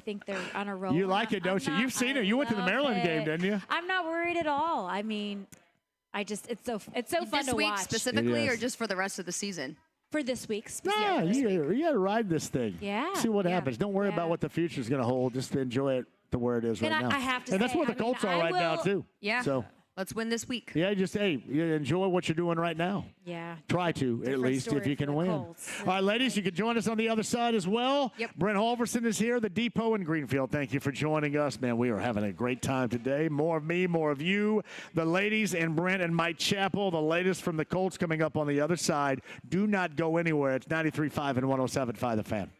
think they're on a roll. You like it, don't you? You've seen it. You went to the Maryland game, didn't you? I'm not worried at all. I mean, it's so fun to watch. This week specifically, or just for the rest of the season? For this week. Nah, you got to ride this thing. Yeah, See what yeah, happens. Don't worry yeah. about what the future's going to hold. Just enjoy it to where it is right And now. I have to and that's say, where the I mean, Colts are I right now, will- too. Yeah. So, let's win this week. yeah, just, hey, you enjoy what you're doing right now. Yeah. Try to, at Different least, if story you for can the win. Colts. All right, ladies, you can join us on the other side as well. Yep. Brent Halverson is here, the Depot in Greenfield. Thank you for joining us, man. We are having a great time today. More of me, more of you. The ladies and Brent and Mike Chappell, the latest from the Colts coming up on the other side. Do not go anywhere. It's 93.5 and 107.5 The Fan.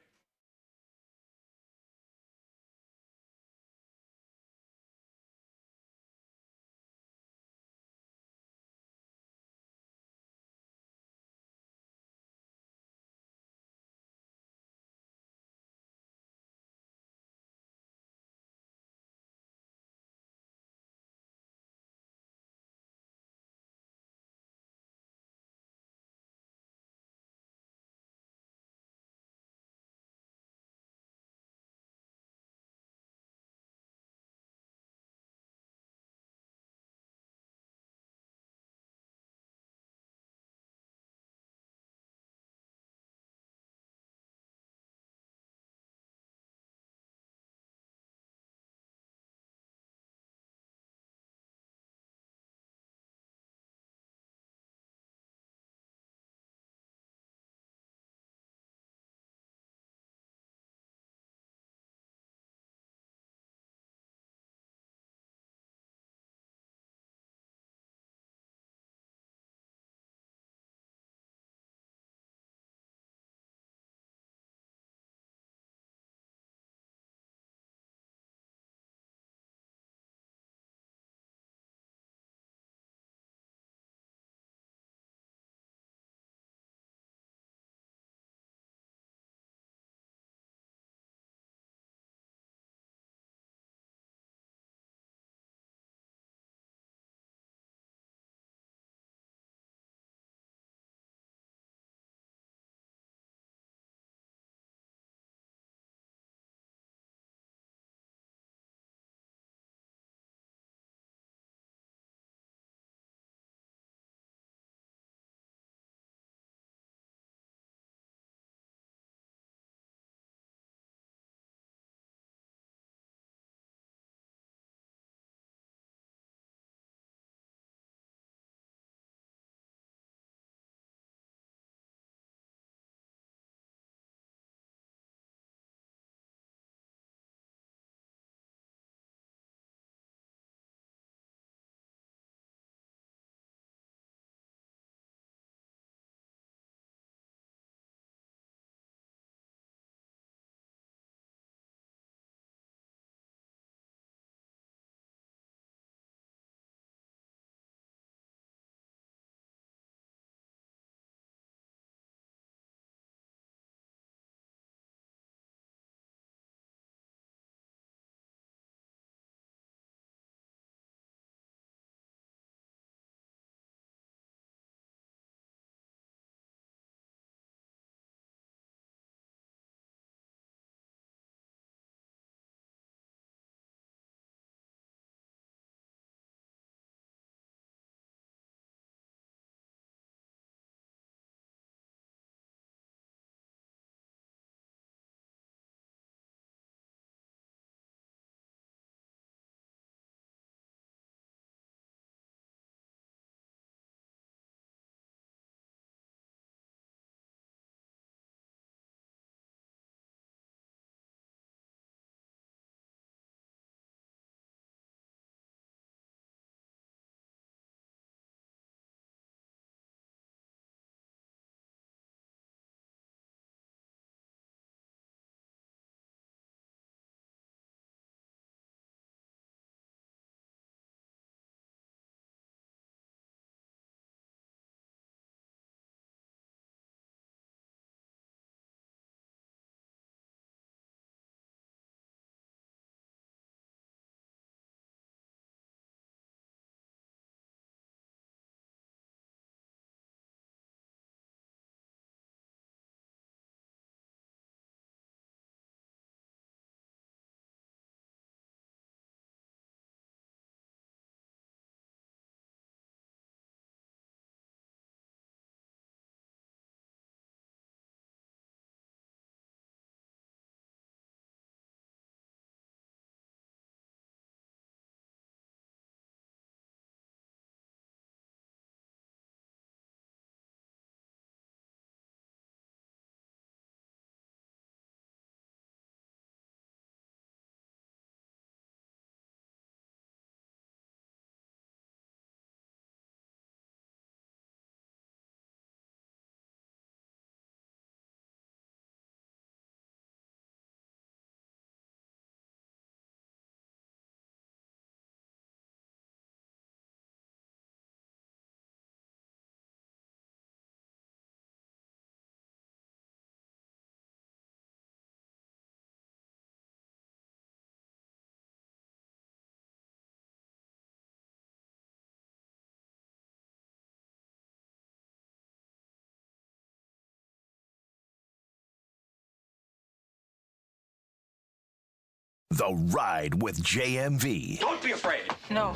The Ride with JMV. Don't be afraid. No.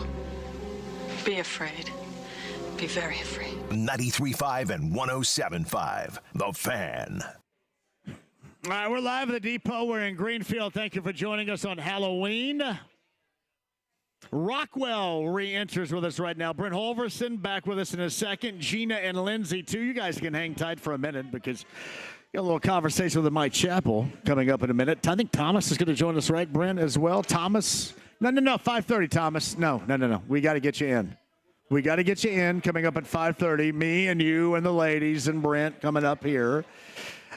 Be afraid. Be very afraid. 93.5 and 107.5. The Fan. All right, we're live at the Depot. We're in Greenfield. Thank you for joining us on Halloween. Rockwell re-enters with us right now. Brent Holverson back with us in a second. Gina and Lindsay, too. You guys can hang tight for a minute because got a little conversation with Mike Chappell coming up in a minute. I think Thomas is going to join us, right, Brent, as well? Thomas? No, 5:30, Thomas. No. We got to get you in. We got to get you in coming up at 5:30. Me and you and the ladies and Brent coming up here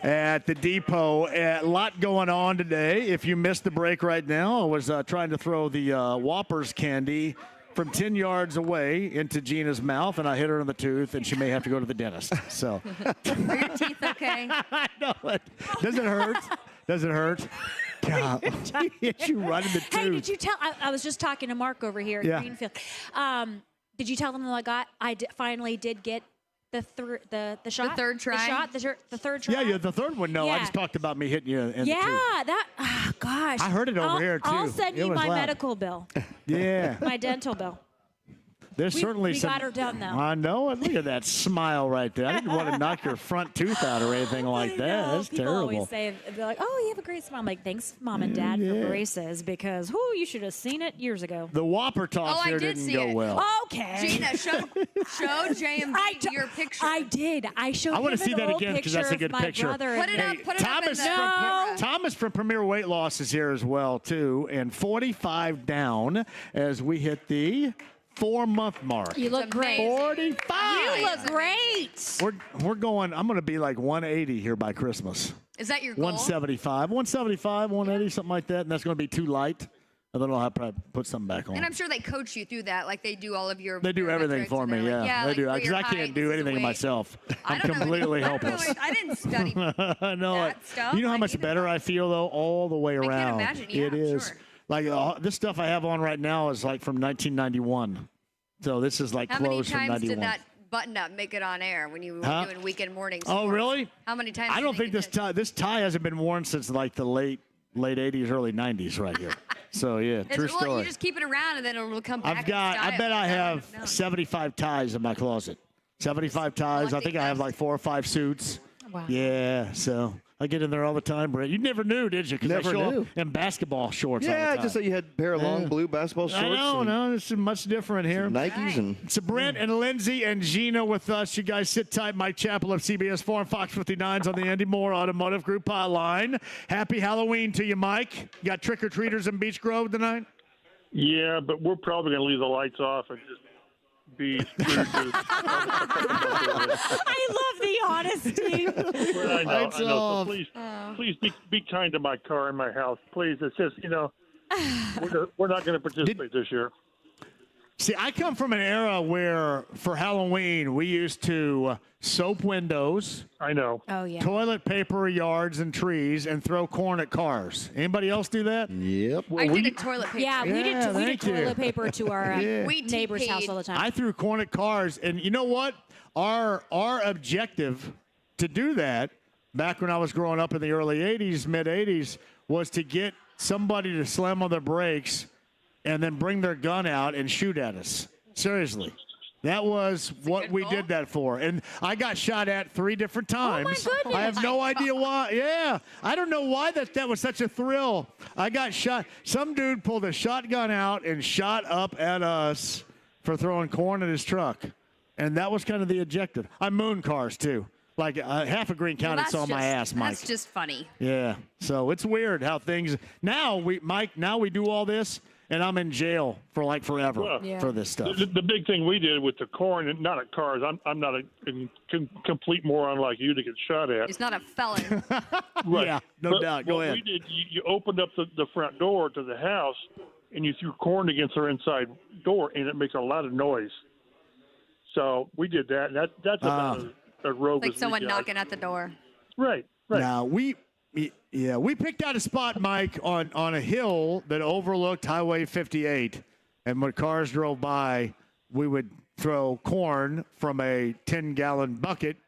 at the Depot. A lot going on today. If you missed the break right now, I was trying to throw the Whoppers candy from 10 yards away into Gina's mouth, and I hit her in the tooth, and she may have to go to the dentist. So, Are your teeth okay? I know it. Does it hurt? Does it hurt? God, hit you right in the tooth. Hey, did you tell? I was just talking to Mark over here at Greenfield. Did you tell them that I finally did get the shot? The third try? The third try? Yeah, the third one. No, I just talked about me hitting you in the tooth. Gosh. I heard it over here, too. I'll send you my loud. medical bill. Yeah. My dental bill. There's certainly we some. got her done, though. I know it. Look at that smile right there. I didn't want to knock your front tooth out or anything like that. That's People terrible. always say, they're like, oh, you have a great smile. I'm like, thanks, Mom and Dad, for braces, because, you should have seen it years ago. The Whopper toss here didn't go well. Okay. Gina, show JMV your picture. I did. I showed I want him to see an that old again because that's a picture good of my picture. brother Put it and- up. Put it Thomas up in the Thomas from Premier Weight Loss is here as well, too. And 45 down as we hit the 4-month mark. You look great. 45. You look great. We're going. I'm going to be like 180 here by Christmas. Is that your goal? 175, 180, something like that. And that's going to be too light. And then I'll have to put something back on. And I'm sure they coach you through that, like they do all of your. They do everything for me, yeah. They do. like, Because I can't do anything myself. I'm don't know. completely helpless. I didn't study I know that it. stuff. You know how much better I feel, though, all the way around? I can't imagine. Yeah, it is. Sure. Like this stuff I have on right now is like from 1991. So this is like How many clothes from times 91. did that button up make it on air when you were doing weekend mornings? Oh, really? How many times? I don't think this tie hasn't been worn since like the late 80s, early 90s right here. So yeah, true story. Well, you just keep it around and then it'll come back. I bet I have 75 ties in my closet. 75 ties. I think I have like 4 or 5 suits. Wow. Yeah, so I get in there all the time, Brett. You never knew, did you? Because I Never show knew. up in basketball shorts all the Yeah, time. I just thought you had a pair of long blue basketball shorts. I know, no, it's much different here. Nikes and So Brent and Lindsay and Gina with us. You guys sit tight. Mike Chappell of CBS 4 and Fox 59's on the Andy Moore Automotive Group hotline. Happy Halloween to you, Mike. You got trick-or-treaters in Beech Grove tonight? Yeah, but we're probably going to leave the lights off and just be screwed. I love the honesty. Well, I know. off. So please be kind to my car and my house. Please. It's just, we're not going to participate this year. See, I come from an era where for Halloween we used to soap windows. I know. Oh, yeah. Toilet paper yards and trees and throw corn at cars. Anybody else do that? Yep. I did a toilet paper. Yeah, we did thank you. toilet paper to our neighbor's house all the time. I threw corn at cars, and you know what? Our objective to do that back when I was growing up in the early 80s, mid 80s, was to get somebody to slam on their brakes and then bring their gun out and shoot at us. Seriously. That was what we did that for. And I got shot at 3 different times. Oh, my goodness. I have no idea why. Yeah. I don't know why that was such a thrill. I got shot. Some dude pulled a shotgun out and shot up at us for throwing corn at his truck. And that was kind of the objective. I mooned cars, too. Like half of Greene County saw my ass, Mike. That's just funny. Yeah. So it's weird how things – now we do all this. And I'm in jail for like forever for this stuff. The big thing we did with the corn, and not at cars. I'm not a complete moron like you to get shot at. He's not a felon. Right. Yeah, no doubt. Go ahead. What we did, you opened up the front door to the house, and you threw corn against our inside door, and it makes a lot of noise. So we did that, and that's about as rogue Like as someone we got. knocking at the door. Right. Now, we picked out a spot, Mike, on a hill that overlooked Highway 58. And when cars drove by, we would throw corn from a 10-gallon bucket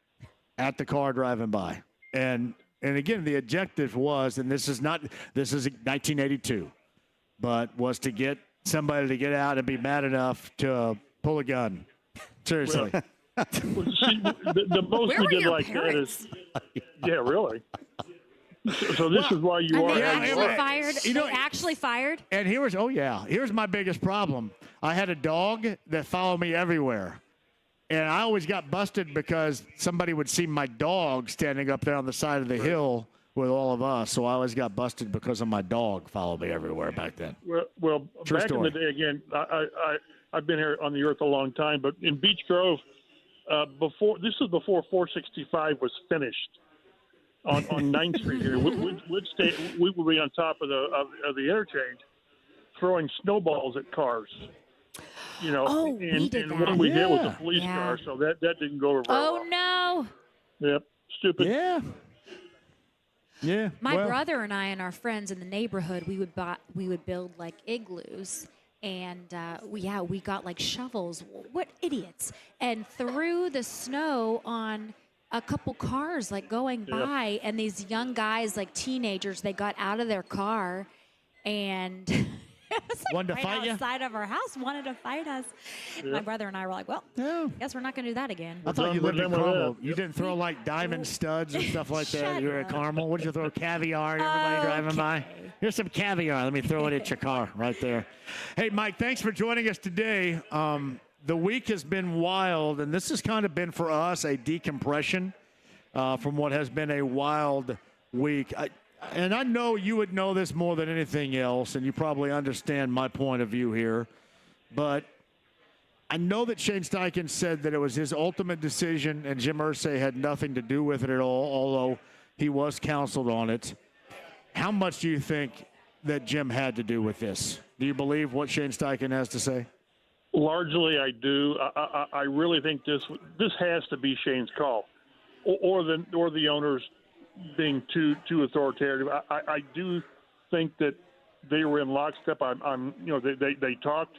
at the car driving by. And again, the objective was, and this is 1982. but was to get somebody to get out and be mad enough to pull a gun. Seriously. Well, see, the most Where we were did your like parents? that is, yeah, really. So this is why you And are. they how you actually are. fired. You know- They actually fired. And here's my biggest problem. I had a dog that followed me everywhere. And I always got busted because somebody would see my dog standing up there on the side of the hill with all of us. So I always got busted because of my dog followed me everywhere back then. Well, True back story. in the day, again, I've been here on the earth a long time, but in Beech Grove, this is before 465 was finished on 9th Street here. We would be on top of the interchange throwing snowballs at cars. You know, we did that. one we hit was a Yeah. police car, so that didn't go over very well. Oh no! Yep, stupid. Yeah. Yeah. My well, brother and I and our friends in the neighborhood, we would build like igloos, and we got like shovels. What idiots! And threw the snow on a couple cars like going by, and these young guys, like teenagers, they got out of their car, and it was like Wanted to right fight ya? outside of our house, wanted to fight us. My brother and I were like, well, guess we're not going to do that again. I thought you We're lived in done with Carmel. that. You didn't throw like diamond studs and stuff like that. Shut You were at up. Carmel. What did you throw? Caviar. Everybody driving by. Here's some caviar. Let me throw it at your car right there. Hey, Mike, thanks for joining us today. The week has been wild, and this has kind of been for us a decompression from what has been a wild week. And I know you would know this more than anything else, and you probably understand my point of view here. But I know that Shane Steichen said that it was his ultimate decision, and Jim Irsay had nothing to do with it at all, although he was counseled on it. How much do you think that Jim had to do with this? Do you believe what Shane Steichen has to say? Largely, I do. I really think this has to be Shane's call, or the owners being too authoritative. I do think that they were in lockstep. They talked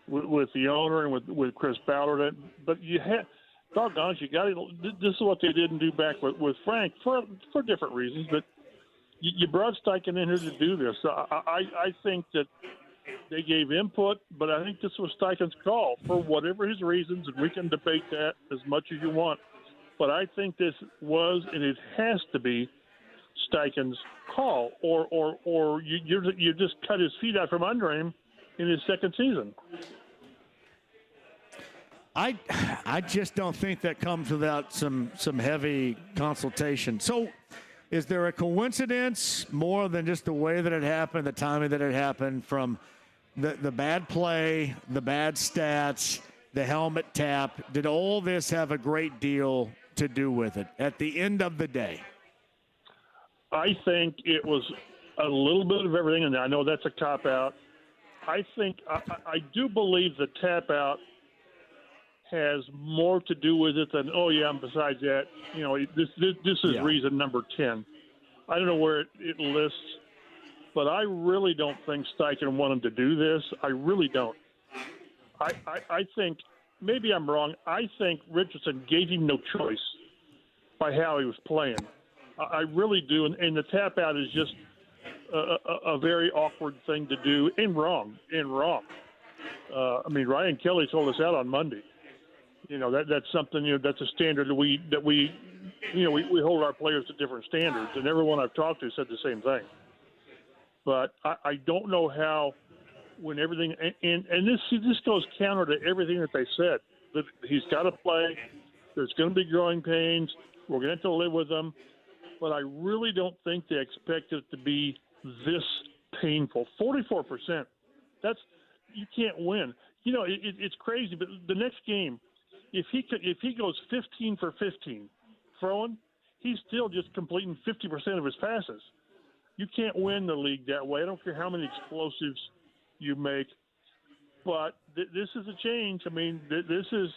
with the owner and with Chris Ballard, but doggone, you got to. This is what they didn't do back with Frank for different reasons, but you brought Steichen in here to do this. I think that they gave input, but I think this was Steichen's call for whatever his reasons, and we can debate that as much as you want. But I think this was, and it has to be, Steichen's call, or you just cut his feet out from under him in his second season. I just don't think that comes without some heavy consultation. So is there a coincidence more than just the way that it happened, the timing that it happened, from the bad play, the bad stats, the helmet tap? Did all this have a great deal to do with it at the end of the day? I think it was a little bit of everything, and I know that's a cop-out. I think I do believe the tap-out has more to do with it than, and besides that, this is reason number 10. I don't know where it lists, but I really don't think Steichen wanted to do this. I really don't. I think, maybe I'm wrong, I think Richardson gave him no choice by how he was playing. I really do, and the tap-out is just a very awkward thing to do, and wrong. Ryan Kelly told us out on Monday. That's something. That's a standard that we hold our players to different standards, and everyone I've talked to said the same thing. But I don't know how, when everything and this goes counter to everything that they said. That he's got to play. There's going to be growing pains. We're going to have to live with them. But I really don't think they expect it to be this painful. 44%. You can't win. It's crazy. But the next game, if he goes 15 for 15 throwing, he's still just completing 50% of his passes. You can't win the league that way. I don't care how many explosives you make. But this is a change. This is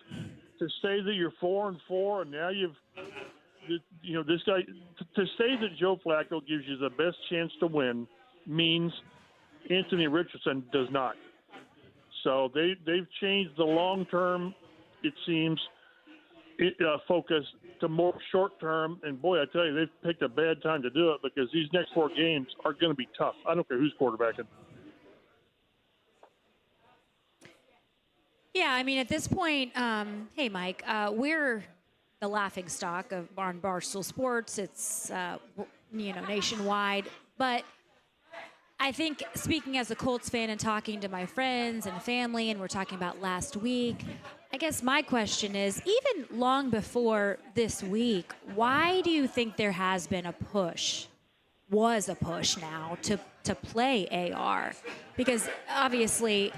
to say that you're 4-4, and now this guy, to say that Joe Flacco gives you the best chance to win means Anthony Richardson does not. So they've changed the long-term, it seems, focus to more short-term. And, boy, I tell you, they've picked a bad time to do it because these next 4 games are going to be tough. I don't care who's quarterbacking. Yeah, I mean, at this point, hey, Mike, we're the laughing stock of Barstool Sports. It's, nationwide. But I think speaking as a Colts fan and talking to my friends and family, and we're talking about last week, I guess my question is, even long before this week, why do you think there has been a push now to play AR? Because obviously,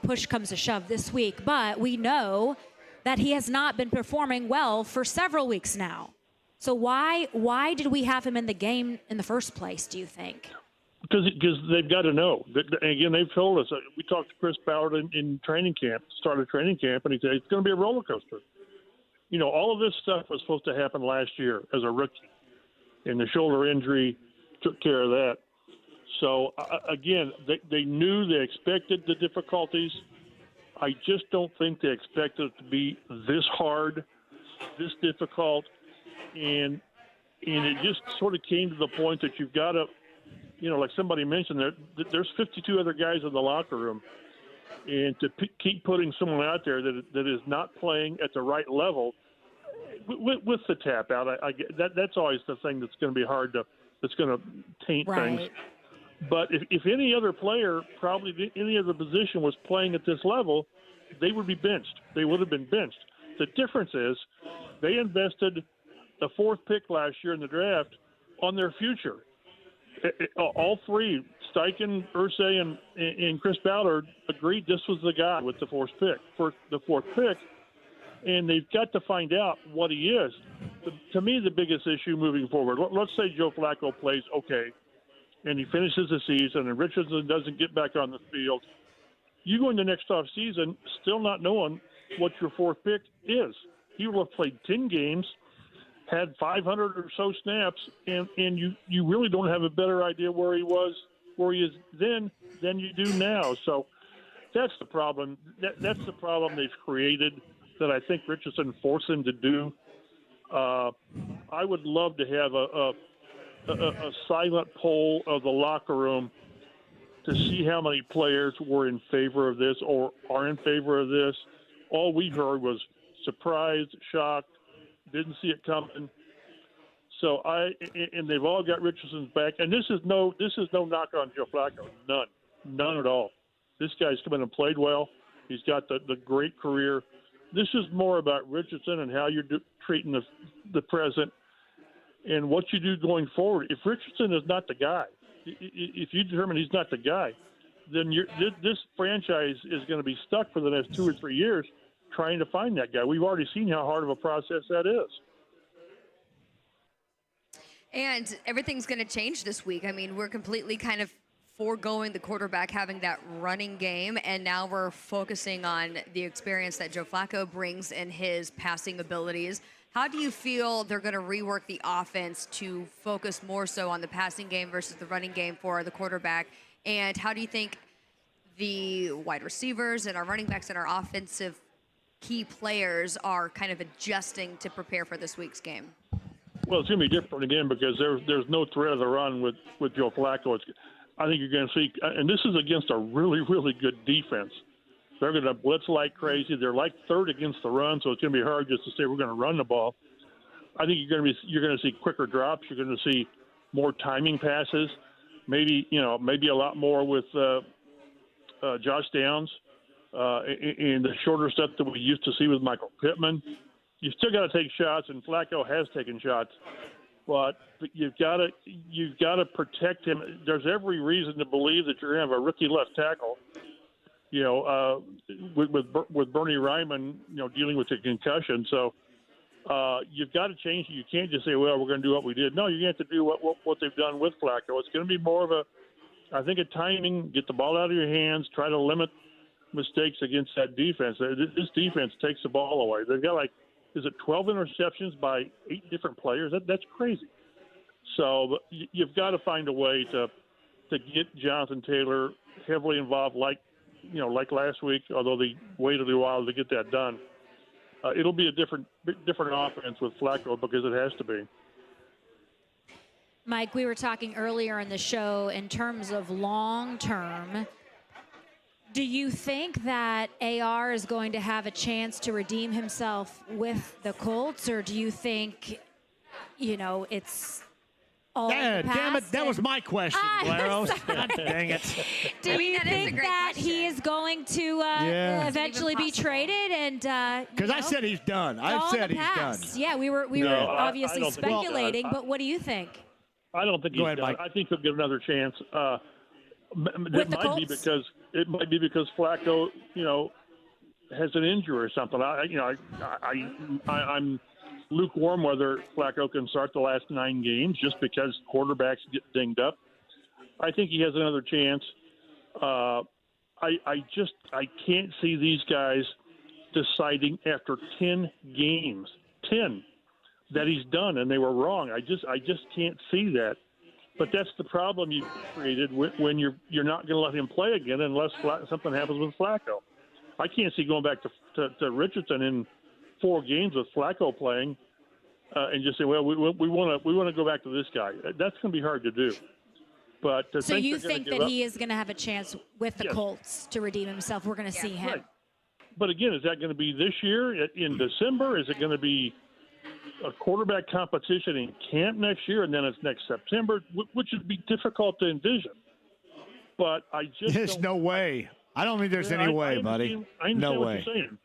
push comes to shove this week, but we know that he has not been performing well for several weeks now. So why did we have him in the game in the first place, do you think? Because they've got to know. Again, they've told us. We talked to Chris Ballard in training camp, started training camp, and he said it's going to be a roller coaster. All of this stuff was supposed to happen last year as a rookie, and the shoulder injury took care of that. So, again, they knew, they expected the difficulties. I just don't think they expected it to be this hard, this difficult, and it just sort of came to the point that you've got to, like somebody mentioned, there's 52 other guys in the locker room, and to keep putting someone out there that is not playing at the right level with the tap out, I get that's always the thing that's going to be that's going to taint things. But if any other player, probably any other position, was playing at this level, they would be benched. They would have been benched. The difference is they invested the 4th pick last year in the draft on their future. All three, Steichen, Irsay, and Chris Ballard, agreed this was the guy with the 4th pick. And they've got to find out what he is. To me, the biggest issue moving forward, let's say Joe Flacco plays okay, and he finishes the season, and Richardson doesn't get back on the field. You go into next off season still not knowing what your 4th pick is. He will have played 10 games, had 500 or so snaps, and you really don't have a better idea where he is then than you do now. So that's the problem. That's the problem they've created that I think Richardson forced him to do. I would love to have a silent poll of the locker room to see how many players were in favor of this or are in favor of this. All we heard was surprised, shocked, didn't see it coming. So and they've all got Richardson's back. And this is no knock on Joe Flacco. None at all. This guy's come in and played well. He's got the great career. This is more about Richardson and how you're treating the present and what you do going forward. If Richardson is not the guy, if you determine he's not the guy, then this franchise is going to be stuck for the next 2 or 3 years trying to find that guy. We've already seen how hard of a process that is. And everything's going to change this week. I mean, we're completely kind of foregoing the quarterback having that running game, and now we're focusing on the experience that Joe Flacco brings in his passing abilities. How do you feel they're going to rework the offense to focus more so on the passing game versus the running game for the quarterback? And how do you think the wide receivers and our running backs and our offensive key players are kind of adjusting to prepare for this week's game? Well, it's going to be different again because there's no threat of the run with Joe Flacco. I think you're going to see, and this is against a really, really good defense. They're going to blitz like crazy. They're like 3rd against the run, so it's going to be hard just to say we're going to run the ball. I think you're going to see quicker drops. You're going to see more timing passes. Maybe a lot more with Josh Downs and the shorter stuff that we used to see with Michael Pittman. You still got to take shots, and Flacco has taken shots, but you've got to protect him. There's every reason to believe that you're going to have a rookie left tackle. With Bernie Ryman, dealing with the concussion. So you've got to change it. You can't just say, well, we're going to do what we did. No, you have to do what they've done with Flacco. It's going to be more of a timing, get the ball out of your hands, try to limit mistakes against that defense. This defense takes the ball away. They've got 12 interceptions by 8 different players? That's crazy. So you've got to find a way to get Jonathan Taylor heavily involved like last week, although they waited a while to get that done. It'll be a different offense with Flacco because it has to be. Mike, we were talking earlier in the show in terms of long-term. Do you think that AR is going to have a chance to redeem himself with the Colts, or do you think, it's all in the past? Damn it, that was my question, Blaros. God dang it. Do you think that he is going to eventually be traded? And because I said he's done. I said he's done. Yeah, we were obviously speculating, but what do you think? I don't think he's done. Mike. I think he'll get another chance. It might be because Flacco, has an injury or something. I'm lukewarm whether Flacco can start the last 9 games just because quarterbacks get dinged up. I think he has another chance. I can't see these guys deciding after 10 games, 10, that he's done and they were wrong. I just can't see that. But that's the problem you created when you're not going to let him play again unless something happens with Flacco. I can't see going back to Richardson in 4 games with Flacco playing and just say, well, we want to go back to this guy. That's going to be hard to do. But so you think that he is going to have a chance with the Colts to redeem himself? We're going to see him. Right. But again, is that going to be this year in December? Is it going to be a quarterback competition in camp next year, and then it's next September, which would be difficult to envision? But there's no way. I don't think there's any way, buddy. I understand what you're saying.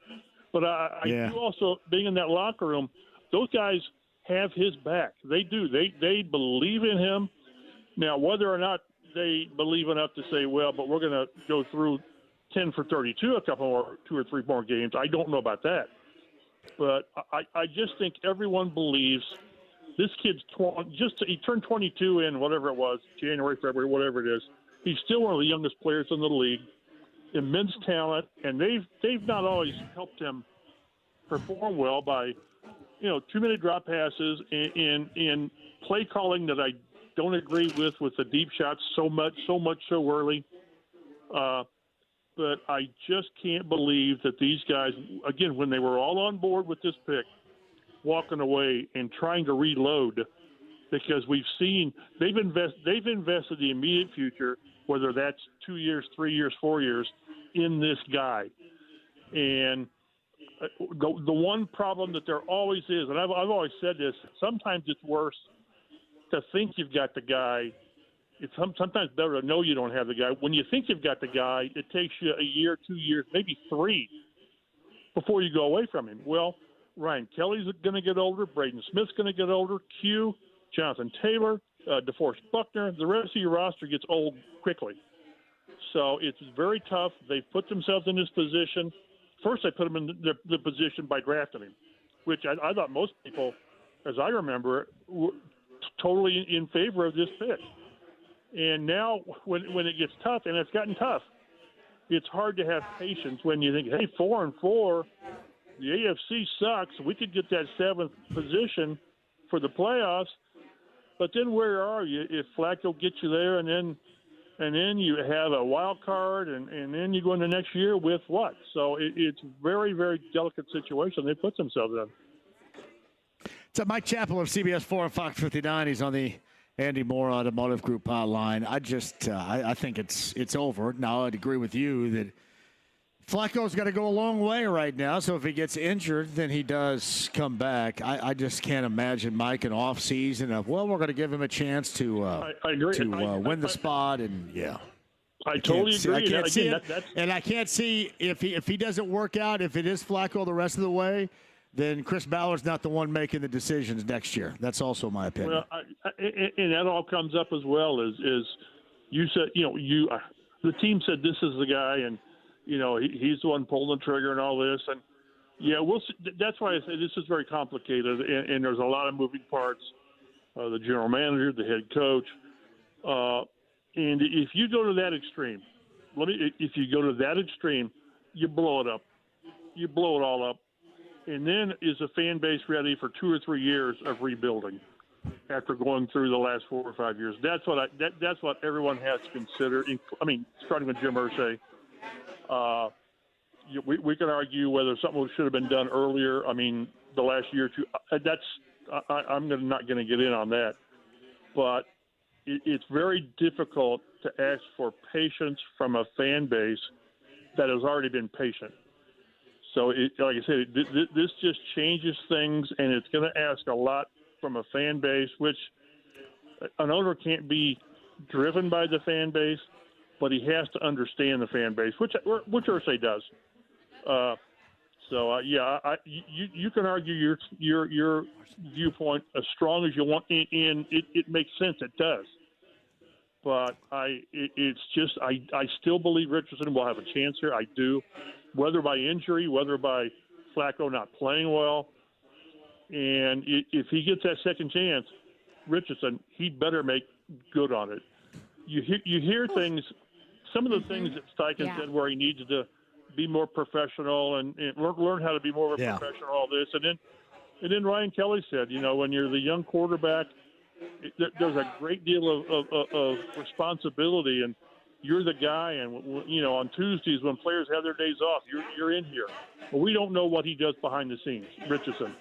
But I do also, being in that locker room, those guys have his back. They do. They believe in him. Now, whether or not they believe enough to say, well, but we're going to go through 10 for 32 a couple more, 2 or 3 more games, I don't know about that. But I just think everyone believes this kid's he turned 22 in whatever it was, January, February, whatever it is. He's still one of the youngest players in the league, immense talent, and they've not always helped him perform well by, too many drop passes and play calling that I don't agree with the deep shots so much so early. But I just can't believe that these guys, again, when they were all on board with this pick, walking away and trying to reload, because we've seen they've invested the immediate future, whether that's 2 years, 3 years, 4 years, in this guy. And the one problem that there always is, and I've always said this, sometimes it's worse to think you've got the guy. It's sometimes better to know you don't have the guy. When you think you've got the guy, it takes you a year, 2 years, maybe 3 before you go away from him. Well, Ryan Kelly's going to get older. Braden Smith's going to get older. Q, Jonathan Taylor, DeForest Buckner. The rest of your roster gets old quickly. So it's very tough. They've put themselves in this position. First, they put them in the position by drafting him, which I thought most people, as I remember, were totally in favor of this pick. And now when it gets tough, and it's gotten tough, it's hard to have patience when you think, hey, 4-4, the AFC sucks. We could get that 7th position for the playoffs. But then where are you if Flacco gets you there and then you have a wild card and then you go into next year with what? So it's a very, very delicate situation they put themselves in. So Mike Chappell of CBS 4 and Fox 59. He's on the Andy Moore Automotive Group hotline. I think it's over. Now, I'd agree with you that Flacco's got to go a long way right now. So if he gets injured, then he does come back. I just can't imagine Mike an off season of, well, we're going to give him a chance to I agree. Win the spot. And yeah, I totally agree. I can't see it. And I can't see if he doesn't work out, if it is Flacco the rest of the way, then Chris Ballard's not the one making the decisions next year. That's also my opinion. Well, and that all comes up as well as you said. The team said this is the guy, and he's the one pulling the trigger and all this. And yeah, we'll see. That's why I say this is very complicated, and there's a lot of moving parts. The general manager, the head coach, and if you go to that extreme, you blow it up. You blow it all up. And then is the fan base ready for 2 or 3 years of rebuilding after going through the last 4 or 5 years? That's what everyone has to consider. Starting with Jim Irsay, we can argue whether something should have been done earlier. The last year or two. I'm not going to get in on that, but it's very difficult to ask for patience from a fan base that has already been patient. So, like I said, this just changes things, and it's going to ask a lot from a fan base, which an owner can't be driven by the fan base, but he has to understand the fan base, which Ursay does. You can argue your viewpoint as strong as you want, and it makes sense. It does. But I still believe Richardson will have a chance here. I do, whether by injury, whether by Flacco not playing well. And if he gets that second chance, Richardson, he better make good on it. You hear things, some of the things that Steichen said where he needed to be more professional and learn how to be more of a professional, all this. And then Ryan Kelly said, when you're the young quarterback, there's a great deal of responsibility, and you're the guy. And on Tuesdays when players have their days off, you're in here. Well, we don't know what he does behind the scenes, Richardson.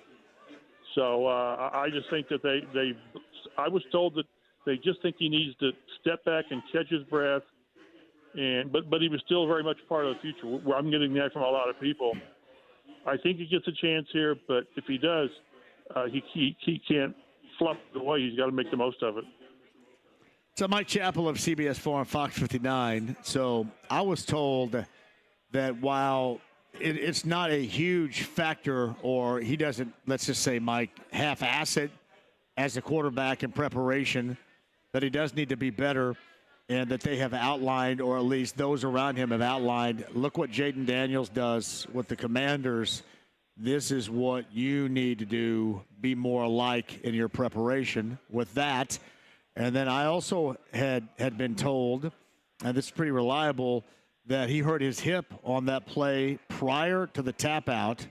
So I just think that I was told that they just think he needs to step back and catch his breath. But he was still very much part of the future. Where I'm getting that from a lot of people. I think he gets a chance here, but if he does, he can't fluff it away. He's got to make the most of it. So Mike Chappell of CBS 4 and Fox 59. So I was told that while it's not a huge factor, or he doesn't, let's just say, Mike, half-ass it as a quarterback in preparation, that he does need to be better, and that they have outlined, or at least those around him have outlined, look what Jaden Daniels does with the Commanders. This is what you need to do, be more alike in your preparation with that. And then I also had been told, and this is pretty reliable, that he hurt his hip on that play prior to the tap out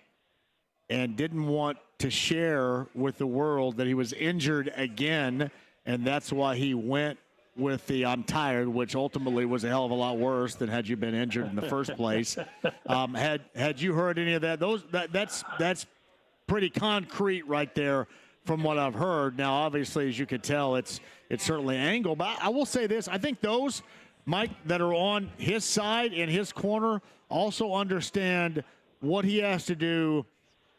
and didn't want to share with the world that he was injured again, and that's why he went with the "I'm tired," which ultimately was a hell of a lot worse than had you been injured in the first place. Had you heard any of that? That's pretty concrete right there from what I've heard. Now, obviously, as you could tell, it's certainly angled. But I will say this: I think those, Mike, that are on his side and his corner also understand what he has to do,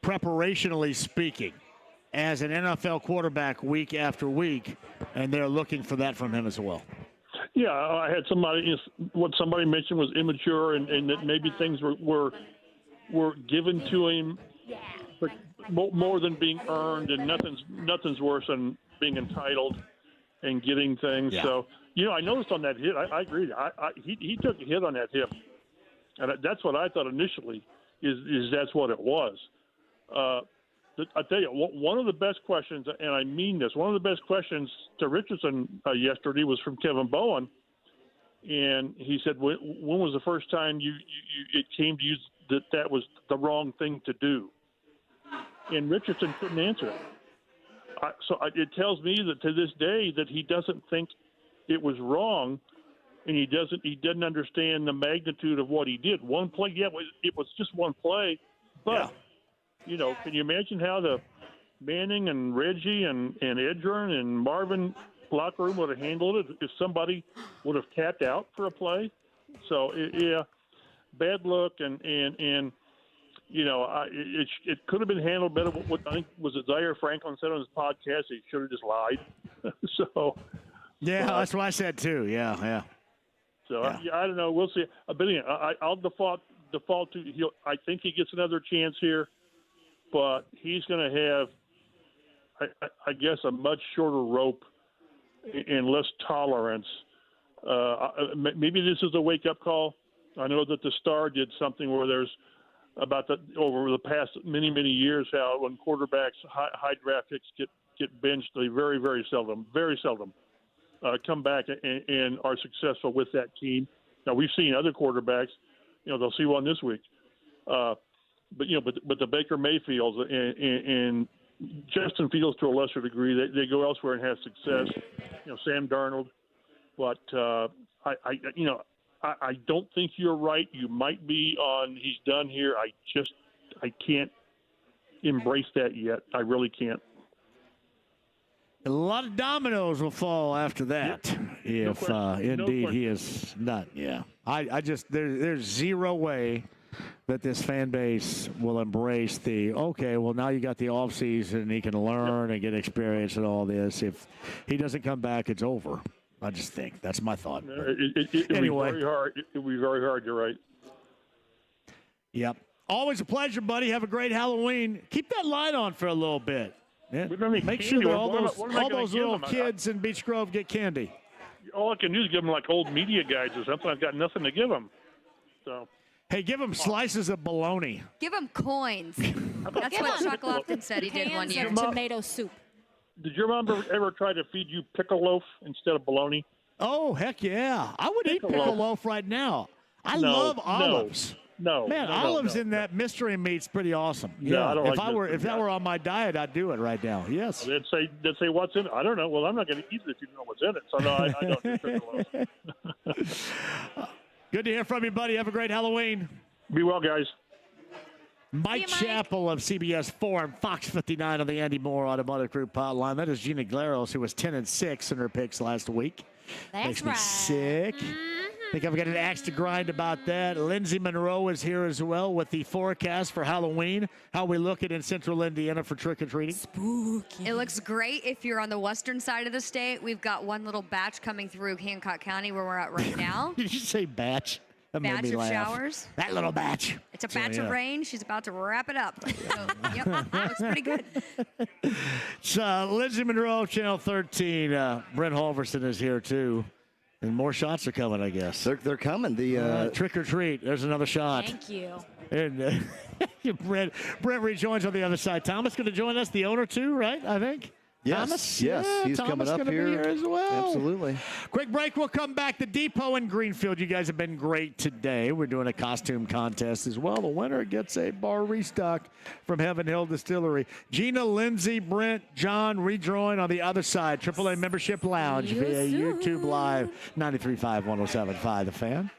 preparationally speaking, as an NFL quarterback week after week, and they're looking for that from him as well. Yeah, I had what somebody mentioned was immature, and that maybe things were given to him, but more than being earned, and nothing's worse than being entitled and getting things. Yeah. So, I noticed on that hit, I agree. He took a hit on that hip, and that's what I thought initially is that's what it was. I tell you, one of the best questions, and I mean this, one of the best questions to Richardson yesterday was from Kevin Bowen, and he said, "When was the first time it came to you that was the wrong thing to do?" And Richardson couldn't answer it. It tells me that to this day that he doesn't think it was wrong, and he didn't understand the magnitude of what he did. One play, it was just one play, but. Yeah. Can you imagine how the Manning and Reggie and Edgerrin and Marvin locker room would have handled it if somebody would have tapped out for a play? So, bad look, and it could have been handled better. What I think was it Zaire Franklin said on his podcast, he should have just lied. So, that's what I said too. Yeah. So I don't know. We'll see. But anyway, I'll default to. I think he gets another chance here. But he's going to have, I guess, a much shorter rope and less tolerance. Maybe this is a wake-up call. I know that the Star did something where there's over the past many, many years how when quarterbacks, high draft picks get benched, they very, very seldom come back and are successful with that team. Now, we've seen other quarterbacks. They'll see one this week. But the Baker Mayfields and Justin Fields to a lesser degree, they go elsewhere and have success. Sam Darnold, but I don't think you're right. You might be on. He's done here. I can't embrace that yet. I really can't. A lot of dominoes will fall after that if indeed he is not. Yeah. I just there's zero way that this fan base will embrace well, now you got the offseason and he can learn and get experience and all this. If he doesn't come back, it's over. I just think that's my thought. Anyway, very hard. It'll be very hard. You're right. Yep. Always a pleasure, buddy. Have a great Halloween. Keep that light on for a little bit. Yeah. Make sure that all those little kids in Beech Grove get candy. All I can do is give them like old media guides or something. I've got nothing to give them. So. Hey, give them slices of bologna. Give them coins. That's what Chuck Lofton said he did one year. Tomato soup. Did your mom ever try to feed you pickle loaf instead of bologna? Oh, heck yeah. I would eat pickle loaf right now. I love olives. No. Man, olives in that mystery meat's pretty awesome. Yeah, I don't if that were on my diet, I'd do it right now. Yes. They'd say what's in it. I don't know. Well, I'm not going to eat it if you don't know what's in it. So no, I don't do pickle loaf. Good to hear from you, buddy. Have a great Halloween. Be well, guys. Mike Chappell of CBS 4 and Fox 59 on the Andy Moore Automotive Group hotline. That is Gina Glaros, who was 10-6 in her picks last week. Makes me sick. I think I've got an axe to grind about that. Lindsay Monroe is here as well with the forecast for Halloween. How we looking in central Indiana for trick-or-treating? Spooky. It looks great if you're on the western side of the state. We've got one little batch coming through Hancock County where we're at right now. Did you say batch? That batch made me of laugh. Showers. That little batch. It's a batch of rain. She's about to wrap it up. So, yep, that looks pretty good. It's Lindsay Monroe, Channel 13. Brent Halverson is here, too. And more shots are coming, I guess. They're coming. The trick or treat. There's another shot. Thank you. And Brent rejoins on the other side. Thomas going to join us, the owner, too, right? I think. Yes, Thomas? yes, Yeah, he's Thomas coming up gonna here. Be here as well. Absolutely. Quick break. We'll come back. The Depot in Greenfield. You guys have been great today. We're doing a costume contest as well. The winner gets a bar restock from Heaven Hill Distillery. Gina, Lindsay, Brent, John rejoin on the other side. AAA Membership Lounge via YouTube Live. 93.5, 107.5. The Fan.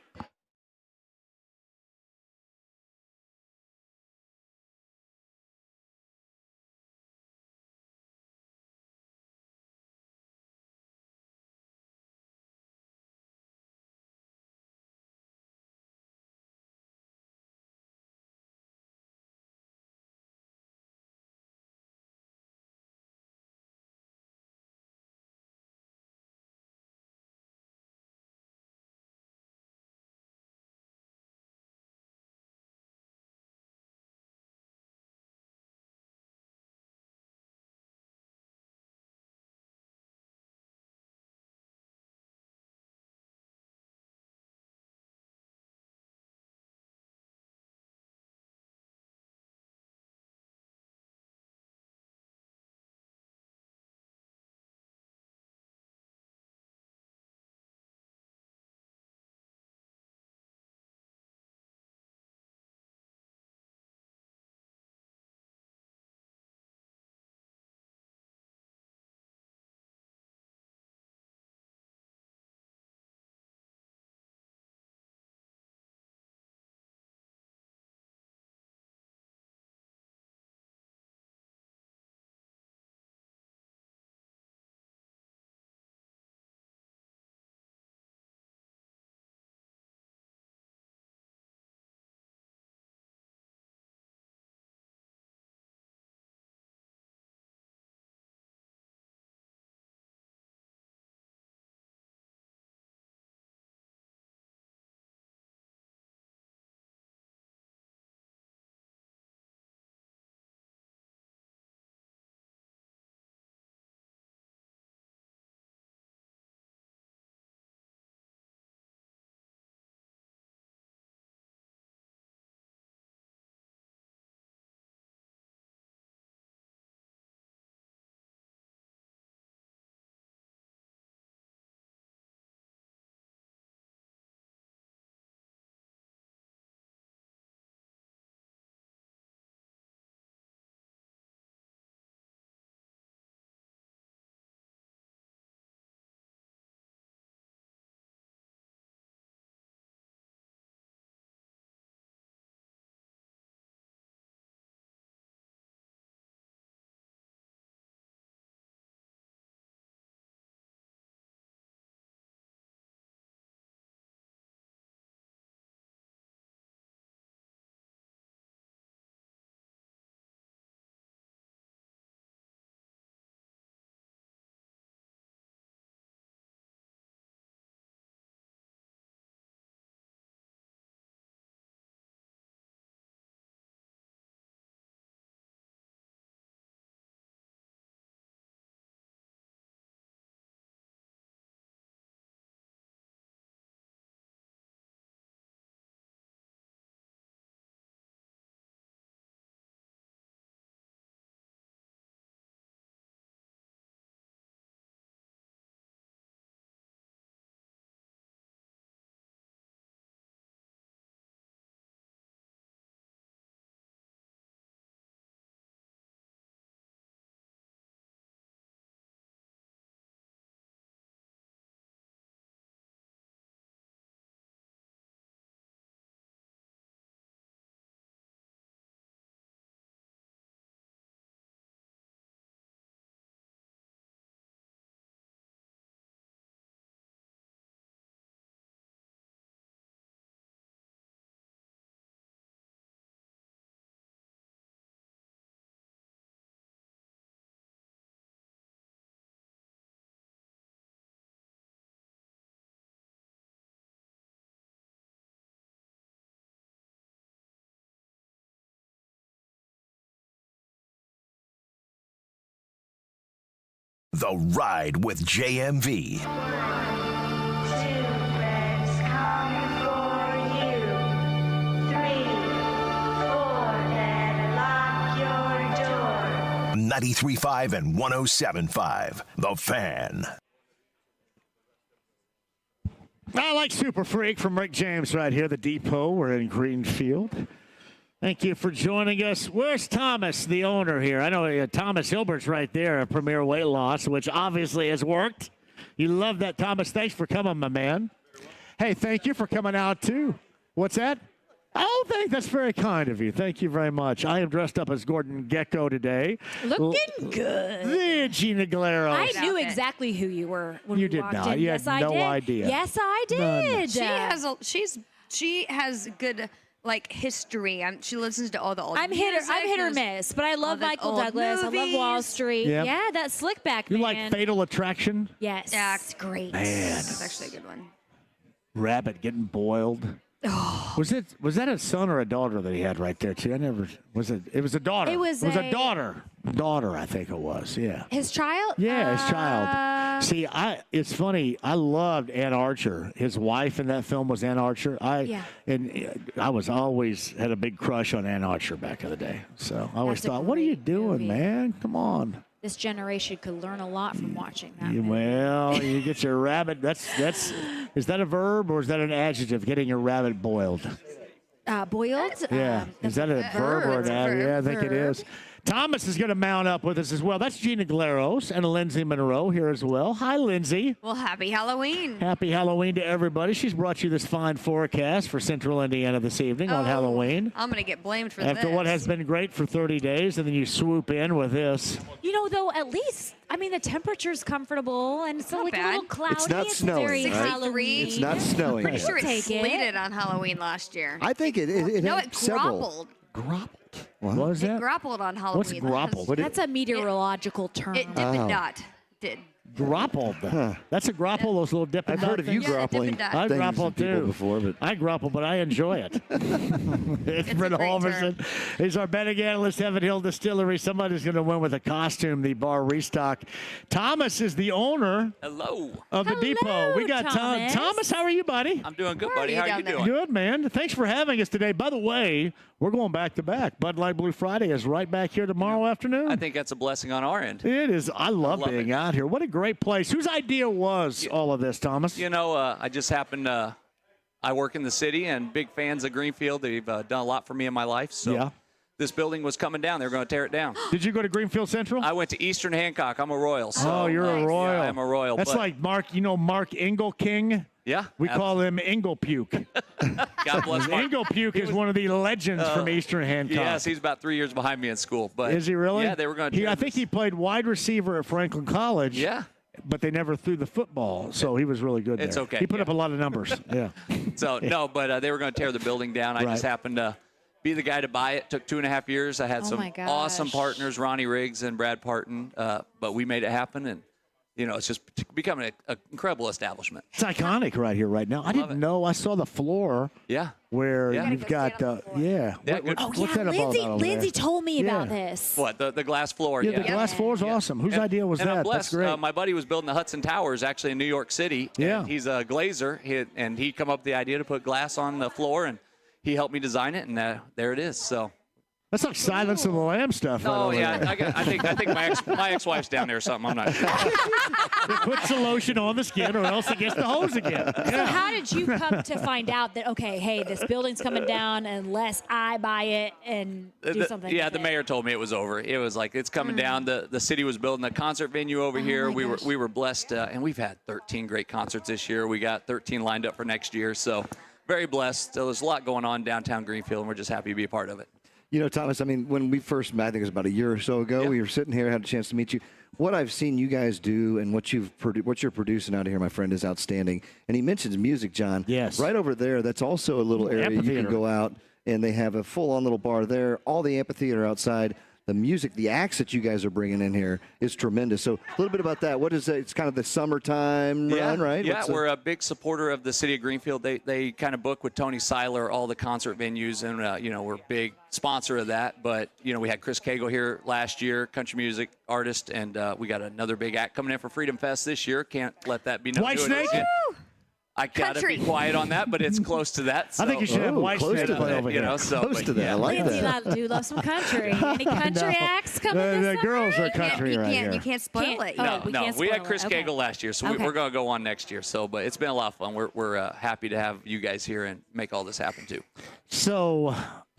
The Ride with JMV. Two friends coming for you. 3, 4, then lock your door. 93.5 and 107.5. The Fan. I like Super Freak from Rick James right here, the Depot. We're in Greenfield. Thank you for joining us. Where's Thomas, the owner here? I know Thomas Hilbert's right there, a Premier Weight Loss, which obviously has worked. You love that, Thomas. Thanks for coming, my man. Hey, thank you for coming out, too. What's that? Oh, that's very kind of you. Thank you very much. I am dressed up as Gordon Gekko today. Looking good. The Gina Galeros. I knew exactly who you were when You we did walked not. in. You Yes, had I no did. idea. Yes, I did. She has good history. She listens to all the old I'm hit or music, miss, but I love the Michael old Douglas. I love Wall movies. Street. Yep. Yeah, that slick back You man. like Fatal Attraction? Yes. Yeah, it's great. Man. That's actually a good one. Rabbit getting boiled. Was that a son or a daughter that he had right there too? It was a daughter. It was a a- daughter. Daughter, I think it was. Yeah. His child? Yeah, his child. See, it's funny. I loved Ann Archer. His wife in that film was Ann Archer. I was always had a big crush on Ann Archer back in the day. So I always That's a thought, what are you great doing, movie. man? Come on. This generation could learn a lot from watching that. Well, you get your rabbit. That's. Is that a verb or is that an adjective? Getting your rabbit boiled. Boiled? Yeah. Is that a verb or an adjective? Yeah, I think it is. Thomas is going to mount up with us as well. That's Gina Galeros and Lindsay Monroe here as well. Hi, Lindsay. Well, happy Halloween. Happy Halloween to everybody. She's brought you this fine forecast for Central Indiana this evening on Halloween. I'm going to get blamed for After this. what has been great for 30 days, and then you swoop in with this. You know, though, at least, the temperature's comfortable, and it's like a little cloudy. It's not snowing, very right? Halloween. It's not snowing. Pretty sure it Take it. sleeted on Halloween last year. I think it No, had it several. grappled. What was It that? grappled on Halloween. What's grappled? That's a meteorological term. It Dippin' Dot did. Grappled. That's a grapple, those little dipping I've heard of you things? grappling Dippin' Dot. I things grapple with people too. before, but I grapple, but I enjoy it. It's Brett a great Halverson. He's our betting analyst, Heaven Hill Distillery. Somebody's going to win with a costume, the bar restock. Thomas is the owner of the Depot. We got Thomas. Thomas, how are you, buddy? I'm doing good, Where are buddy. you How are down you there? doing? Good, man. Thanks for having us today. By the way, we're going back to back. Bud Light Blue Friday is right back here tomorrow afternoon. I think that's a blessing on our end. It is. I love being out here. What a great place. Whose idea was all of this, Thomas? You know, I just happened I work in the city and big fans of Greenfield. They've done a lot for me in my life. So this building was coming down. They were going to tear it down. Did you go to Greenfield Central? I went to Eastern Hancock. I'm a Royal. So You're a Royal. Yeah, I'm a Royal. That's but, like Mark Engel King? Yeah. We call him Engel Puke. God bless Mark. Engel Puke is one of the legends from Eastern Hancock. Yes, he's about 3 years behind me in school. But Is he really? Yeah, they were going to. I think he played wide receiver at Franklin College. Yeah. But they never threw the football, so he was really good there. It's okay, He put up a lot of numbers. Yeah. So no, but they were going to tear the building down. I just happened to be the guy to buy it. Took 2.5 years. I had some my gosh. awesome partners, Ronnie Riggs and Brad Parton. But we made it happen, and it's just becoming an incredible establishment. It's iconic right here, right now. I didn't know. I saw the floor. Yeah. Where Yeah. you've got, Yeah, what's that about over Lindsay there? told me about Yeah. this. What, the glass floor? Yeah, the glass floor is awesome. Whose idea was and that? I'm That's blessed. great. My buddy was building the Hudson Towers actually in New York City. Yeah. And he's a glazer, and he come up with the idea to put glass on the floor, and he helped me design it, and there it is. So. That's like Silence of the Lambs stuff. Oh right yeah, over there. I think my ex-wife's down there or something. I'm not sure. It puts the lotion on the skin, or else it gets the hose again. So how did you come to find out that, okay, hey, this building's coming down unless I buy it and do something Yeah, with the it? mayor told me it was over. It was like it's coming down. The city was building a concert venue over here. my gosh. We were blessed, and we've had 13 great concerts this year. We got 13 lined up for next year. So very blessed. So there's a lot going on downtown Greenfield, and we're just happy to be a part of it. You know, Thomas, I mean, when we first met, I think it was about a year or so ago, we were sitting here, had a chance to meet you. What I've seen you guys do and what you're producing out of here, my friend, is outstanding. And he mentions music, John. Yes. Right over there, that's also a little area you can go out, and they have a full-on little bar there, all the amphitheater outside. the music, the acts that you guys are bringing in here is tremendous. So a little bit about that. What is that? It's kind of the summertime run, right? Yeah, we're a big supporter of the city of Greenfield. They kind of book with Tony Seiler all the concert venues, and we're a big sponsor of that. But we had Chris Cagle here last year, country music artist, and we got another big act coming in for Freedom Fest this year. Can't let that be known. Whitesnake. I gotta be quiet on that, but it's close to that. So. I think you should have Whitesnake play over here. Close to that. I like that. Do love some country. Any country acts coming this The girls are country right here. You can't spoil it. No, we had spoil Chris it. Okay. Cagle last year, so we're going to go on next year. So, but it's been a lot of fun. We're happy to have you guys here and make all this happen too. So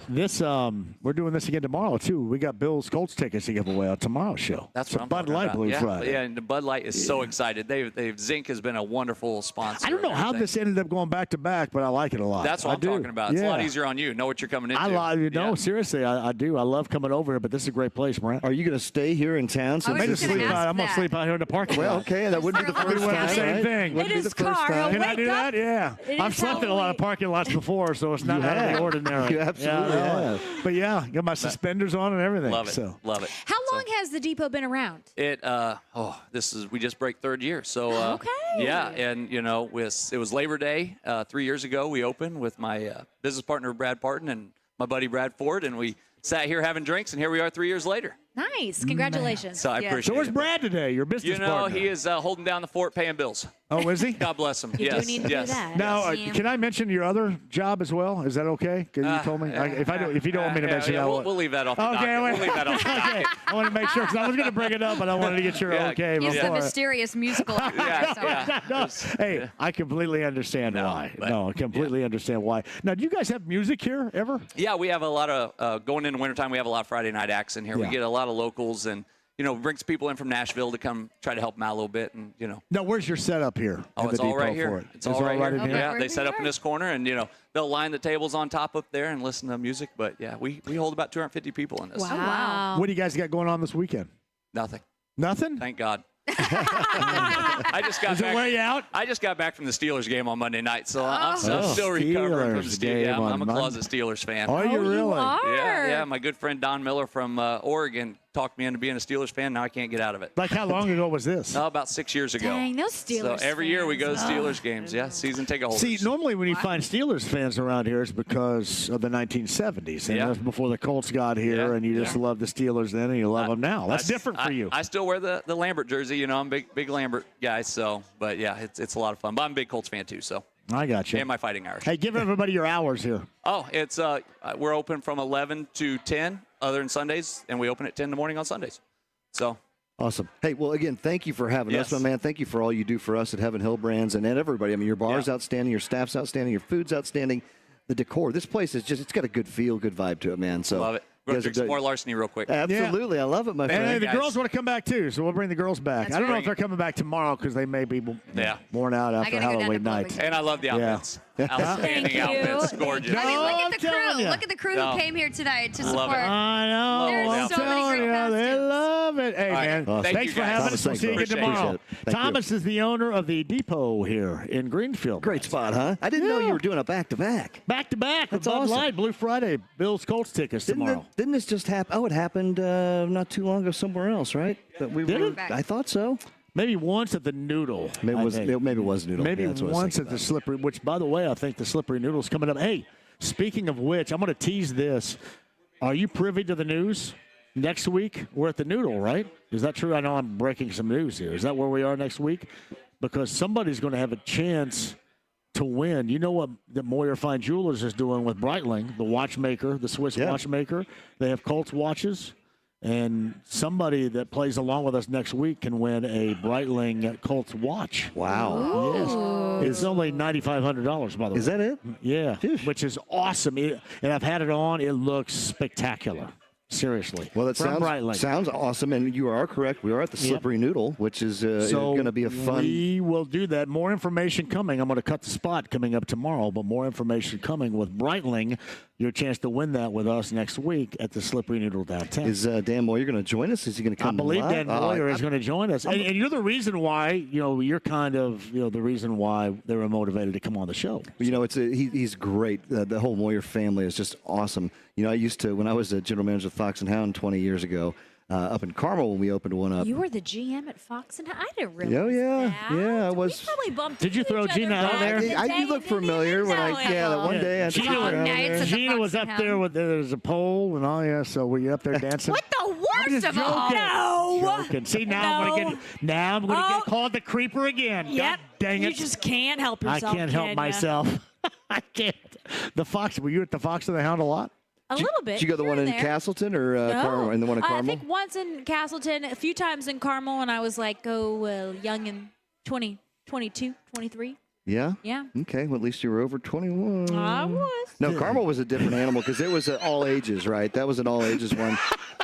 this we're doing this again tomorrow too. We got Bills Colts tickets to give away on tomorrow's show. That's so what I'm Bud talking Light about. Blue Yeah, Friday. yeah, and the Bud Light is so excited. Zinc has been a wonderful sponsor. I don't know and how everything. this ended up going back to back, but I like it a lot. That's what I I'm do. talking about. It's a lot Yeah. easier on you. Know what you're coming into. Seriously, I do. I love coming over here, but this is a great place, Brent. Are you going to stay here in town? I was I'm just going gonna ask to sleep out here in the parking lot. Well, okay, that wouldn't be the first time. Same right? thing. Wouldn't In be his the first car. time. Can I Wake do up. that? Yeah. It I've is slept in a lot of parking lots before, so it's not You out of have. the ordinary. You absolutely have. But yeah, got my suspenders on and everything. Love it. So. Love it. How long has the depot been around? We just break third year. So Okay. yeah, and it was Labor Day 3 years ago. We opened with my business partner Brad Parton and my buddy Brad Ford, and we sat here having drinks, and here we are 3 years later. Nice. Congratulations. So I appreciate So where's it. Brad today? Your business partner. He is holding down the fort, paying bills. Oh, is he? God bless him. You yes, do need to yes. do that. Now, can I mention your other job as well? Is that okay? Because you told me. If you don't want me to mention that, we'll leave that off the okay, docket. wait. We'll leave that off the Okay, docket. I want to make sure because I was going to bring it up, but I wanted to get your okay He's the before. mysterious musical. No, hey, I completely understand why. No, I completely understand why. Now, do you guys have music here ever? Yeah, we have a lot of going into wintertime. We have a lot of Friday night acts in here. Yeah. We get a lot of locals and. Brings people in from Nashville to come try to help them out a little bit, and Now, where's your setup here? Oh, at it's the all right depot for here. it? It's all right in here. here. Yeah, they set up in this corner, and they'll line the tables on top up there and listen to music. But yeah, we hold about 250 people in this. Wow. What do you guys got going on this weekend? Nothing. Nothing? Thank God. I just got Is it back. way out? I just got back from the Steelers game on Monday night, so I'm Oh. still recovering from Steelers the Steelers. Yeah, game I'm a on closet Steelers fan. Are you really? Yeah. My good friend Don Miller from Oregon talked me into being a Steelers fan. Now I can't get out of it. Like how long ago was this? About 6 years ago. Dang, those Steelers So every year we go to fans. Steelers games. Yeah, season ticket holders. See, normally when you find Steelers fans around here, it's because of the 1970s. And Yeah. that was before the Colts got here, Yeah. and you just love the Steelers then, and you love them now. That's different for you. I still wear the Lambert jersey. I'm a big Lambert guy. So, but yeah, it's a lot of fun. But I'm a big Colts fan too. So. I got you. And my Fighting Irish. Hey, give everybody your hours here. Oh, it's we're open from 11 to 10, other than Sundays, and we open at 10 in the morning on Sundays. So. Awesome. Hey, well, again, thank you for having us, my man. Thank you for all you do for us at Heaven Hill Brands and everybody. I mean, your bar's outstanding, your staff's outstanding, your food's outstanding, the decor. This place is it's got a good feel, good vibe to it, man. So Love it. We're going to drink some more larceny real quick. Absolutely. I love it, my friend. And the girls want to come back, too, so we'll bring the girls back. That's I don't know right. if they're coming back tomorrow because they may be worn out after Halloween night. And I love the outfits. Outstanding outfits. Gorgeous. I mean, look at the I'm telling crew. ya. Look at the crew No. who came here tonight to Love support. it. I know. There's I'm so many telling great you, they costumes. love it. Hey, All right. man. Awesome. Thank Thanks you, for guys. having Thomas, us. We'll thanks, see you bud. again Appreciate tomorrow. it. Thank you. Thomas is the owner of the depot here in Greenfield. Great spot, huh? I didn't know you were doing a back-to-back. Back-to-back. That's Bud awesome. Light, Blue Friday, Bills Colts tickets tomorrow. Didn't this just happen? Oh, it happened not too long ago somewhere else, right? That we Did were, it? I thought so. Maybe once at the Noodle. Maybe it was, I think. maybe it was Noodle. Maybe Yeah, that's what I was once thinking at the about. Slippery, which, by the way, I think the Slippery Noodle's coming up. Hey, speaking of which, I'm going to tease this. Are you privy to the news? Next week, we're at the Noodle, right? Is that true? I know I'm breaking some news here. Is that where we are next week? Because somebody's going to have a chance to win. You know what the Moyer Fine Jewelers is doing with Breitling, the watchmaker, the Swiss watchmaker. They have Colts watches. And somebody that plays along with us next week can win a Breitling Colts watch. Wow. Yes. It's only $9,500, by the way. Is that it? Yeah, which is awesome. And I've had it on. It looks spectacular. Seriously. Well, that From Breitling. sounds awesome, and you are correct. We are at the Slippery Noodle, which is going to be a fun. We will do that. More information coming. I'm going to cut the spot coming up tomorrow, but more information coming with Breitling. Your chance to win that with us next week at the Slippery Noodle downtown. Is Dan Moyer going to join us? Is he going to come? I believe live? Dan Moyer is going to join us, and you're the reason why. You're kind of the reason why they were motivated to come on the show. He's great. The whole Moyer family is just awesome. I used to, when I was a general manager of Fox and Hound 20 years ago, up in Carmel when we opened one up. You were the GM at Fox and I didn't realize Oh, yeah. that. Yeah, I was. We probably bumped Did you into throw each Gina other out back there? in the day You look and didn't familiar even when know it. that one day I had to Gina, throw her out nights there. at the Gina was Fox up and there Hound. with there's a pole and all, yeah. So were you up there dancing? What the I'm worst just of all? joking. No. Joking. See, now I'm gonna get called the creeper again. Yep. God dang it! You just can't help I yourself. can't help can ya? myself. I can't. The Fox. Were you at the Fox and the Hound a lot? A little bit. Did you go the here one and in there. Castleton or Carmel? And the one in I Carmel? think once in Castleton, a few times in Carmel, and I was like, young and 20, 22, 23. Yeah? Yeah. Okay, well, at least you were over 21. I was. No, Carmel was a different animal because it was all ages, right? That was an all ages one.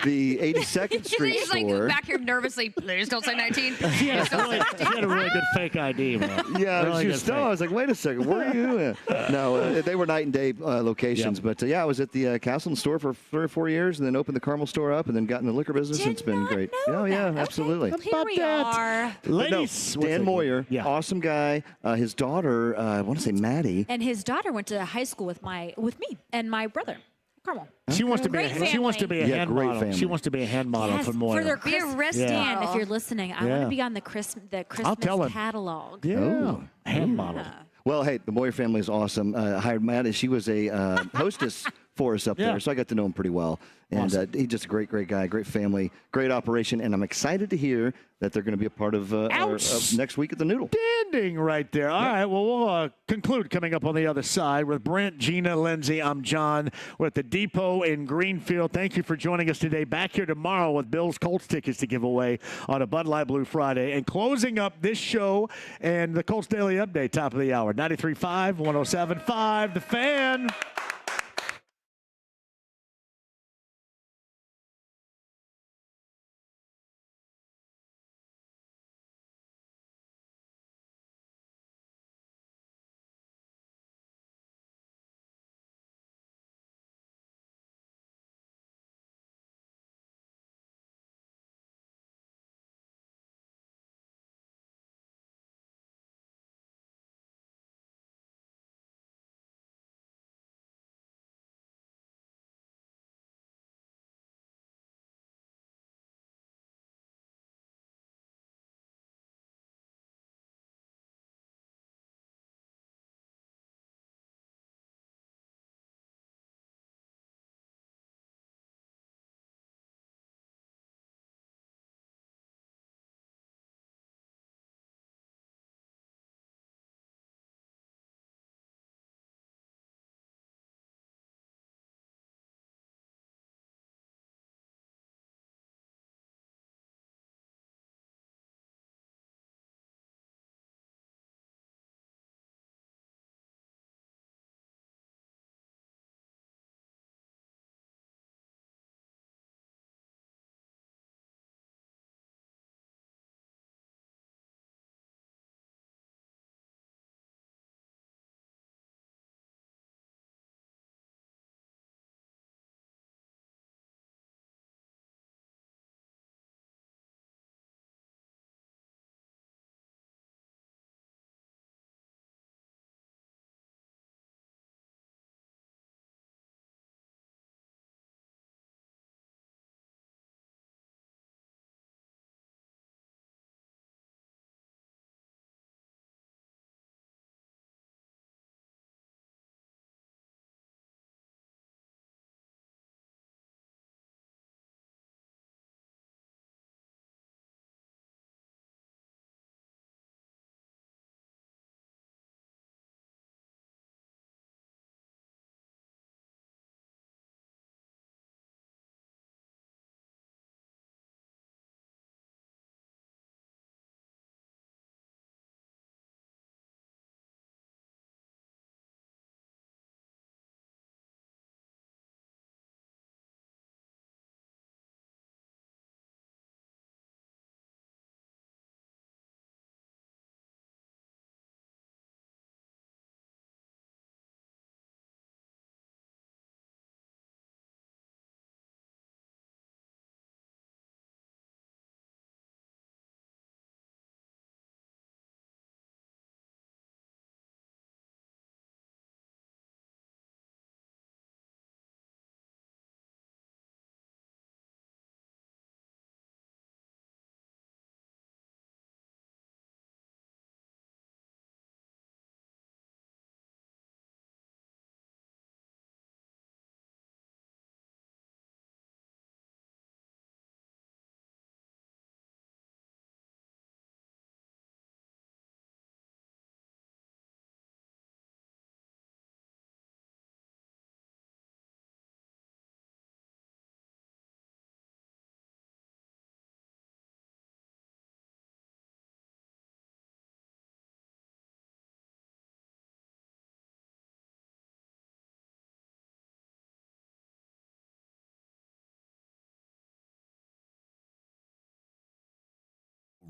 The 82nd Street He's like store. back here nervously. Please don't say 19. She had a really good fake ID, man. Yeah, Really she good was still. fake. I was like, wait a second, where are you? No, they were night and day locations. But yeah, I was at the Castleton store for 3 or 4 years, and then opened the Carmel store up, and then got in the liquor business. and it's been great. Oh yeah, absolutely. Here we are. But no, Ladies, what's Dan it- Moyer, Yeah. awesome guy. His daughter, I want to say Maddie. And his daughter went to high school with me and my brother, Carmel. She wants to be. Great She wants to be a Yeah, hand great model. family. She wants to be a hand model Yes, for Moyer. for their Be a wrist Dan, model. if you're listening, I want Yeah. to be on the Christmas tell him. catalog. Yeah, Oh. hand model. Well, hey, the Moyer family is awesome. I hired Maddie. She was a hostess for us up Yeah. there, so I got to know him pretty well. And Awesome. he's just a great guy, great family, great operation. And I'm excited to hear that they're going to be a part of, of next week at the Noodle. Standing right there. All right, well, we'll conclude coming up on the other side with Brent, Gina, Lindsay. I'm John. We're at the Depot in Greenfield. Thank you for joining us today. Back here tomorrow with Bills Colts tickets to give away on a Bud Light Blue Friday. And closing up this show and the Colts Daily Update, top of the hour, 93.5, 107.5, The Fan.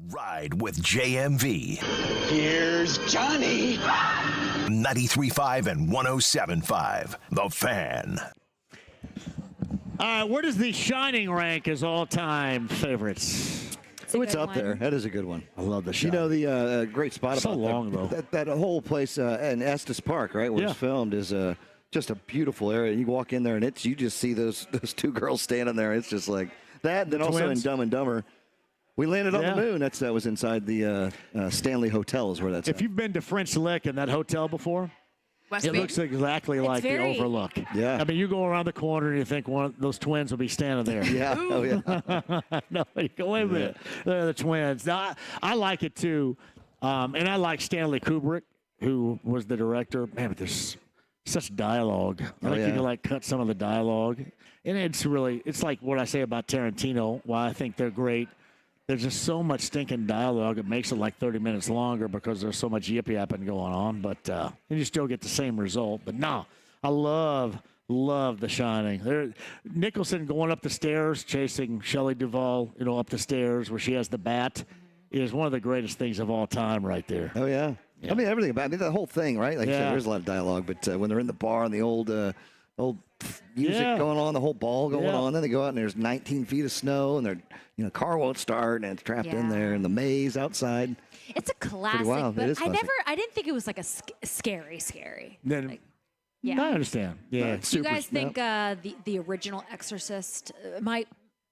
Ride with JMV. Here's Johnny. 93.5 and 107.5. The Fan. All right, where does The Shining rank as all-time favorites? It's up there. That is a good one. I love The Shining. You know, the great spot So about long, though. that whole place in Estes Park, right, where it's filmed, is just a beautiful area. You walk in there, and you just see those two girls standing there. It's just like that. And then also twins. in Dumb and Dumber, we landed on the moon. That was inside the Stanley Hotel is where that's If you've been to French Lick in that hotel before, it looks exactly like the Overlook. Yeah. I mean, you go around the corner and you think one of those twins will be standing there. Yeah. Oh, yeah. No, you go, wait a minute. They're the twins. Now, I like it, too. And I like Stanley Kubrick, who was the director. Man, but there's such dialogue. I think you can, cut some of the dialogue. And it's like what I say about Tarantino, why I think they're great. There's just so much stinking dialogue. It makes it like 30 minutes longer because there's so much yip-yapping going on. But you still get the same result. But no, I love The Shining. Nicholson going up the stairs, chasing Shelley Duvall, up the stairs where she has the bat, is one of the greatest things of all time right there. Oh, yeah. I mean, everything about it. The whole thing, right? Like you said, there's a lot of dialogue. But when they're in the bar and the old music going on, the whole ball going on, then they go out and there's 19 feet of snow and their car won't start and it's trapped in there in the maze outside. It's a classic, wild. but It is classic. I didn't think it was like a scary. Then, I understand. Yeah. Do you guys think the original Exorcist?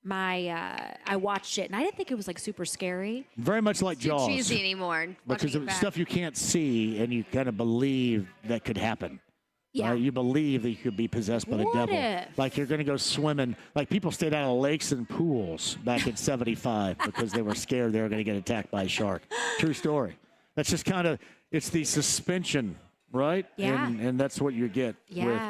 I watched it and I didn't think it was like super scary. Very much like Too Jaws. cheesy anymore. Because Watching it of back. stuff you can't see and you kind of believe that could happen. Yeah. You believe that you could be possessed by the What devil. if? Like you're going to go swimming. Like people stayed out of lakes and pools back in 75 because they were scared they were going to get attacked by a shark. True story. That's just kind of, it's the suspension, right? Yeah. And that's what you get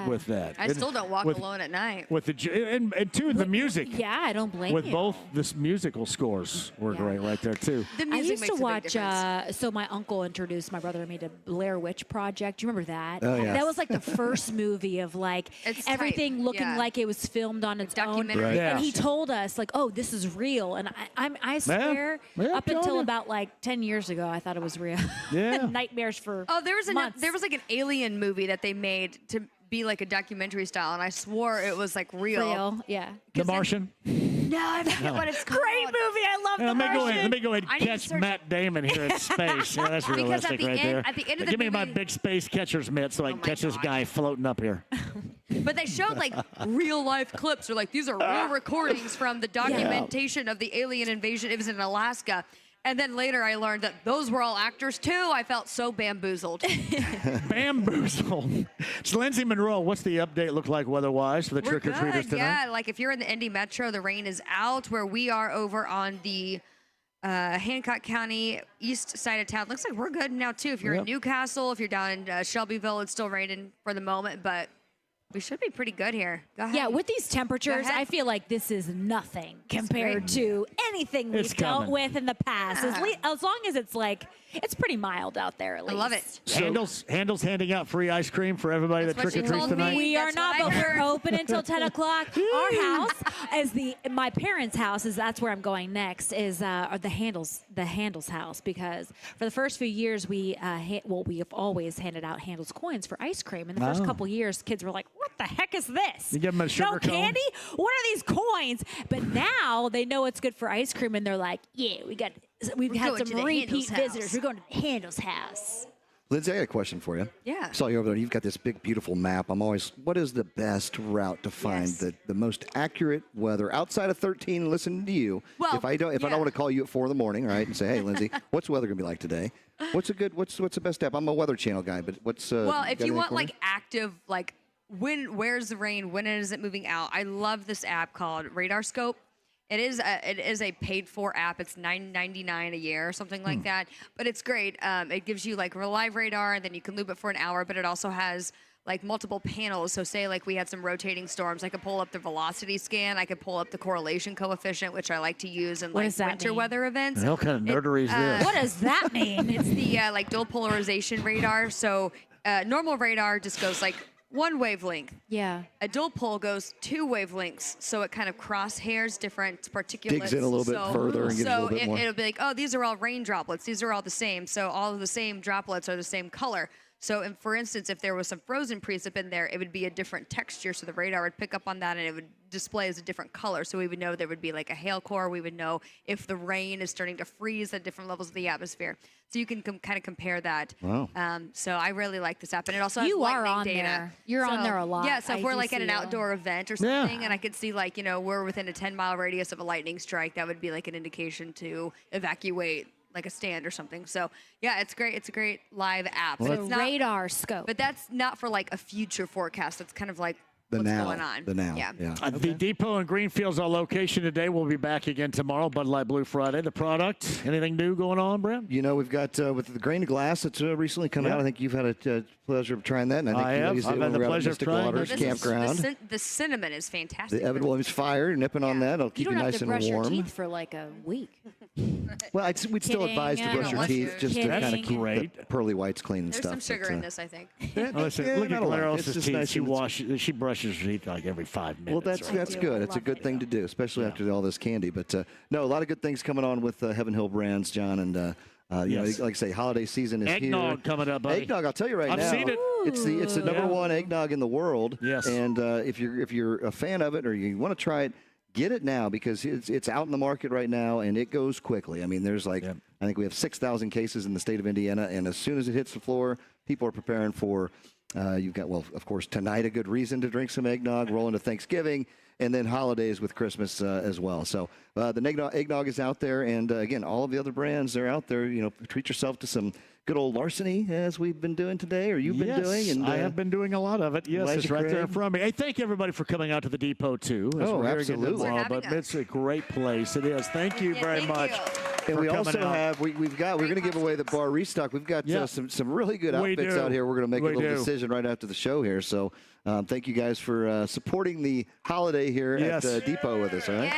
with that. I still don't walk alone at night. With and two, the music. Yeah, I don't blame with you. both this musical scores were great right there too. The I music used makes to a watch. big difference. So my uncle introduced my brother and me to Blair Witch Project. Do you remember that? Oh, yeah. That was like the first movie of like It's everything tight, looking yeah. like it was filmed on its own. documentary. Right. Yeah. And he told us like, "Oh, this is real." And I swear, Yeah, up I'm until telling you. about like 10 years ago, I thought it was real. Yeah. Nightmares for Oh, there was months. like an alien movie that they made to be like a documentary style, and I swore it was like real. Yeah. The Martian. No, I forget what it's called. Great movie. I love Yeah, The Martian. let me go ahead I and need to catch search- Matt Damon here in space. Yeah, that's Because realistic at the right end- there. at the end of the Give me my movie- big space catcher's mitt so I can my catch this God. guy floating up here. But they showed like real life clips, or like these are real recordings from the documentation of the alien invasion. It was in Alaska. And then later I learned that those were all actors too. I felt so bamboozled. Bamboozle. So Lindsay Monroe, what's the update look like weather-wise for the We're trick-or-treaters good, tonight? yeah. Like if you're in the Indy Metro, the rain is out. Where we are over on the Hancock County east side of town. Looks like we're good now too. If you're in Newcastle, if you're down in Shelbyville, it's still raining for the moment, but we should be pretty good here. Go ahead. Yeah, with these temperatures, ahead. I feel like this is nothing compared to anything It's we've dealt coming. with in the past. Yeah. As long as it's like, it's pretty mild out there at I least. love it. Handel's handing out free ice cream for everybody That's that what she trick-or-treats told me. tonight. We are That's not, what but I we're heard. open until 10 o'clock. Our house is my parents' house that's where I'm going next is the Handel's house, because for the first few years we have always handed out Handel's coins for ice cream. In the first Oh. couple years, kids were like, "What the heck is this? You give 'em a sugar no cone? candy? What are these coins?" But now they know it's good for ice cream, and they're like, "Yeah, we've We're had going to some the repeat Handel's visitors. house." We're going to Handel's house." Lindsay, I got a question for you. Yeah. Saw you over there. You've got this big, beautiful map. what is the best route to find the most accurate weather outside of 13? Listen to you. Well, if I don't want to call you at 4 in the morning, right, and say, hey, Lindsay, what's the weather gonna be like today? What's the best app? I'm a Weather Channel guy, but what's well, got if you anything want for me? like active, like where's the rain? When is it moving out? I love this app called Radar Scope. It is a paid for app. It's $9.99 a year or something like that. But it's great. It gives you like live radar, and then you can loop it for an hour. But it also has like multiple panels. So say like we had some rotating storms, I could pull up the velocity scan. I could pull up the correlation coefficient, which I like to use in What like does that winter mean? weather events. What kind of nerdery is this? What does that mean? It's the like dual polarization radar. So normal radar just goes like one wavelength. Yeah. A dual pole goes 2 wavelengths, so it kind of crosshairs different particulates. Digs in a little bit further and gives a little bit more. It'll be like, oh, these are all rain droplets. These are all the same. So all of the same droplets are the same color. So, for instance, if there was some frozen precip in there, it would be a different texture. So the radar would pick up on that, and it would display as a different color. So we would know there would be like a hail core. We would know if the rain is starting to freeze at different levels of the atmosphere. So you can kind of compare that. Wow. So I really like this app, and it also has You are lightning on data. there. You're on there a lot. Yeah. So if I we're do like at an see you. outdoor event or something, and I could see like we're within a 10-mile radius of a lightning strike, that would be like an indication to evacuate like a stand or something. So yeah, it's great. It's a great live app. Well, But it's not radar scope. But that's not for like a future forecast. It's kind of like The what's now. going on. The now. Yeah. The Depot in Greenfield's our location today. We'll be back again tomorrow. Bud Light Blue Friday. The product. Anything new going on, Brent? You know, we've got with the grain of glass that's recently come out. I think you've had a pleasure of trying that. And I think you I've had the pleasure of trying Waters it. Campground. The cinnamon is fantastic. The Evan Williams Fire, nipping on that. It'll keep You you don't have nice to and brush your warm. teeth for like a week. Well, we'd still Kidding, advise to I brush don't your want teeth to. just to kind of Kidding. keep the pearly whites clean and There's stuff. some sugar in this, I think. Listen, Yeah, look at not a lot. Claire It's Elsa's just teeth. nice She brushes her teeth like every 5 minutes. Well, that's good. It's a good thing to do, especially after all this candy. But no, a lot of good things coming on with Heaven Hill Brands, John, and you know, like I say, holiday season is Eggnog here. coming up, buddy. Eggnog, I'll tell you right I've now. seen it. It's the number one eggnog in the world. Yes. And if you're a fan of it or you want to try it, get it now because it's out in the market right now and it goes quickly. I mean, there's like I think we have 6,000 cases in the state of Indiana, and as soon as it hits the floor, people are preparing for. You've got, well, of course, tonight a good reason to drink some eggnog, roll into Thanksgiving, and then holidays with Christmas as well. So the eggnog is out there, and again, all of the other brands are out there. You know, treat yourself to some good old larceny as we've been doing today, or you've been doing. And I have been doing a lot of it. Yes, Elijah it's right there Craig. from me. Hey, thank everybody for coming out to the Depot too. As Oh, we're here again absolutely. tomorrow, Thanks for but having it's a great place. It is. Thank you very much. And for we coming also out. have we're going to give away the bar restock. We've got some really good We outfits do. out here. We're going to make We a little do. decision right after the show here. So thank you guys for supporting the holiday here at Depot with us. All right.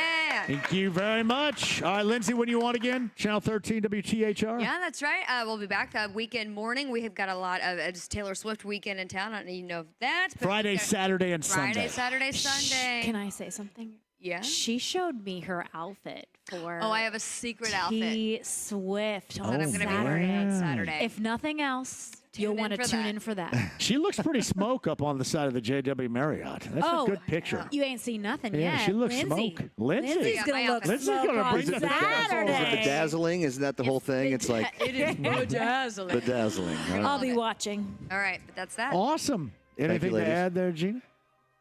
Thank you very much. All right, Lindsay, when you on again? Channel 13 WTHR? Yeah, that's right. We'll be back weekend morning. We have got a lot of it's Taylor Swift weekend in town. I don't even know if that's Friday, Saturday, and Sunday. Friday, Saturday, Sunday. Can I say something? Yeah. She showed me her outfit for. Oh, I have a secret outfit T. Swift on that I'm going to be wearing on Saturday. If nothing else, you'll want to for tune that. in for that. She looks pretty smoke up on the side of the JW Marriott. That's a good picture. You ain't seen nothing Yeah, yet. she looks Lindsay. smoke. Lindsay. Lindsay's going to look Lindsay's smoke gonna on bring the Saturday. Is it bedazzling? Isn't that the whole thing? It's like It is bedazzling. bedazzling. All right. I'll be watching. All right, but that's that. Awesome. Anything to ladies. add there, Gina?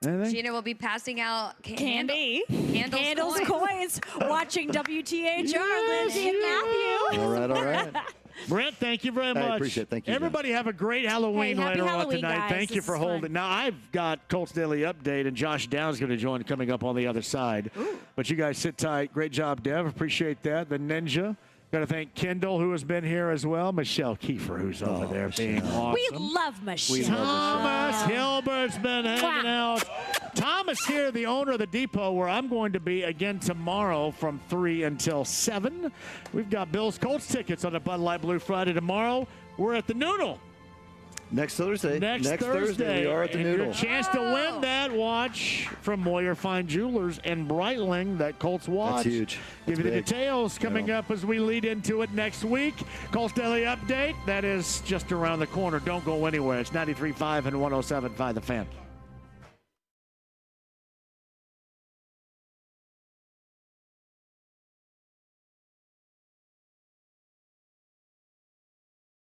Anything? Gina will be passing out Candy. Candles coins. Watching WTHR, Lindsay and Matthew. All right, all right. Brent, thank you very much. I appreciate it. Thank you, Everybody have a great Halloween Hey, happy later on Halloween, tonight. guys. Thank you This for is holding. fun. Now, I've got Colts Daily Update, and Josh Down's going to join coming up on the other side. But you guys sit tight. Great job, Dev. Appreciate that. The Ninja. Got to thank Kendall, who has been here as well. Michelle Kiefer, who's over there being awesome. We love Michelle. Thomas Hilbert's been hanging out. Thomas here, the owner of the Depot, where I'm going to be again tomorrow from 3 until 7. We've got Bills Colts tickets on the Bud Light Blue Friday tomorrow. We're at the Noodle. Next Thursday. Next Thursday. We are at the And Noodle. your chance to win that watch from Moyer Fine Jewelers and Breitling, that Colts watch. That's huge. Give you That's the big. details coming up as we lead into it next week. Colts Daily Update, that is just around the corner. Don't go anywhere. It's 93.5 and 107.5 The Fan.